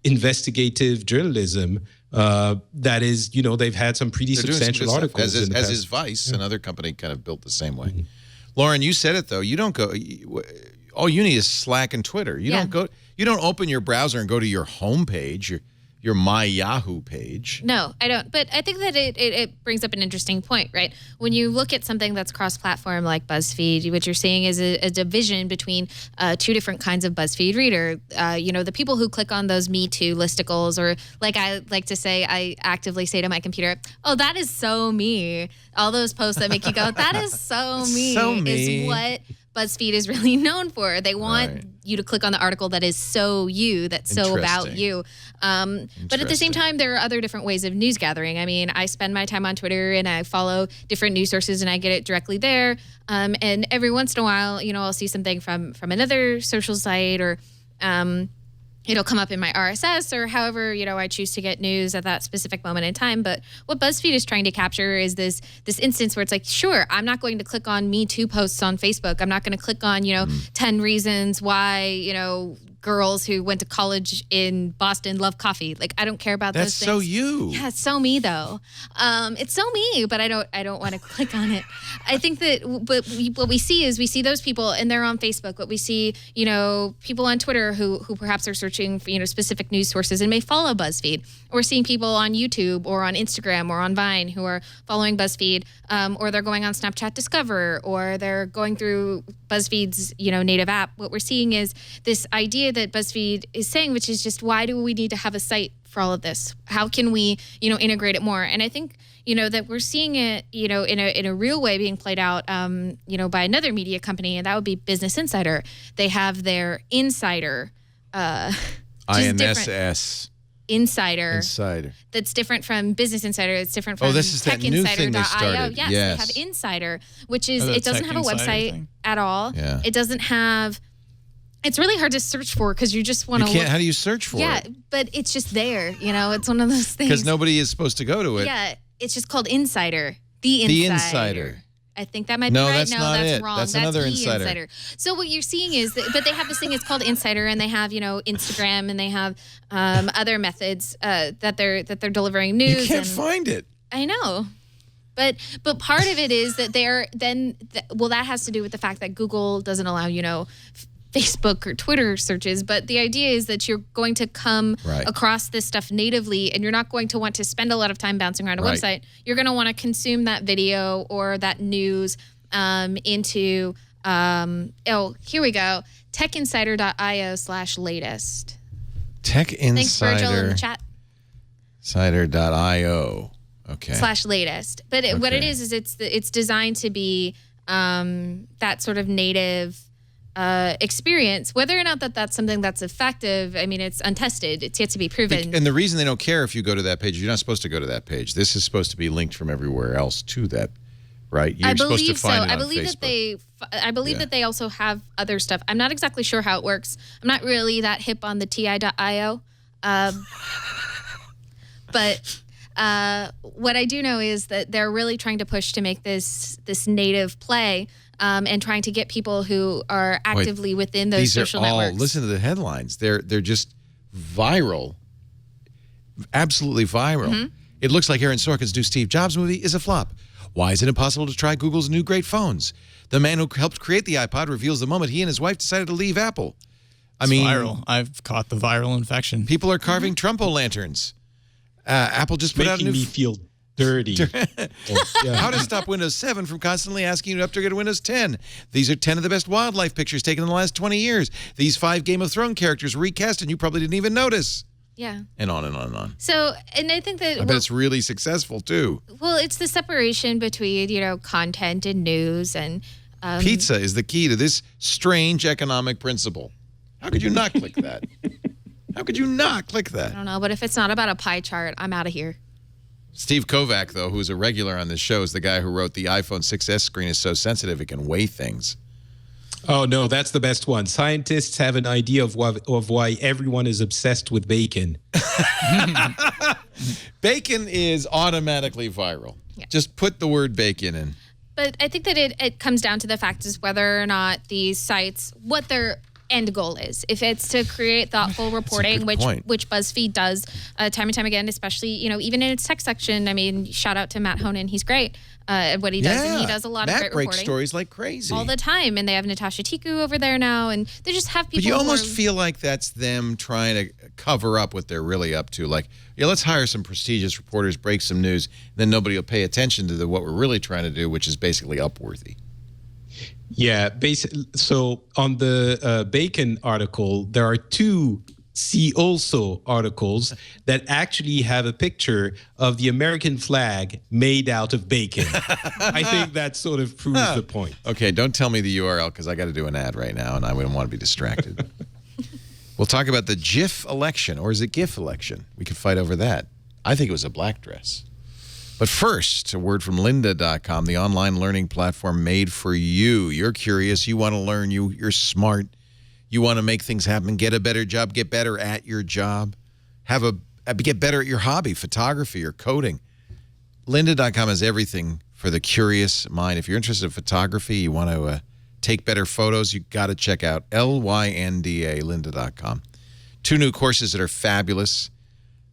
investigative journalism that is, they've had some pretty substantial articles. As is Vice, another company kind of built the same way. Lauren, you said it though. You don't go. All you need is Slack and Twitter. You don't go. You don't open your browser and go to your homepage, your My Yahoo page. No, I don't. But I think that it brings up an interesting point, right? When you look at something that's cross-platform like BuzzFeed, what you're seeing is a division between two different kinds of BuzzFeed reader. The people who click on those Me Too listicles, or like I like to say, I actively say to my computer, "Oh, that is so me." All those posts that make you go, "That is so me," is what BuzzFeed is really known for. They want you to click on the article that is so you, that's so about you. But at the same time, there are other different ways of news gathering. I mean, I spend my time on Twitter and I follow different news sources and I get it directly there. And every once in a while, I'll see something from another social site, or it'll come up in my RSS, or however, I choose to get news at that specific moment in time. But what BuzzFeed is trying to capture is this instance where it's like, sure, I'm not going to click on Me Too posts on Facebook. I'm not going to click on, 10 reasons why, girls who went to college in Boston love coffee. Like, I don't care about those things. That's so you. Yeah, it's so me though. It's so me, but I don't want to click on it. I think that what we see those people and they're on Facebook. What we see, people on Twitter who perhaps are searching for, specific news sources and may follow BuzzFeed. We're seeing people on YouTube or on Instagram or on Vine who are following BuzzFeed, or they're going on Snapchat Discover, or they're going through BuzzFeed's, native app. What we're seeing is this idea that BuzzFeed is saying, which is just, why do we need to have a site for all of this? How can we, integrate it more? And I think, that we're seeing it, in a real way being played out, by another media company, and that would be Business Insider. They have their Insider, INSS. Insider. That's different from Business Insider. It's different from this is that new thing they started. Yes, they have Insider, which is, it doesn't have a website at all. Yeah. It doesn't have, it's really hard to search for because you just want to look. How do you search for it? Yeah, but it's just there. It's one of those things. Because nobody is supposed to go to it. Yeah, it's just called Insider. The Insider. I think that might be right. That's not that's it. wrong. That's another Insider. So what you're seeing is, but they have this thing. It's called Insider, and they have Instagram, and they have other methods that they're delivering news. You can't find it. I know, but part of it is that that has to do with the fact that Google doesn't allow Facebook or Twitter searches, but the idea is that you're going to come across this stuff natively, and you're not going to want to spend a lot of time bouncing around a website. You're going to want to consume that video or that news into, here we go, techinsider.io/latest. Thanks, Virgil, in the chat. Insider.io. Okay. /latest. But what it is it's designed to be that sort of native experience. Whether or not that's something that's effective, I mean, it's untested. It's yet to be proven. And the reason they don't care if you go to that page, you're not supposed to go to that page. This is supposed to be linked from everywhere else to that, right? You're supposed to find it on Facebook. I believe that they also have other stuff. I'm not exactly sure how it works. I'm not really that hip on the TI.io. But what I do know is that they're really trying to push to make this native play, and trying to get people who are actively within those social networks. Listen to the headlines. They're just viral, absolutely viral. Mm-hmm. It looks like Aaron Sorkin's new Steve Jobs movie is a flop. Why is it impossible to try Google's new great phones? The man who helped create the iPod reveals the moment he and his wife decided to leave Apple. I mean, viral. I've caught the viral infection. People are carving Trump-o lanterns. Apple just put out a new... Making me feel dirty. How to stop Windows 7 from constantly asking you to upgrade to Windows 10. These are 10 of the best wildlife pictures taken in the last 20 years. These 5 Game of Thrones characters recast and you probably didn't even notice. Yeah. And on and on and on. So, and I think that... I bet it's really successful, too. Well, it's the separation between, content and news and... Pizza is the key to this strange economic principle. How could you not click that? How could you not click that? I don't know, but if it's not about a pie chart, I'm out of here. Steve Kovac, though, who's a regular on this show, is the guy who wrote the iPhone 6S screen is so sensitive it can weigh things. Oh, no, that's the best one. Scientists have an idea of why everyone is obsessed with bacon. Bacon is automatically viral. Yeah. Just put the word bacon in. But I think that it comes down to the fact is whether or not these sites, what their end goal is. If it's to create thoughtful reporting, which BuzzFeed does time and time again, especially, even in its tech section. I mean, shout out to Matt Honan. He's great at what he does. And he does a lot of great reporting. Matt breaks stories like crazy. All the time. And they have Natasha Tiku over there now. And they just have people But you almost feel like that's them trying to cover up what they're really up to. Like, let's hire some prestigious reporters, break some news, then nobody will pay attention to what we're really trying to do, which is basically Upworthy. Yeah, so on the bacon article, there are 2 See Also articles that actually have a picture of the American flag made out of bacon. I think that sort of proves the point. Okay, don't tell me the URL because I got to do an ad right now and I wouldn't want to be distracted. We'll talk about the GIF election, or is it GIF election? We could fight over that. I think it was a black dress. But first, a word from lynda.com, the online learning platform made for you. You're curious, you want to learn, you're smart, you want to make things happen, get a better job, get better at your job, get better at your hobby, photography or coding. Lynda.com has everything for the curious mind. If you're interested in photography, you want to take better photos, you got to check out LYNDA, lynda.com. 2 new courses that are fabulous.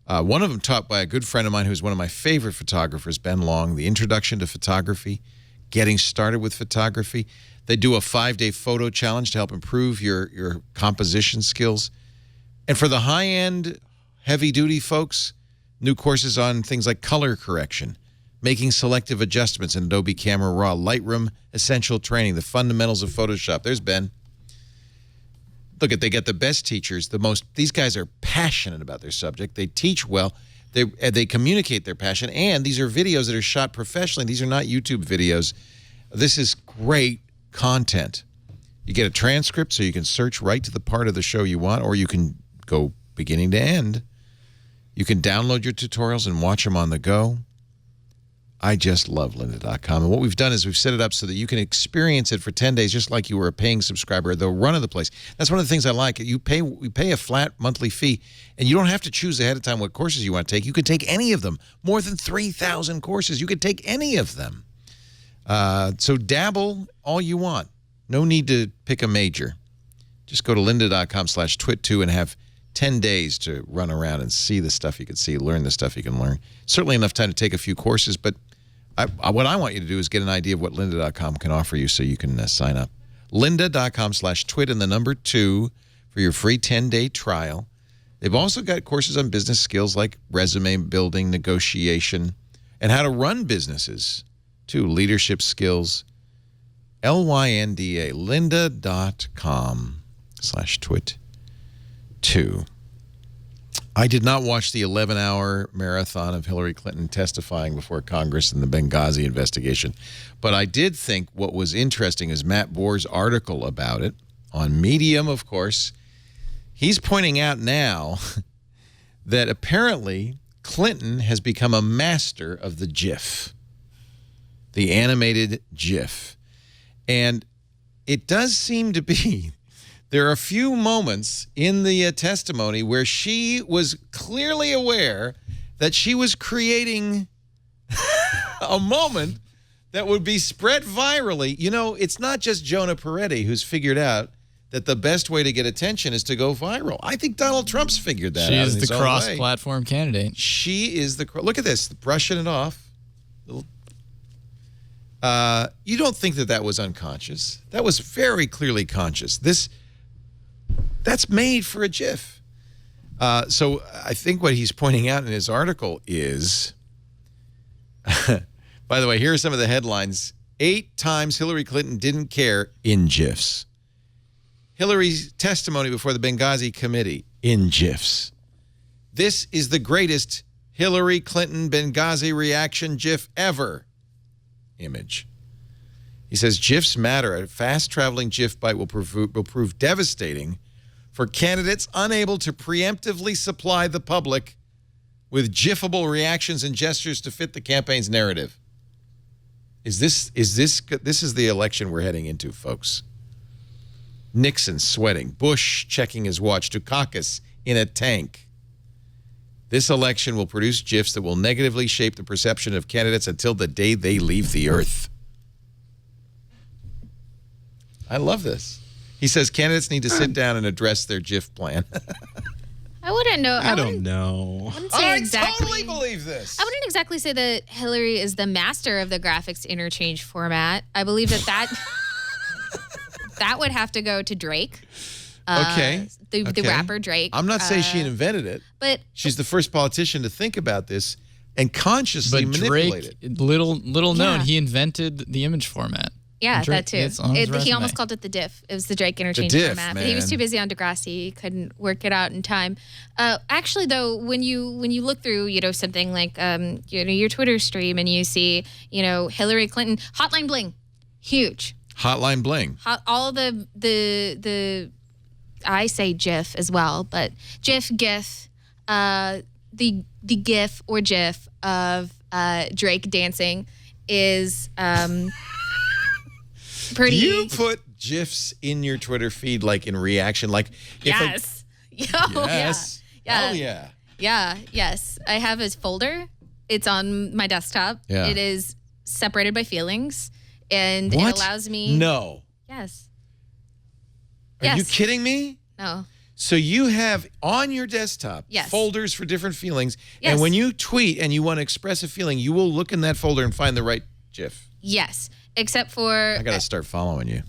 One of them taught by a good friend of mine who's one of my favorite photographers, Ben Long, the Introduction to Photography, Getting Started with Photography. They do a 5-day photo challenge to help improve your composition skills. And for the high-end, heavy-duty folks, new courses on things like color correction, making selective adjustments in Adobe Camera Raw, Lightroom Essential Training, the fundamentals of Photoshop. There's Ben. Look, they get the best teachers, these guys are passionate about their subject. They teach well. They communicate their passion. And these are videos that are shot professionally. These are not YouTube videos. This is great content. You get a transcript so you can search right to the part of the show you want, or you can go beginning to end. You can download your tutorials and watch them on the go. I just love lynda.com. And what we've done is we've set it up so that you can experience it for 10 days just like you were a paying subscriber, the run of the place. That's one of the things I like. We pay a flat monthly fee, and you don't have to choose ahead of time what courses you want to take. You can take any of them. More than 3,000 courses. You can take any of them. So dabble all you want. No need to pick a major. Just go to lynda.com/twit2 and have 10 days to run around and see the stuff you can see, learn the stuff you can learn. Certainly enough time to take a few courses, but what I want you to do is get an idea of what lynda.com can offer you so you can sign up. lynda.com/twit and the number 2 for your free 10-day trial. They've also got courses on business skills like resume building, negotiation, and how to run businesses, too, leadership skills. LYNDA, lynda.com/twit2. I did not watch the 11-hour marathon of Hillary Clinton testifying before Congress in the Benghazi investigation, but I did think what was interesting is Matt Bohr's article about it on Medium, of course. He's pointing out now that apparently Clinton has become a master of the GIF, the animated GIF. And it does seem to be, there are a few moments in the testimony where she was clearly aware that she was creating a moment that would be spread virally. You know, it's not just Jonah Peretti who's figured out that the best way to get attention is to go viral. I think Donald Trump's figured that out. She is the cross-platform candidate. She is the... Look at this, brushing it off. You don't think that was unconscious. That was very clearly conscious. That's made for a GIF. So I think what he's pointing out in his article is, by the way, here are some of the headlines. 8 times Hillary Clinton didn't care in GIFs. Hillary's testimony before the Benghazi committee in GIFs. This is the greatest Hillary Clinton Benghazi reaction GIF ever. Image. He says GIFs matter. A fast-traveling GIF bite will prove devastating for candidates unable to preemptively supply the public with GIFable reactions and gestures to fit the campaign's narrative. This is the election we're heading into, folks. Nixon sweating, Bush checking his watch, Dukakis in a tank. This election will produce GIFs that will negatively shape the perception of candidates until the day they leave the earth. I love this. He says candidates need to sit down and address their GIF plan. I wouldn't know. I don't know. I totally believe this. I wouldn't exactly say that Hillary is the master of the graphics interchange format. I believe that that would have to go to Drake. Okay. The rapper Drake. I'm not saying she invented it, but she's the first politician to think about this and consciously manipulate it. Drake, little known, he invented the image format. Yeah, Drake, that too. it's on his He resume. almost called it the diff. It was the Drake interchange diff, format, but he was man. too busy on Degrassi. He couldn't work it out in time. Actually, though, when you look through, something like your Twitter stream and you see, Hillary Clinton Hotline Bling, huge. Hotline Bling. All the I say GIF as well, but GIF, the GIF or GIF of Drake dancing is pretty. Do you put GIFs in your Twitter feed like in reaction? Like yes. Yes. Yeah. Oh yeah. Yeah. Yes. I have a folder. It's on my desktop. Yeah. It is separated by feelings, and What? it allows me. No. Yes. Are you kidding me? No. So you have on your desktop Yes. folders for different feelings, Yes. and when you tweet and you want to express a feeling, you will look in that folder and find the right GIF. Yes. Except for I gotta start following you.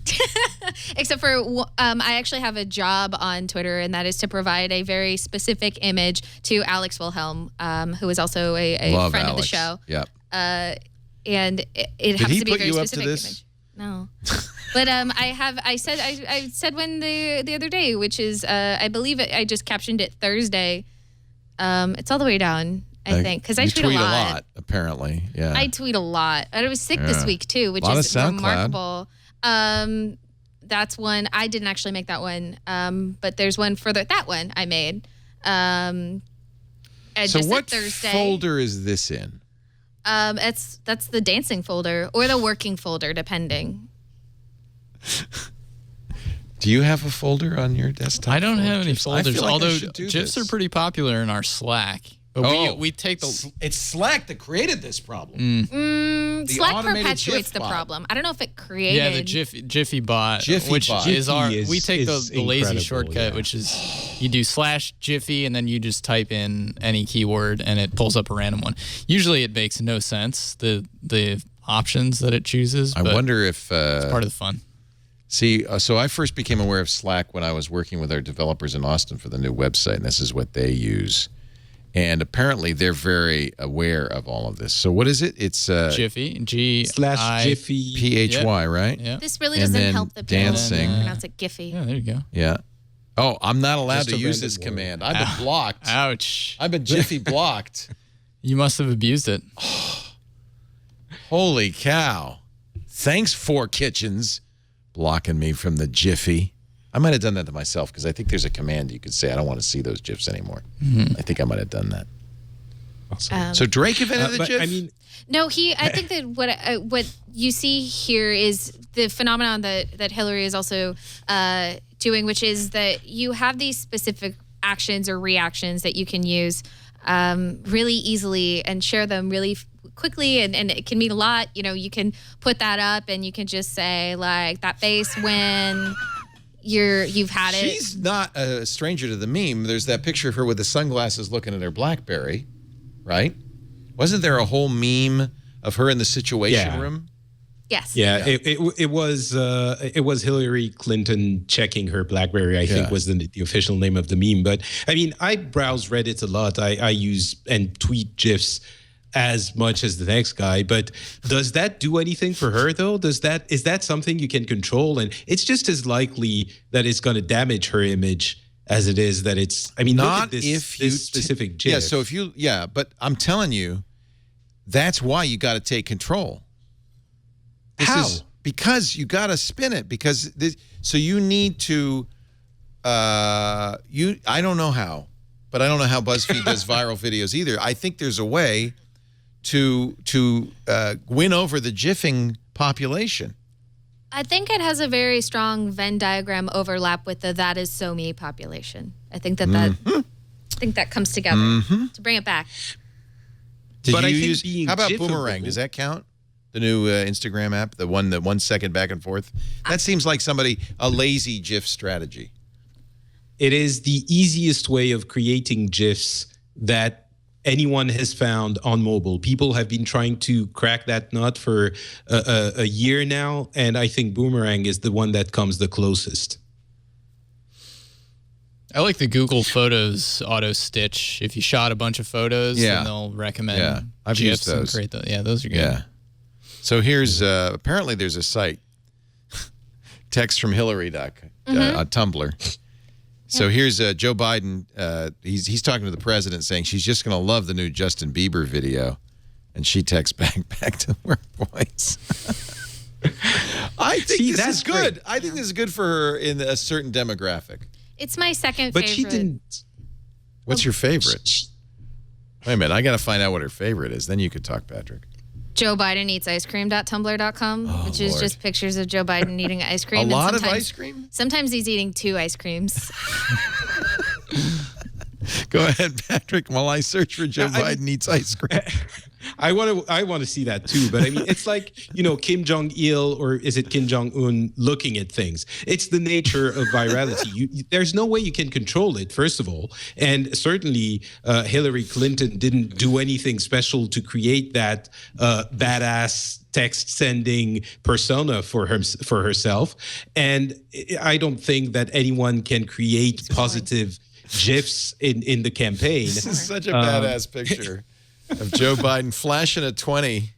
I actually have a job on Twitter, and that is to provide a very specific image to Alex Wilhelm, who is also a Love friend Alex. of the show. Yep. And it Did happens he to be a put very you up to specific this? image. No. But I said one the other day, which is I believe I just captioned it Thursday. It's all the way down, I think, because I You tweet a lot. apparently. Yeah. I tweet a lot. I was sick this week too, which Lot of is SoundCloud. remarkable. That's one. I didn't actually make that one, but there's one further. That one I made. So just what Thursday. folder is this in? That's the dancing folder or the working folder, depending. Do you have a folder on your desktop? I don't have any GIFs? I folders, feel like I although should do GIFs this. are pretty popular in our Slack. But we take the. It's Slack that created this problem. The Slack automated perpetuates GIF the bot. problem. I don't know if it created. Yeah, the Jiffy bot, Jiffy which bot. is our. Jiffy We take is the lazy incredible, shortcut, yeah. which is you do /Jiffy and then you just type in any keyword and it pulls up a random one. Usually, it makes no sense the options that it chooses. I but wonder if it's part of the fun. See, so I first became aware of Slack when I was working with our developers in Austin for the new website, and this is what they use. And apparently, they're very aware of all of this. So what is it? It's Jiffy, /Jiffy. PHY, right? Yeah. This really And doesn't then help the people dancing. pronounce it Giphy. Yeah, there you go. Yeah. Oh, I'm not allowed Just to a use random this word. command. I've been blocked. Ouch. I've been Jiffy blocked. You must have abused it. Holy cow. Thanks, Four Kitchens, blocking me from the Jiffy. I might have done that to myself because I think there's a command you could say, I don't want to see those GIFs anymore. I think I might have done that. So Drake invented the but, GIF? I mean, No, I think that what you see here is the phenomenon that Hillary is also doing, which is that you have these specific actions or reactions that you can use really easily and share them really quickly, and it can mean a lot. You can put that up and you can just say like that face when you've had it. She's not a stranger to the meme. There's that picture of her with the sunglasses looking at her BlackBerry, right? Wasn't there a whole meme of her in the Situation Room? Yes. Yeah, it was Hillary Clinton checking her BlackBerry, I think was the official name of the meme. But I mean, I browse Reddit a lot. I use and tweet GIFs as much as the next guy. But does that do anything for her though? Is that something you can control? And it's just as likely that it's going to damage her image as it is that it's. I mean, not look at if this specific GIF. Yeah. So if you but I'm telling you, that's why you got to take control. How? Because you got to spin it. Because so you need to. I don't know how, but I don't know how BuzzFeed does viral videos either. I think there's a way to win over the GIFing population. I think it has a very strong Venn diagram overlap with the "that is so me" population. I think that comes together to bring it back. How about Boomerang? Does that count? The new Instagram app, the 1 second back and forth. That seems like a lazy GIF strategy. It is the easiest way of creating GIFs that anyone has found on mobile. People have been trying to crack that nut for a year now, and I think Boomerang is the one that comes the closest. I like the Google Photos auto stitch. If you shot a bunch of photos, then they'll recommend I've GIFs used those. and create those. Yeah, those are good. Yeah. So here's apparently there's a site, text from Hillary on Tumblr. So here's Joe Biden. He's talking to the president, saying she's just going to love the new Justin Bieber video, and she texts back to her voice. I think this is good. Great. I think this is good for her in a certain demographic. It's my second favorite. But she didn't. What's your favorite? Wait a minute. I got to find out what her favorite is. Then you could talk, Patrick. Joe Biden eats ice cream.tumblr.com, which is just pictures of Joe Biden eating ice cream. A lot of ice cream? Sometimes he's eating 2 ice creams. Go ahead, Patrick, while I search for Joe Biden eats ice cream. I want to see that too, but I mean, it's like, Kim Jong-il, or is it Kim Jong-un, looking at things. It's the nature of virality. There's no way you can control it, first of all, and certainly Hillary Clinton didn't do anything special to create that badass text sending persona for herself, and I don't think that anyone can create positive GIFs in the campaign. This is such a badass picture of Joe Biden flashing a 20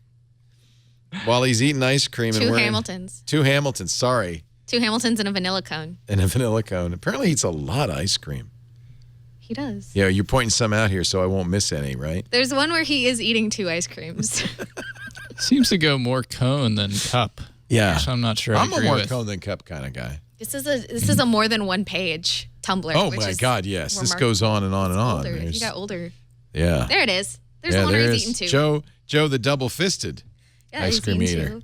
while he's eating ice cream. Two Hamiltons. 2 Hamiltons, sorry. 2 Hamiltons and a vanilla cone. And a vanilla cone. Apparently he eats a lot of ice cream. He does. Yeah, you're pointing some out here so I won't miss any, right? There's one where he is eating 2 ice creams. Seems to go more cone than cup. Yeah. Which I'm not sure I'm I agree a more with. cone than cup kind of guy. This is a more than 1 page Tumblr. Oh my God, yes. This goes on and on and on. He got older. Yeah. There it is. There's the one where he's eating 2. Joe the double-fisted ice cream eater.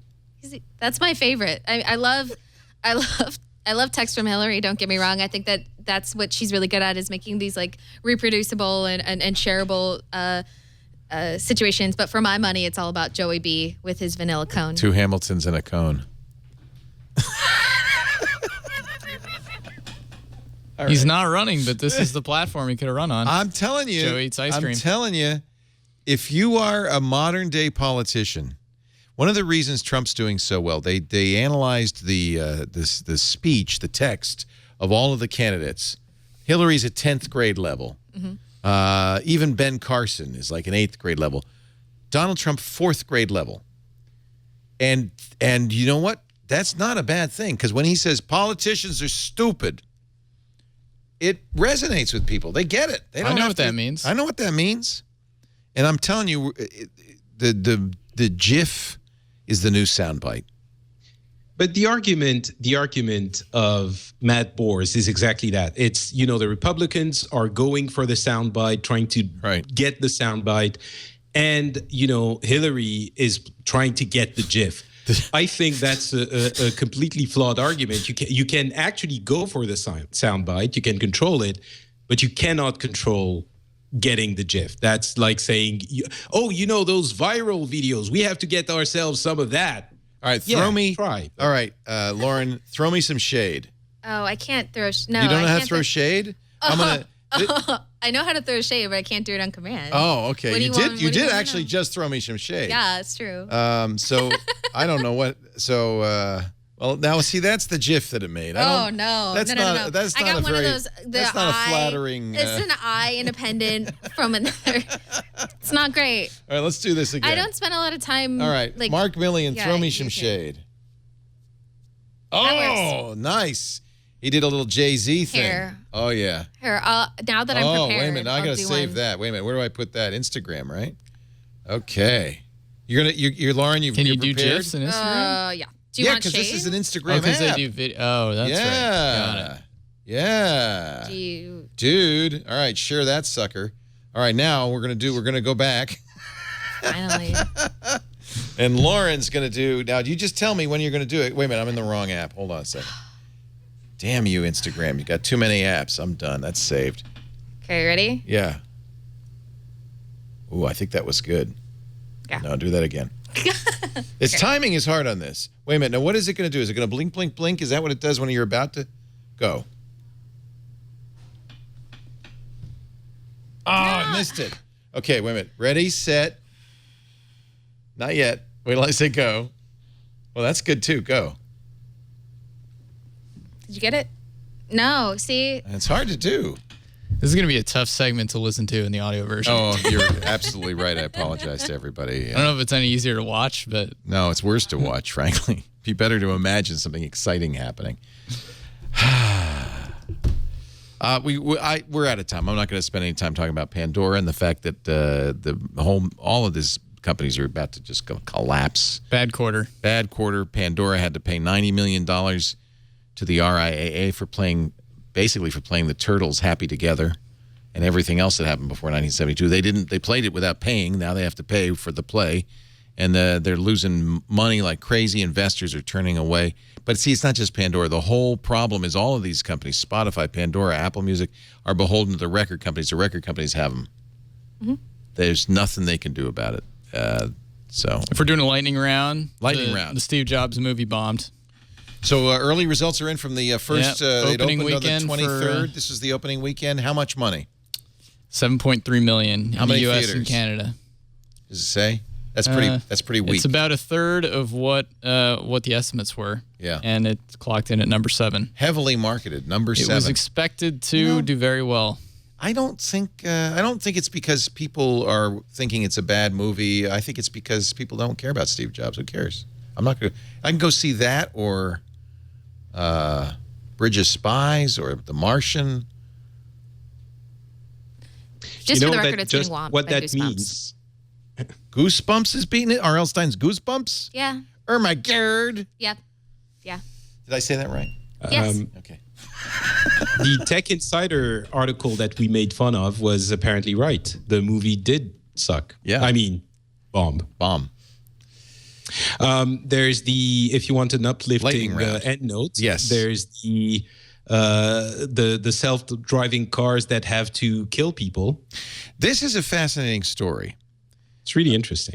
That's my favorite. I love text from Hillary. Don't get me wrong. I think that's what she's really good at, is making these like reproducible and shareable situations. But for my money, it's all about Joey B with his vanilla cone. 2 Hamiltons and a cone. He's not running, but this is the platform he could have run on. I'm telling you. Joe eats ice cream. I'm telling you, if you are a modern day politician, one of the reasons Trump's doing so well, they analyzed the speech, the text of all of the candidates. Hillary's at 10th grade level. Even Ben Carson is like an 8th grade level. Donald Trump, 4th grade level. And you know what? That's not a bad thing, because when he says politicians are stupid, it resonates with people. They get it. They don't I know what that means. I know what that means. And I'm telling you, the GIF is the new soundbite. But the argument of Matt Bors is exactly that. It's, the Republicans are going for the soundbite, trying to get the soundbite, and, Hillary is trying to get the GIF. I think that's a completely flawed argument. You can actually go for the soundbite, you can control it, but you cannot control getting the GIF. That's like saying, those viral videos, we have to get ourselves some of that. All right, try. All right, Lauren, throw me some shade. Oh, I can't throw. No, you don't know I how can't to throw shade. I'm I know how to throw shade, but I can't do it on command. Oh, okay. What do You you did. want- You what do you did wanna actually know? just throw me some shade. Yeah, it's true. So I don't know what. So well, now see, that's the GIF that it made. Oh no! That's no, not. no, no. That's I not got a one very. of those. That's not a flattering. It's an eye independent from another. It's not great. All right, let's do this again. I don't spend a lot of time. All right, like, Mark Milian, yeah, throw me you some can. shade. That Oh, nice. He did a little Jay-Z thing. Here. Oh yeah. Here, now that I'm Oh, prepared, wait a minute. I I'll gotta do save one. that. Wait a minute. Where do I put that? Instagram, right? Okay. You're Lauren. Can you you're do prepared? GIFs in Instagram? Yeah. Do you Yeah, want because this shade? is an Instagram Oh, because they app. do video. Oh, that's right. Got it. Yeah. Do you? Dude. All right, share that sucker. All right, now we're gonna go back. Finally. And Lauren's gonna do now. You just tell me when you're gonna do it. Wait a minute, I'm in the wrong app. Hold on a second. Damn you, Instagram. You got too many apps. I'm done. That's saved. Okay, ready? Yeah. Ooh, I think that was good. Yeah. No, do that again. Its timing is hard on this. Wait a minute. Now, what is it going to do? Is it going to blink, blink, blink? Is that what it does when you're about to go? Oh, I missed it. Okay, wait a minute. Ready, set. Not yet. Wait till I say go. Well, that's good too. Go. Did you get it? No. See. It's hard to do. This is going to be a tough segment to listen to in the audio version. Oh, you're absolutely right. I apologize to everybody. I don't know if it's any easier to watch, but No, it's worse to watch, frankly. Be better to imagine something exciting happening. We're out of time. I'm not going to spend any time talking about Pandora and the fact that all of these companies are about to just go collapse. bad quarter. Bad quarter. Pandora had to pay $90 million to the RIAA for playing the Turtles Happy Together and everything else that happened before 1972. They played it without paying. Now they have to pay for the play, and they're losing money like crazy. Investors are turning away. But see, it's not just Pandora. The whole problem is all of these companies, Spotify, Pandora, Apple Music, are beholden to the record companies. The record companies have them. Mm-hmm. There's nothing they can do about it. So If we're doing a lightning round, round. The Steve Jobs movie bombed. So early results are in from the first. Yep. It Opening opened on the weekend 23rd. This is the opening weekend. How much money? $7.3 million How in many the U.S. theaters? and Canada. Does it say? That's pretty weak. It's about a third of what the estimates were. Yeah. And it clocked in at number 7. Heavily marketed. Number 7. It was expected to do very well. I don't think it's because people are thinking it's a bad movie. I think it's because people don't care about Steve Jobs. Who cares? I can go see that or Bridge of Spies or The Martian. Just for the record, it's getting whomped what by that Goosebumps. means. Goosebumps is beating it. R.L. Stein's Goosebumps. Yeah. Oh my God. Yep. Yeah. Did I say that right? Yes. Okay. The Tech Insider article that we made fun of was apparently right. The movie did suck. Yeah. I mean, bomb. There's if you want an uplifting end note. Yes. There's the self-driving cars that have to kill people. This is a fascinating story. It's really interesting.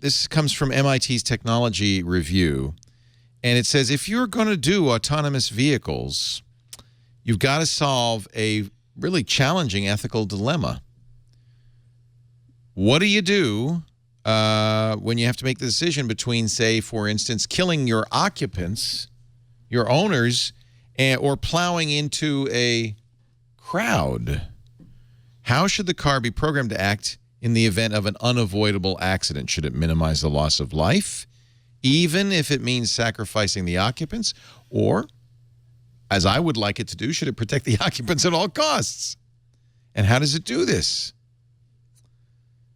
This comes from MIT's Technology Review, and it says if you're going to do autonomous vehicles, you've got to solve a really challenging ethical dilemma. What do you do when you have to make the decision between, say, for instance, killing your occupants, your owners, or plowing into a crowd? How should the car be programmed to act in the event of an unavoidable accident? Should it minimize the loss of life, even if it means sacrificing the occupants? Or, as I would like it to do, should it protect the occupants at all costs? And how does it do this?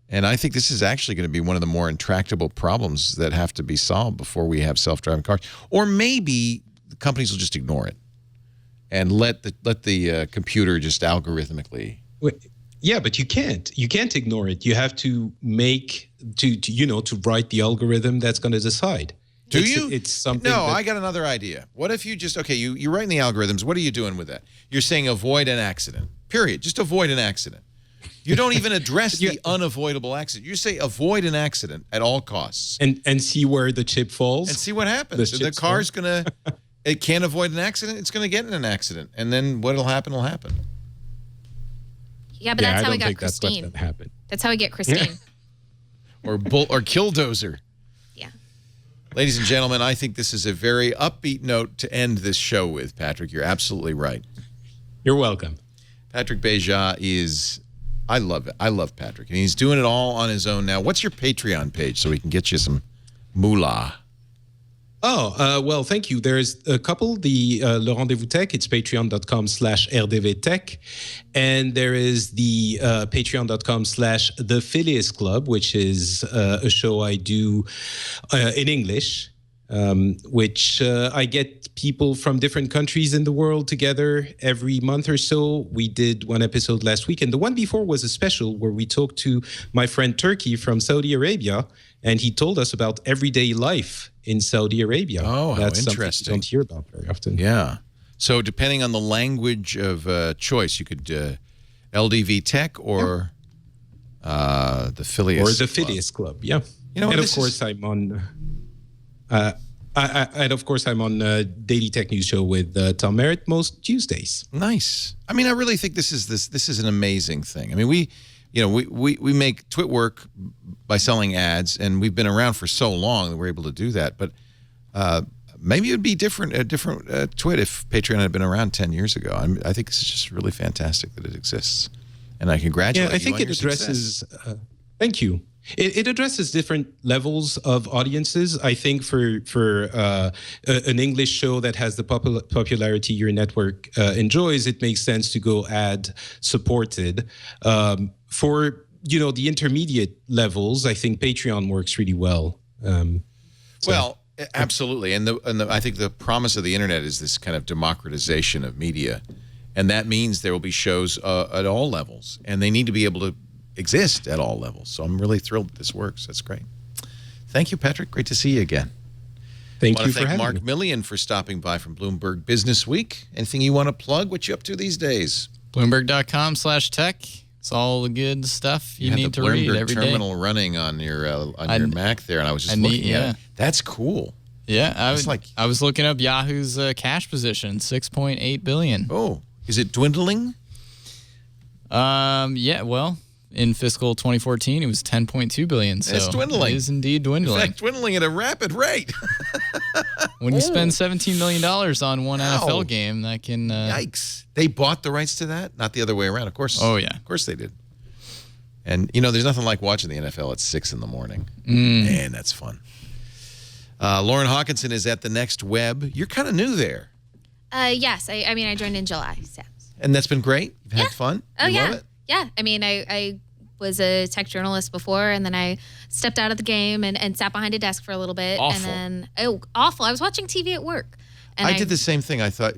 And I think this is actually going to be one of the more intractable problems that have to be solved before we have self-driving cars. Or maybe the companies will just ignore it and let the computer just algorithmically. Yeah, but you can't. You can't ignore it. You have to to write the algorithm that's going to decide. It's something. No, I got another idea. What if you just you're writing the algorithms. What are you doing with that? You're saying avoid an accident. Period. Just avoid an accident. You don't even address the unavoidable accident. You say avoid an accident at all costs. And see where the chip falls. And see what happens. The car's going to, it can't avoid an accident. It's going to get in an accident. And then what'll happen will happen. Yeah, but that's how we got that's Christine. what happened. That's how we get Christine. or Killdozer. Yeah. Ladies and gentlemen, I think this is a very upbeat note to end this show with, Patrick. You're absolutely right. You're welcome. Patrick Beja is, I love it. I love Patrick. And he's doing it all on his own now. What's your Patreon page so we can get you some moolah? Oh, well, thank you. There's a couple, the Le Rendezvous Tech, it's patreon.com/rdvtech. And there is the patreon.com/The Phileas Club, which is a show I do in English, which I get people from different countries in the world together every month or so. We did one episode last week, and the one before was a special where we talked to my friend Turkey from Saudi Arabia, and he told us about everyday life in Saudi Arabia. Oh, that's how something interesting. you don't hear about very often. Yeah. So depending on the language of choice, you could LDV Tech or the Phileas Or the Phileas Club, yeah. You know, and of course, I'm on... and of course, I'm on Daily Tech News Show with Tom Merritt most Tuesdays. Nice. I mean, I really think this is an amazing thing. I mean, we make Twit work by selling ads, and we've been around for so long that we're able to do that. But maybe it would be a different Twit if Patreon had been around 10 years ago. I think this is just really fantastic that it exists, and I congratulate you. I think on it your addresses. success. Thank you. It addresses different levels of audiences. I think for an English show that has the popularity your network enjoys, it makes sense to go ad supported. For the intermediate levels, I think Patreon works really well. Well, absolutely, and I think the promise of the internet is this kind of democratization of media, and that means there will be shows at all levels, and they need to be able to exist at all levels. So I'm really thrilled that this works. That's great. Thank you, Patrick. Great to see you again. Thank I you want to for thank having Mark Milian for stopping by from Bloomberg Business Week. Anything you want to plug? What you up to these days? Bloomberg.com/tech. It's all the good stuff you need to read every day. Bloomberg terminal running on your Mac there, and I was just looking at it. That's cool. Yeah, I was looking up Yahoo's cash position, $6.8 billion. Oh, is it dwindling? Yeah, well, in fiscal 2014, it was $10.2 billion. So it's dwindling. It is indeed dwindling. In fact, dwindling at a rapid rate. When you spend $17 million on one NFL game, that can... Yikes. They bought the rights to that? Not the other way around, of course. Oh, yeah. Of course they did. And, there's nothing like watching the NFL at 6 in the morning. Man, that's fun. Lauren Hockenson is at the Next Web. You're kind of new there. Yes. I joined in July. So. And that's been great? You've had fun? Oh, you yeah. love it? Yeah. I mean, I was a tech journalist before, and then I stepped out of the game and sat behind a desk for a little bit. Awful. And then, awful. I was watching TV at work. And I did the same thing. I thought,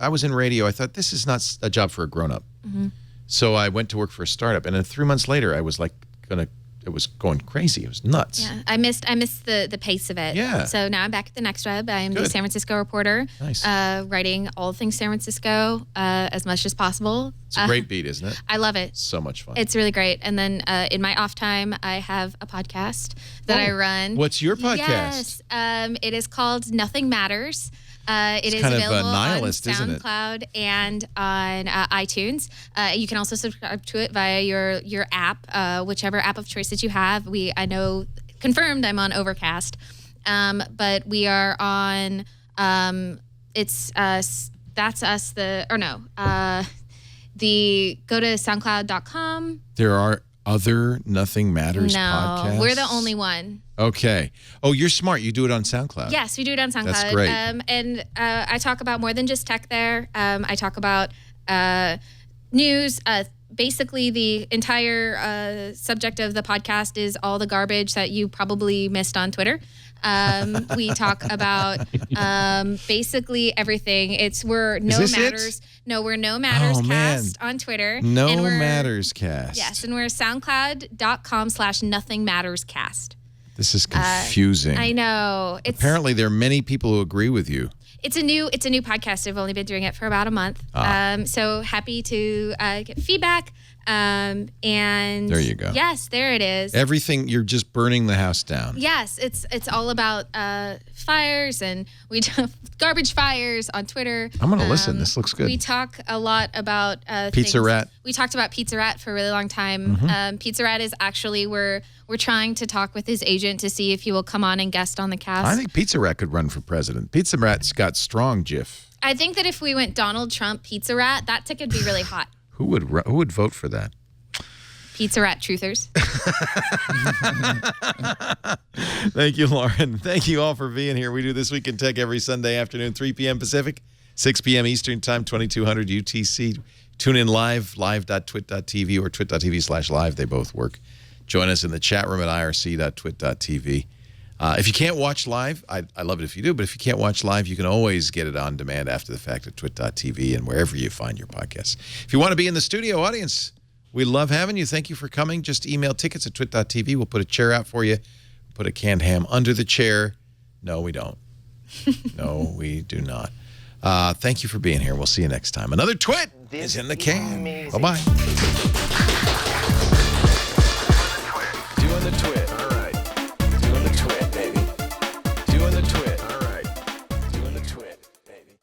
I was in radio. I thought, this is not a job for a grown-up. Mm-hmm. So I went to work for a startup. And then 3 months later, I was it was going crazy. It was nuts. Yeah, I missed the pace of it. Yeah. So now I'm back at the Next Web. I'm the Good. San Francisco reporter. Nice. Writing all things San Francisco as much as possible. It's a great beat, isn't it? I love it. So much fun. It's really great. And then in my off time, I have a podcast that I run. What's your podcast? Yes. It is called Nothing Matters. It is kind of available nihilist, on isn't it? SoundCloud and on iTunes. You can also subscribe to it via your app, whichever app of choice that you have. I know confirmed I'm on Overcast, but we are on. It's us. That's us. Go to SoundCloud.com. There are other Nothing Matters podcasts? No, we're the only one. Okay. Oh, you're smart. You do it on SoundCloud. Yes, we do it on SoundCloud. That's great. And I talk about more than just tech there. I talk about news. Basically, the entire subject of the podcast is all the garbage that you probably missed on Twitter. We talk about basically everything. We're No Matters. No, we're No Matters Cast on Twitter. No Matters Cast. Yes, and we're SoundCloud.com/NothingMattersCast. This is confusing. I know. Apparently, there are many people who agree with you. It's a new podcast. I've only been doing it for about a month. So happy to get feedback. And there you go. Yes, there it is. Everything, you're just burning the house down. Yes, it's all about fires, and we garbage fires on Twitter. I'm going to listen. This looks good. We talk a lot about Pizza things. Rat. We talked about Pizza Rat for a really long time. Pizza Rat is actually we're trying to talk with his agent to see if he will come on and guest on the cast. I think Pizza Rat could run for president. Pizza Rat's got strong GIF. I think that if we went Donald Trump Pizza Rat, that ticket would be really hot. Who would vote for that? Pizza Rat truthers. Thank you, Lauren. Thank you all for being here. We do This Week in Tech every Sunday afternoon, 3 p.m. Pacific, 6 p.m. Eastern Time, 2200 UTC. Tune in live, live.twit.tv or twit.tv/live. They both work. Join us in the chat room at irc.twit.tv. If you can't watch live, I love it if you do, but if you can't watch live, you can always get it on demand after the fact at twit.tv and wherever you find your podcasts. If you want to be in the studio audience, we love having you. Thank you for coming. Just email tickets at twit.tv. We'll put a chair out for you. Put a canned ham under the chair. No, we don't. No, we do not. Thank you for being here. We'll see you next time. Another Twit is in the can. Bye-bye.